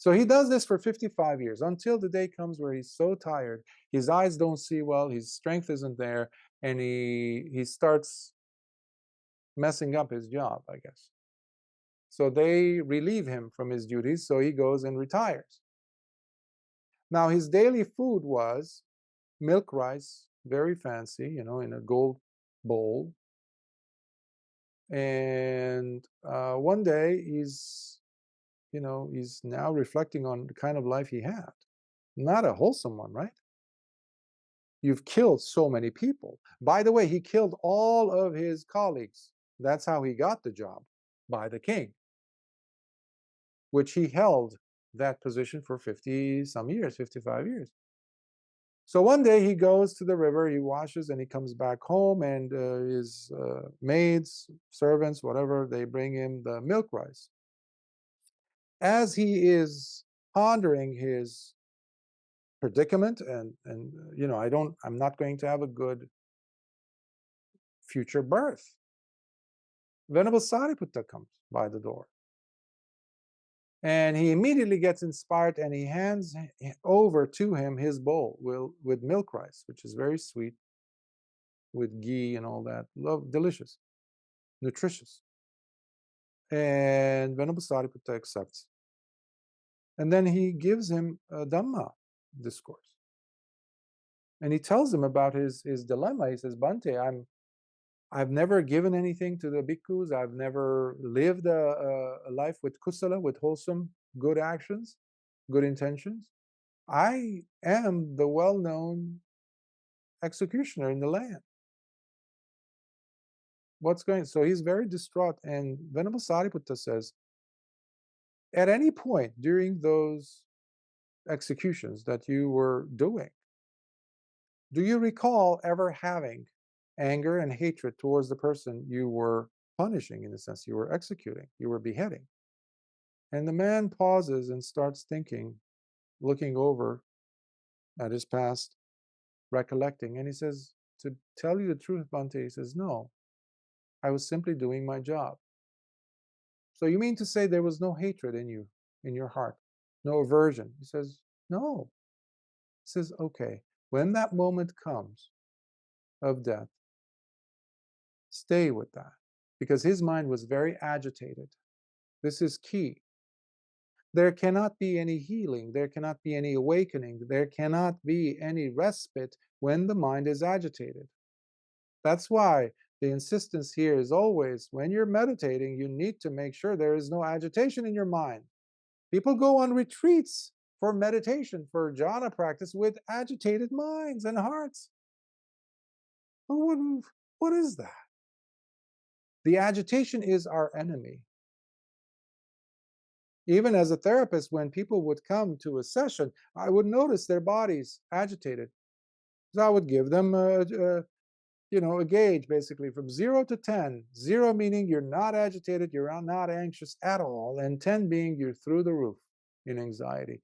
So he does this for 55 years until the day comes where he's so tired, his eyes don't see well, his strength isn't there, and he starts messing up his job, I guess. So they relieve him from his duties, so he goes and retires. Now his daily food was milk rice, very fancy, in a gold bowl. And one day he's now reflecting on the kind of life he had. Not a wholesome one, right? You've killed so many people. By the way, he killed all of his colleagues. That's how he got the job, by the king, which he held that position for 50 some years, 55 years. So one day he goes to the river, he washes, and he comes back home, and his maids, servants, whatever, they bring him the milk rice. As he is pondering his predicament, and I'm not going to have a good future birth, Venerable Sariputta comes by the door. And he immediately gets inspired, and he hands over to him his bowl with milk rice, which is very sweet, with ghee and all that. Delicious, nutritious. And Venerable Sariputta accepts. And then he gives him a Dhamma discourse. And he tells him about his dilemma. He says, Bhante, I've never given anything to the bhikkhus. I've never lived a life with kusala, with wholesome, good actions, good intentions. I am the well-known executioner in the land. So he's very distraught. And Venerable Sariputta says, at any point during those executions that you were doing, do you recall ever having anger and hatred towards the person you were punishing, in a sense, you were executing, you were beheading? And the man pauses and starts thinking, looking over at his past, recollecting, and he says, to tell you the truth, Bhante, he says, no, I was simply doing my job. So you mean to say there was no hatred in you, in your heart, no aversion? He says, no. He says, okay, when that moment comes of death, stay with that, because his mind was very agitated. This is key. There cannot be any healing, there cannot be any awakening, there cannot be any respite when the mind is agitated. That's why the insistence here is always, when you're meditating, you need to make sure there is no agitation in your mind. People go on retreats for meditation, for jhana practice, with agitated minds and hearts. What is that? The agitation is our enemy. Even as a therapist, when people would come to a session, I would notice their bodies agitated. So I would give them a gauge, basically from 0 to 10. 0 meaning you're not agitated, you're not anxious at all, and 10 being you're through the roof in anxiety.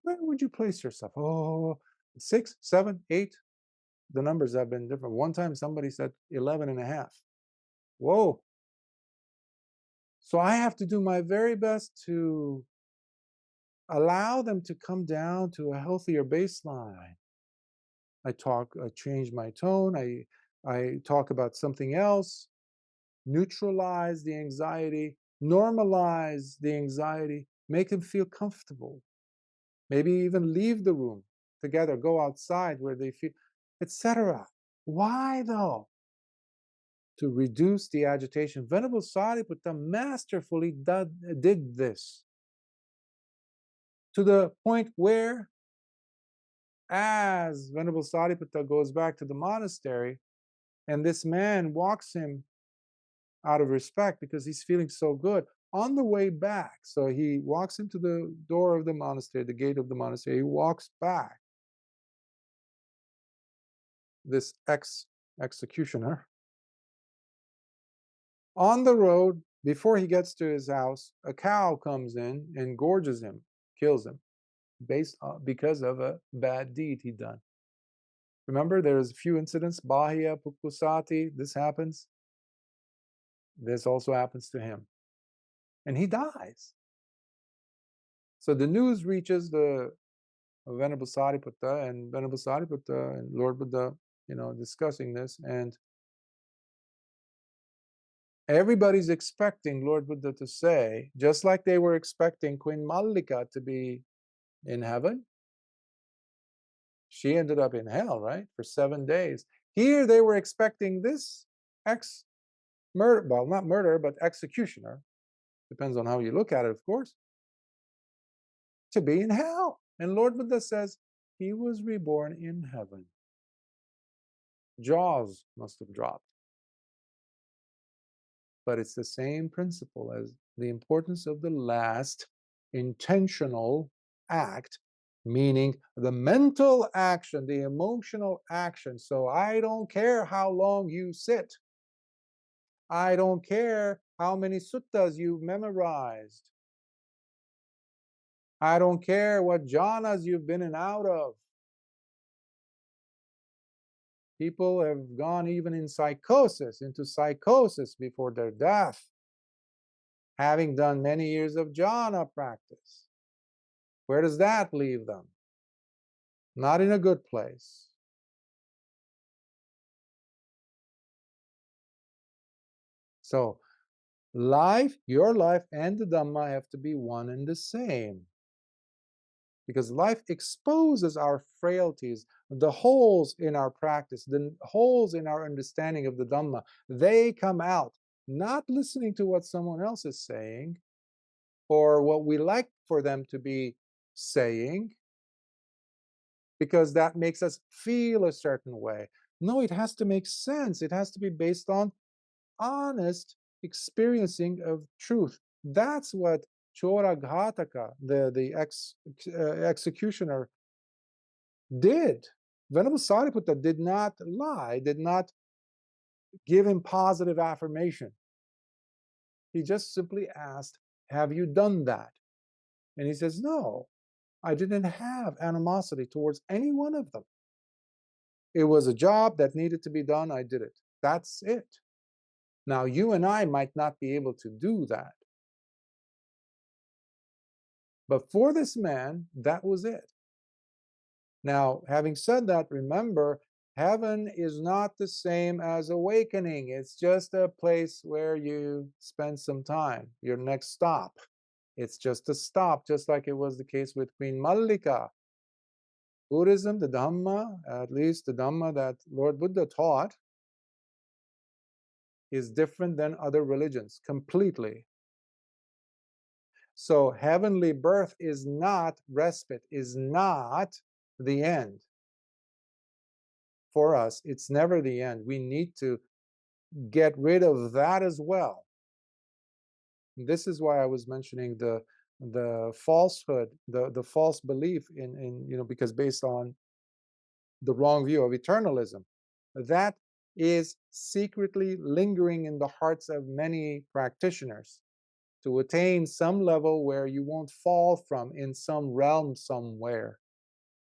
Where would you place yourself? Oh, 6, 7, 8. The numbers have been different. One time somebody said 11 and a half. Whoa. So I have to do my very best to allow them to come down to a healthier baseline. I change my tone, I talk about something else, neutralize the anxiety, normalize the anxiety, make them feel comfortable. Maybe even leave the room together, go outside where they feel, etc. Why though? To reduce the agitation. Venerable Sariputta masterfully did this, to the point where, as Venerable Sariputta goes back to the monastery, and this man walks him out of respect because he's feeling so good, on the way back, so he walks him to the door of the monastery, the gate of the monastery, he walks back, this executioner. On the road, before he gets to his house, a cow comes in and gorges him, kills him, because of a bad deed he'd done. Remember, there's a few incidents, Bahya, Pukusati, this happens. This also happens to him. And he dies. So the news reaches the Venerable Sariputta, and Venerable Sariputta and Lord Buddha, discussing this, and everybody's expecting Lord Buddha to say, just like they were expecting Queen Mallika to be in heaven. She ended up in hell, right? For 7 days. Here they were expecting this murder, well, not murder, but executioner, depends on how you look at it, of course, to be in hell. And Lord Buddha says he was reborn in heaven. Jaws must have dropped. But it's the same principle as the importance of the last intentional act, meaning the mental action, the emotional action. So I don't care how long you sit. I don't care how many suttas you've memorized. I don't care what jhanas you've been in and out of. People have gone even into psychosis before their death, having done many years of jhana practice. Where does that leave them? Not in a good place. So life, your life and the Dhamma have to be one and the same. Because life exposes our frailties, the holes in our practice, the holes in our understanding of the Dhamma. They come out, not listening to what someone else is saying or what we like for them to be saying, because that makes us feel a certain way. No, it has to make sense. It has to be based on honest experiencing of truth. That's what Chora Ghataka, the executioner, did. Venerable Sariputta did not lie, did not give him positive affirmation. He just simply asked, have you done that? And he says, no, I didn't have animosity towards any one of them. It was a job that needed to be done. I did it. That's it. Now, you and I might not be able to do that. But for this man, that was it. Now, having said that, remember, heaven is not the same as awakening. It's just a place where you spend some time, your next stop. It's just a stop, just like it was the case with Queen Mallika. Buddhism, the Dhamma, at least the Dhamma that Lord Buddha taught, is different than other religions, completely. So heavenly birth is not respite, is not the end. For us, it's never the end. We need to get rid of that as well. This is why I was mentioning the falsehood, the false belief in because based on the wrong view of eternalism, that is secretly lingering in the hearts of many practitioners to attain some level where you won't fall from in some realm somewhere.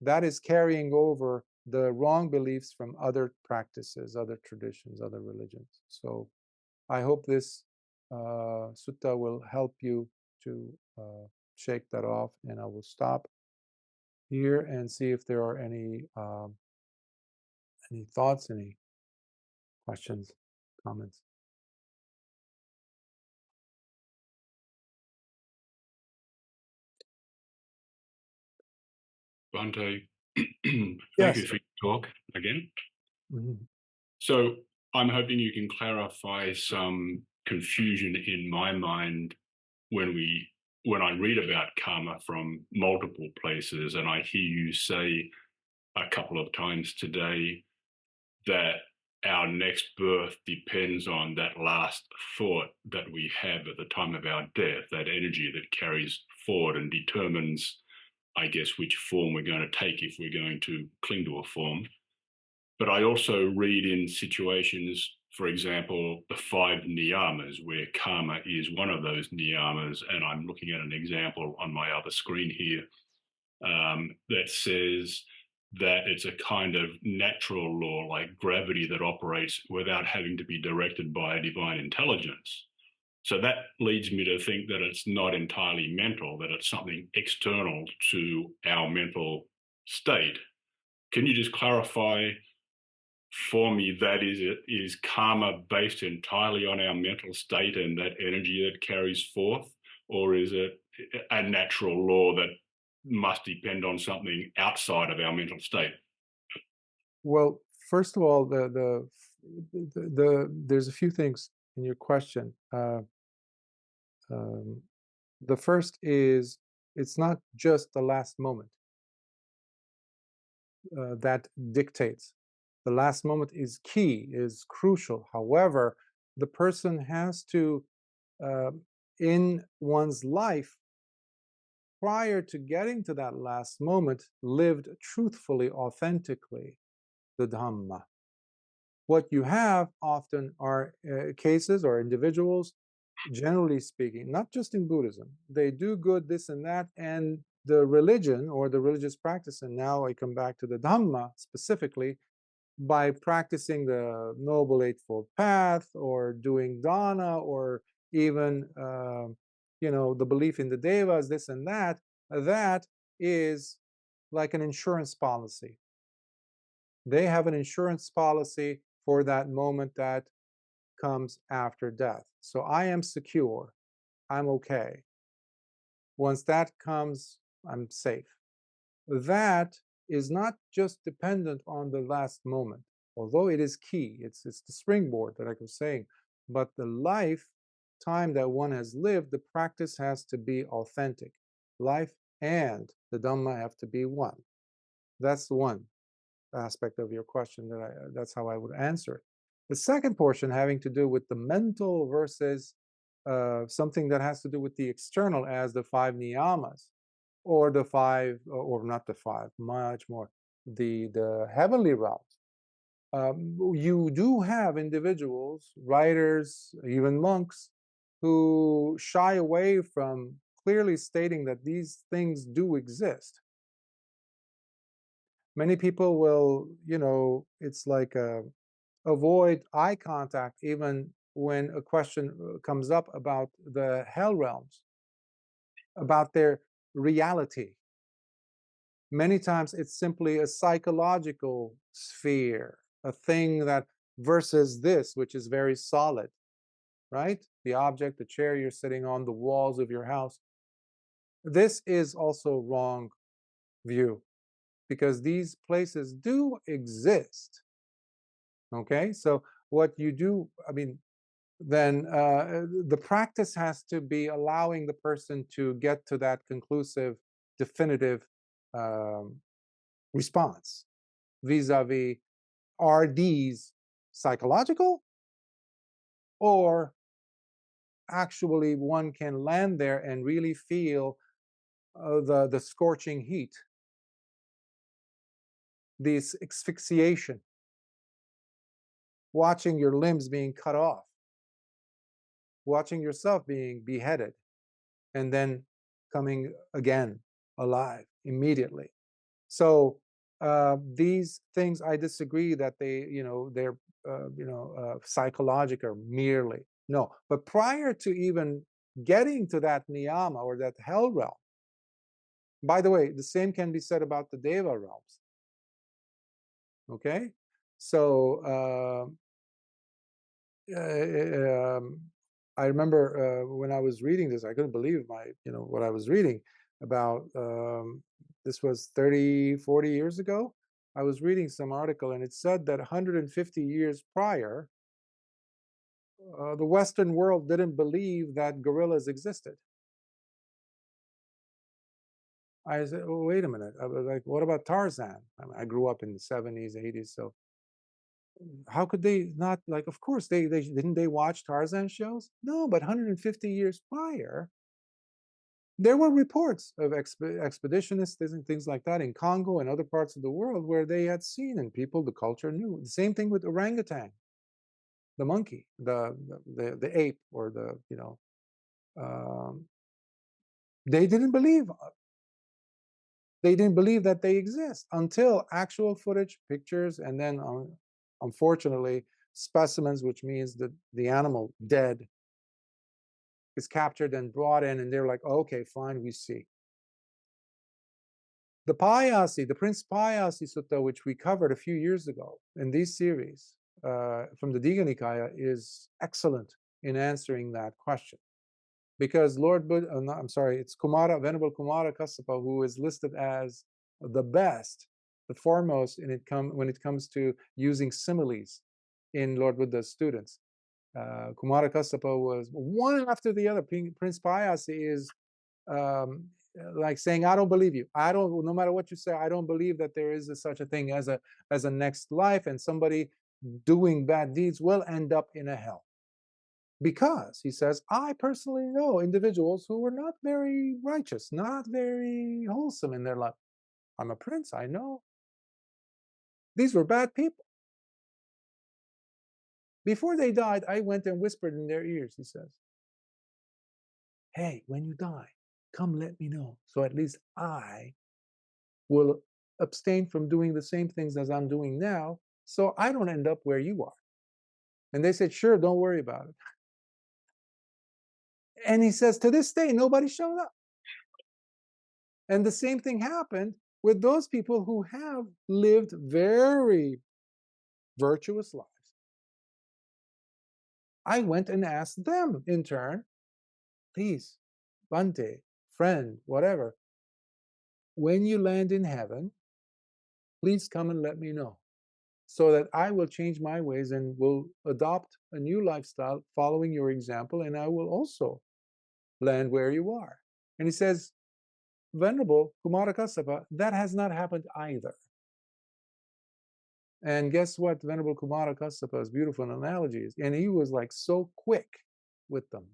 That is carrying over the wrong beliefs from other practices, other traditions, other religions. So I hope this sutta will help you to shake that off, and I will stop here and see if there are any thoughts, any questions, comments. Bhante, Yes. thank you for your talk again. Mm-hmm. So I'm hoping you can clarify some confusion in my mind when I read about karma from multiple places, and I hear you say a couple of times today that our next birth depends on that last thought that we have at the time of our death, that energy that carries forward and determines, I guess, which form we're going to take if we're going to cling to a form. But I also read in situations, for example, the 5 niyamas, where karma is one of those niyamas, and I'm looking at an example on my other screen here that says that it's a kind of natural law like gravity that operates without having to be directed by a divine intelligence. So that leads me to think that it's not entirely mental, that it's something external to our mental state. Can you just clarify for me that is karma based entirely on our mental state and that energy that carries forth, or is it a natural law that must depend on something outside of our mental state? Well, first of all, there's a few things in your question. Um, the first is it's not just the last moment that dictates. The last moment is key, is crucial. However, the person has to, uh, in one's life, prior to getting to that last moment, lived truthfully, authentically, the Dhamma. What you have often are cases or individuals, generally speaking, not just in Buddhism, they do good, this and that, and the religion or the religious practice, and now I come back to the Dhamma specifically, by practicing the Noble Eightfold Path or doing dana or even, the belief in the devas, this and that, that is like an insurance policy. They have an insurance policy for that moment that comes after death. So I am secure. I'm okay. Once that comes, I'm safe. That is not just dependent on the last moment, although it is key. It's the springboard that I was saying. But the lifetime that one has lived, the practice has to be authentic. Life and the Dhamma have to be one. That's one aspect of your question that's how I would answer it. The second portion having to do with the mental versus something that has to do with the external as the five niyamas, or the five, or not the five, much more, the heavenly realms. You do have individuals, writers, even monks, who shy away from clearly stating that these things do exist. Many people will, it's like avoid eye contact even when a question comes up about the hell realms, about their reality. Many times it's simply a psychological sphere, a thing that versus this, which is very solid, right? The object, the chair you're sitting on, the walls of your house. This is also wrong view, because these places do exist. Okay, so what you do, then the practice has to be allowing the person to get to that conclusive, definitive um, response vis-a-vis, are these psychological, or actually one can land there and really feel the scorching heat, this asphyxiation, watching your limbs being cut off, watching yourself being beheaded, and then coming again alive immediately. So these things, I disagree that they're psychological merely. No, but prior to even getting to that niyama or that hell realm, by the way, the same can be said about the deva realms. Okay, so I remember when I was reading this, I couldn't believe what I was reading about. This was 30, 40 years ago. I was reading some article, and it said that 150 years prior, the Western world didn't believe that gorillas existed. I said, oh, wait a minute. I was like, what about Tarzan? I grew up in the 70s, 80s, so how could they not, like, of course they didn't they watch Tarzan shows? No, but 150 years prior, there were reports of expeditionists and things like that in Congo and other parts of the world where they had seen, and people, the culture knew. The same thing with orangutan, the monkey, the ape, or um, they didn't believe that they exist until actual footage, pictures, and then unfortunately specimens, which means that the animal dead, is captured and brought in, and they're like, okay, fine, we see. The Payasi, the Prince Payasi Sutta, which we covered a few years ago in these series from the Digha Nikāya, is excellent in answering that question. Because Lord Buddha, I'm sorry, it's Venerable Kumara Kassapa, who is listed as the best, the foremost when it comes to using similes in Lord Buddha's students. Kumara Kassapa was one after the other. Prince Payasi is like saying, I don't believe you. No matter what you say, I don't believe that there is such a thing as a next life, and somebody doing bad deeds will end up in a hell. Because, he says, I personally know individuals who were not very righteous, not very wholesome in their life. I'm a prince, I know. These were bad people. Before they died, I went and whispered in their ears, he says, hey, when you die, come let me know. So at least I will abstain from doing the same things as I'm doing now, so I don't end up where you are. And they said, sure, don't worry about it. And he says, to this day, nobody showed up. And the same thing happened with those people who have lived very virtuous lives. I went and asked them in turn, please, Bante, friend, whatever, when you land in heaven, please come and let me know, so that I will change my ways and will adopt a new lifestyle following your example, and I will also land where you are. And he says, Venerable Kumara Kassapa, that has not happened either. And guess what Venerable Kumara Kassapa's beautiful analogy is? And he was like so quick with them.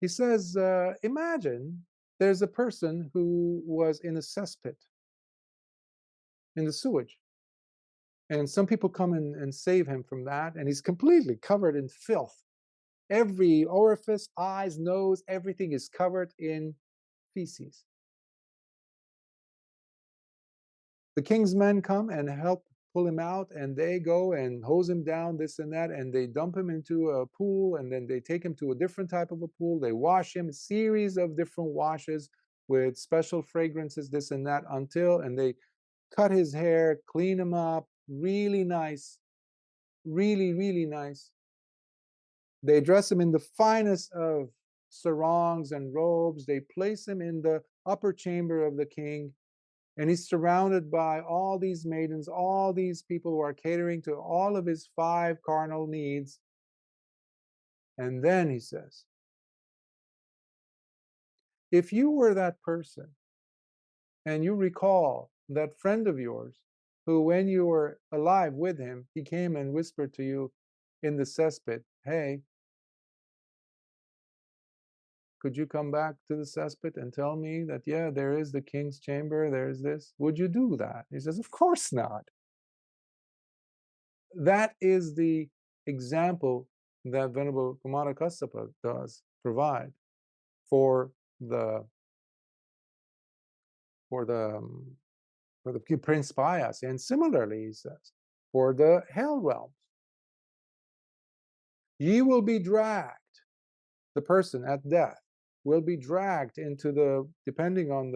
He says, imagine there's a person who was in a cesspit, in the sewage. And some people come in and save him from that, and he's completely covered in filth. Every orifice, eyes, nose, everything is covered in feces. The king's men come and help pull him out, and they go and hose him down, this and that, and they dump him into a pool, and then they take him to a different type of a pool. They wash him, a series of different washes with special fragrances, this and that, and they cut his hair, clean him up, really nice, really, really nice. They dress him in the finest of sarongs and robes. They place him in the upper chamber of the king, and he's surrounded by all these maidens, all these people who are catering to all of his 5 carnal needs. And then he says, if you were that person, and you recall that friend of yours, who when you were alive with him, he came and whispered to you in the cesspit, hey, could you come back to the cesspit and tell me that, yeah, there is the king's chamber, there's this? Would you do that? He says, of course not. That is the example that Venerable Kumara Kassapa does provide for the Prince Payasi. And similarly, he says, for the hell realms, ye will be dragged, the person at death will be dragged into the, depending on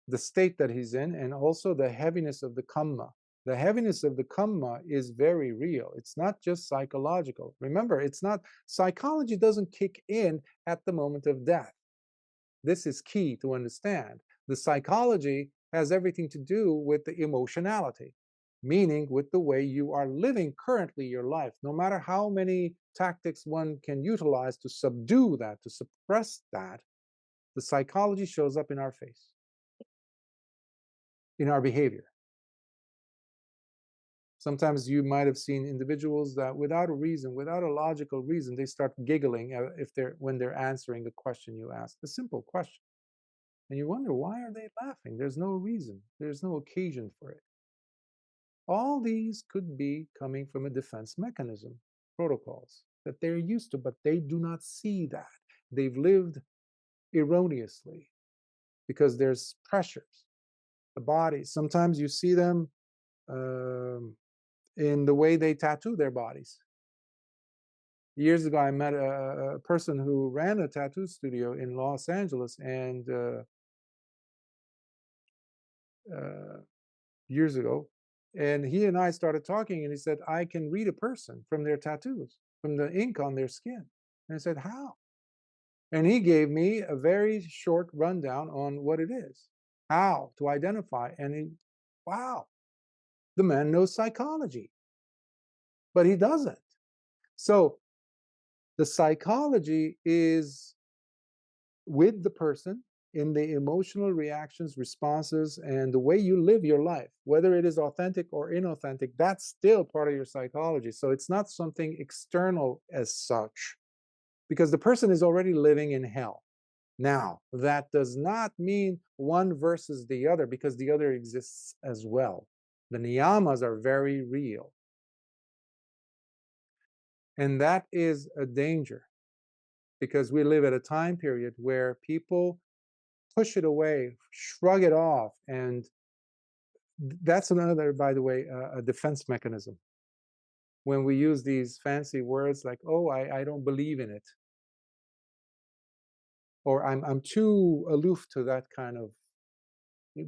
the state that he's in, and also the heaviness of the kamma. The heaviness of the kamma is very real. It's not just psychological. Remember, it's not, psychology doesn't kick in at the moment of death. This is key to understand. The psychology has everything to do with the emotionality, meaning with the way you are living currently your life. No matter how many tactics one can utilize to subdue that, to suppress that, the psychology shows up in our face, in our behavior. Sometimes you might have seen individuals that without a reason, without a logical reason, they start giggling when they're answering a question you ask, a simple question. And you wonder, why are they laughing? There's no reason. There's no occasion for it. All these could be coming from a defense mechanism, protocols that they're used to, but they do not see that. They've lived erroneously because there's pressures. The body, sometimes you see them in the way they tattoo their bodies. Years ago, I met a person who ran a tattoo studio in Los Angeles, and years ago, and he and I started talking, and he said, I can read a person from their tattoos, from the ink on their skin. And I said, how? And he gave me a very short rundown on what it is, how to identify. And wow, the man knows psychology, but he doesn't. So the psychology is with the person in the emotional reactions, responses, and the way you live your life, whether it is authentic or inauthentic, that's still part of your psychology. So it's not something external as such, because the person is already living in hell. Now, that does not mean one versus the other, because the other exists as well. The niyamas are very real. And that is a danger, because we live at a time period where people push it away, shrug it off, and that's another, by the way, a defense mechanism. When we use these fancy words like, oh, I don't believe in it, or I'm too aloof to that kind of,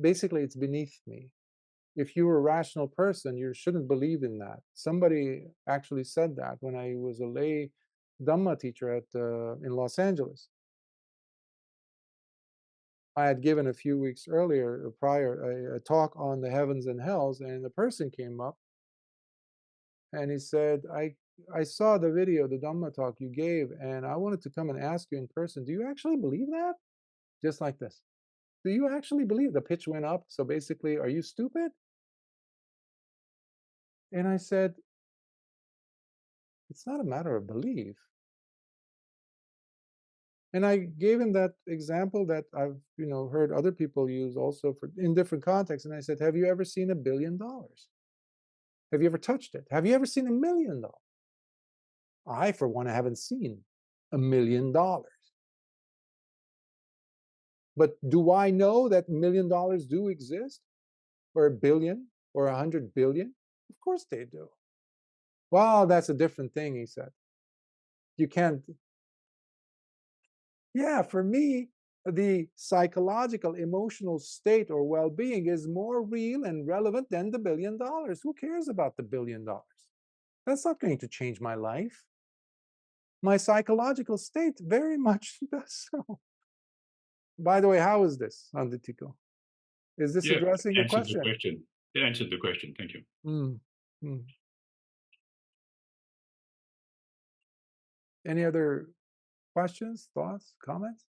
basically it's beneath me. If you're a rational person, you shouldn't believe in that. Somebody actually said that when I was a lay Dhamma teacher in Los Angeles. I had given a few weeks prior a talk on the heavens and hells, and the person came up and he said, I saw the video, the Dhamma talk you gave, and I wanted to come and ask you in person, do you actually believe that? Just like this. Do you actually believe? The pitch went up. So basically, are you stupid? And I said, it's not a matter of belief. And I gave him that example that I've heard other people use also in different contexts. And I said, have you ever seen $1 billion? Have you ever touched it? Have you ever seen $1 million? I, for one, haven't seen $1 million. But do I know that $1 million do exist? Or 1 billion? Or 100 billion? Of course they do. Well, that's a different thing, he said. You can't. Yeah, for me, the psychological, emotional state or well-being is more real and relevant than the $1 billion. Who cares about the $1 billion? That's not going to change my life. My psychological state very much does so. By the way, how is this, Anditiko? Is this addressing your answered the question? question. It answered the question. Thank you. Any other questions, thoughts, comments?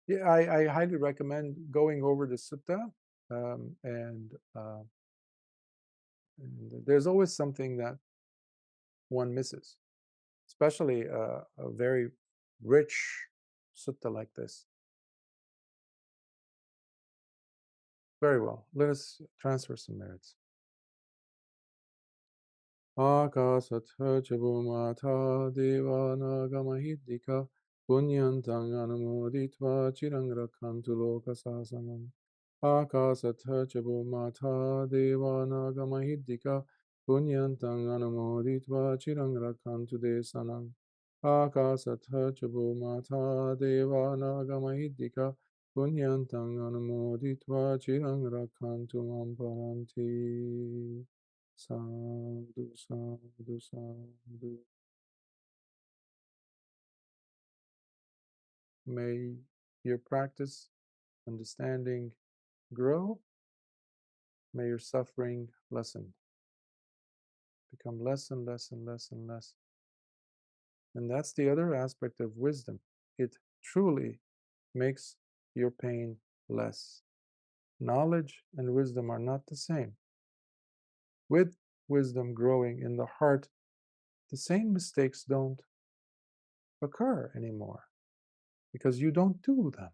Yeah, I highly recommend going over the sutta, and there's always something that one misses, especially a very rich sutta like this. Very well. Let us transfer some merits. Akasatha Chabumata Devanagamahiddhika Punyantang Anumoditva Chirang Rakhantu Lokasasanam. Akasatha Chabumata Devanagamahiddhika Punyantang Anumoditva Chirang Rakhantu Desanam. Akasatha Chabumata Devanagamahiddhika Punyantang Anumoditva Chirang Rakhantu Mamparanti. Sadhu, sadhu, sadhu. May your practice, understanding grow. May your suffering lessen. Become less and less and less and less. And that's the other aspect of wisdom. It truly makes your pain less. Knowledge and wisdom are not the same. With wisdom growing in the heart, the same mistakes don't occur anymore because you don't do them.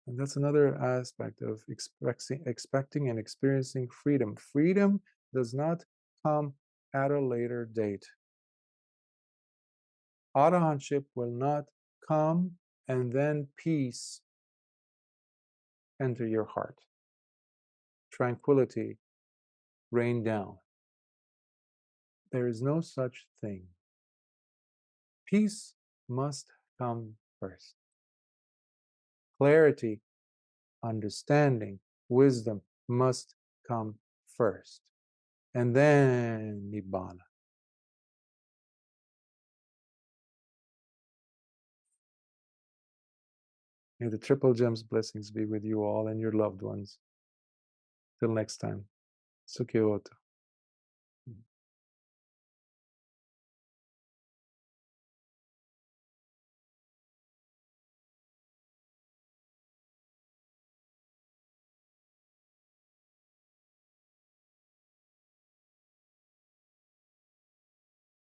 And that's another aspect of expecting and experiencing freedom. Freedom does not come at a later date. Arahantship will not come and then peace enter your heart. tranquility rain down. There is no such thing. Peace must come first. Clarity, understanding, wisdom must come first. And then Nibbana. May the Triple Gems blessings be with you all and your loved ones. Till next time. Sukhihotu.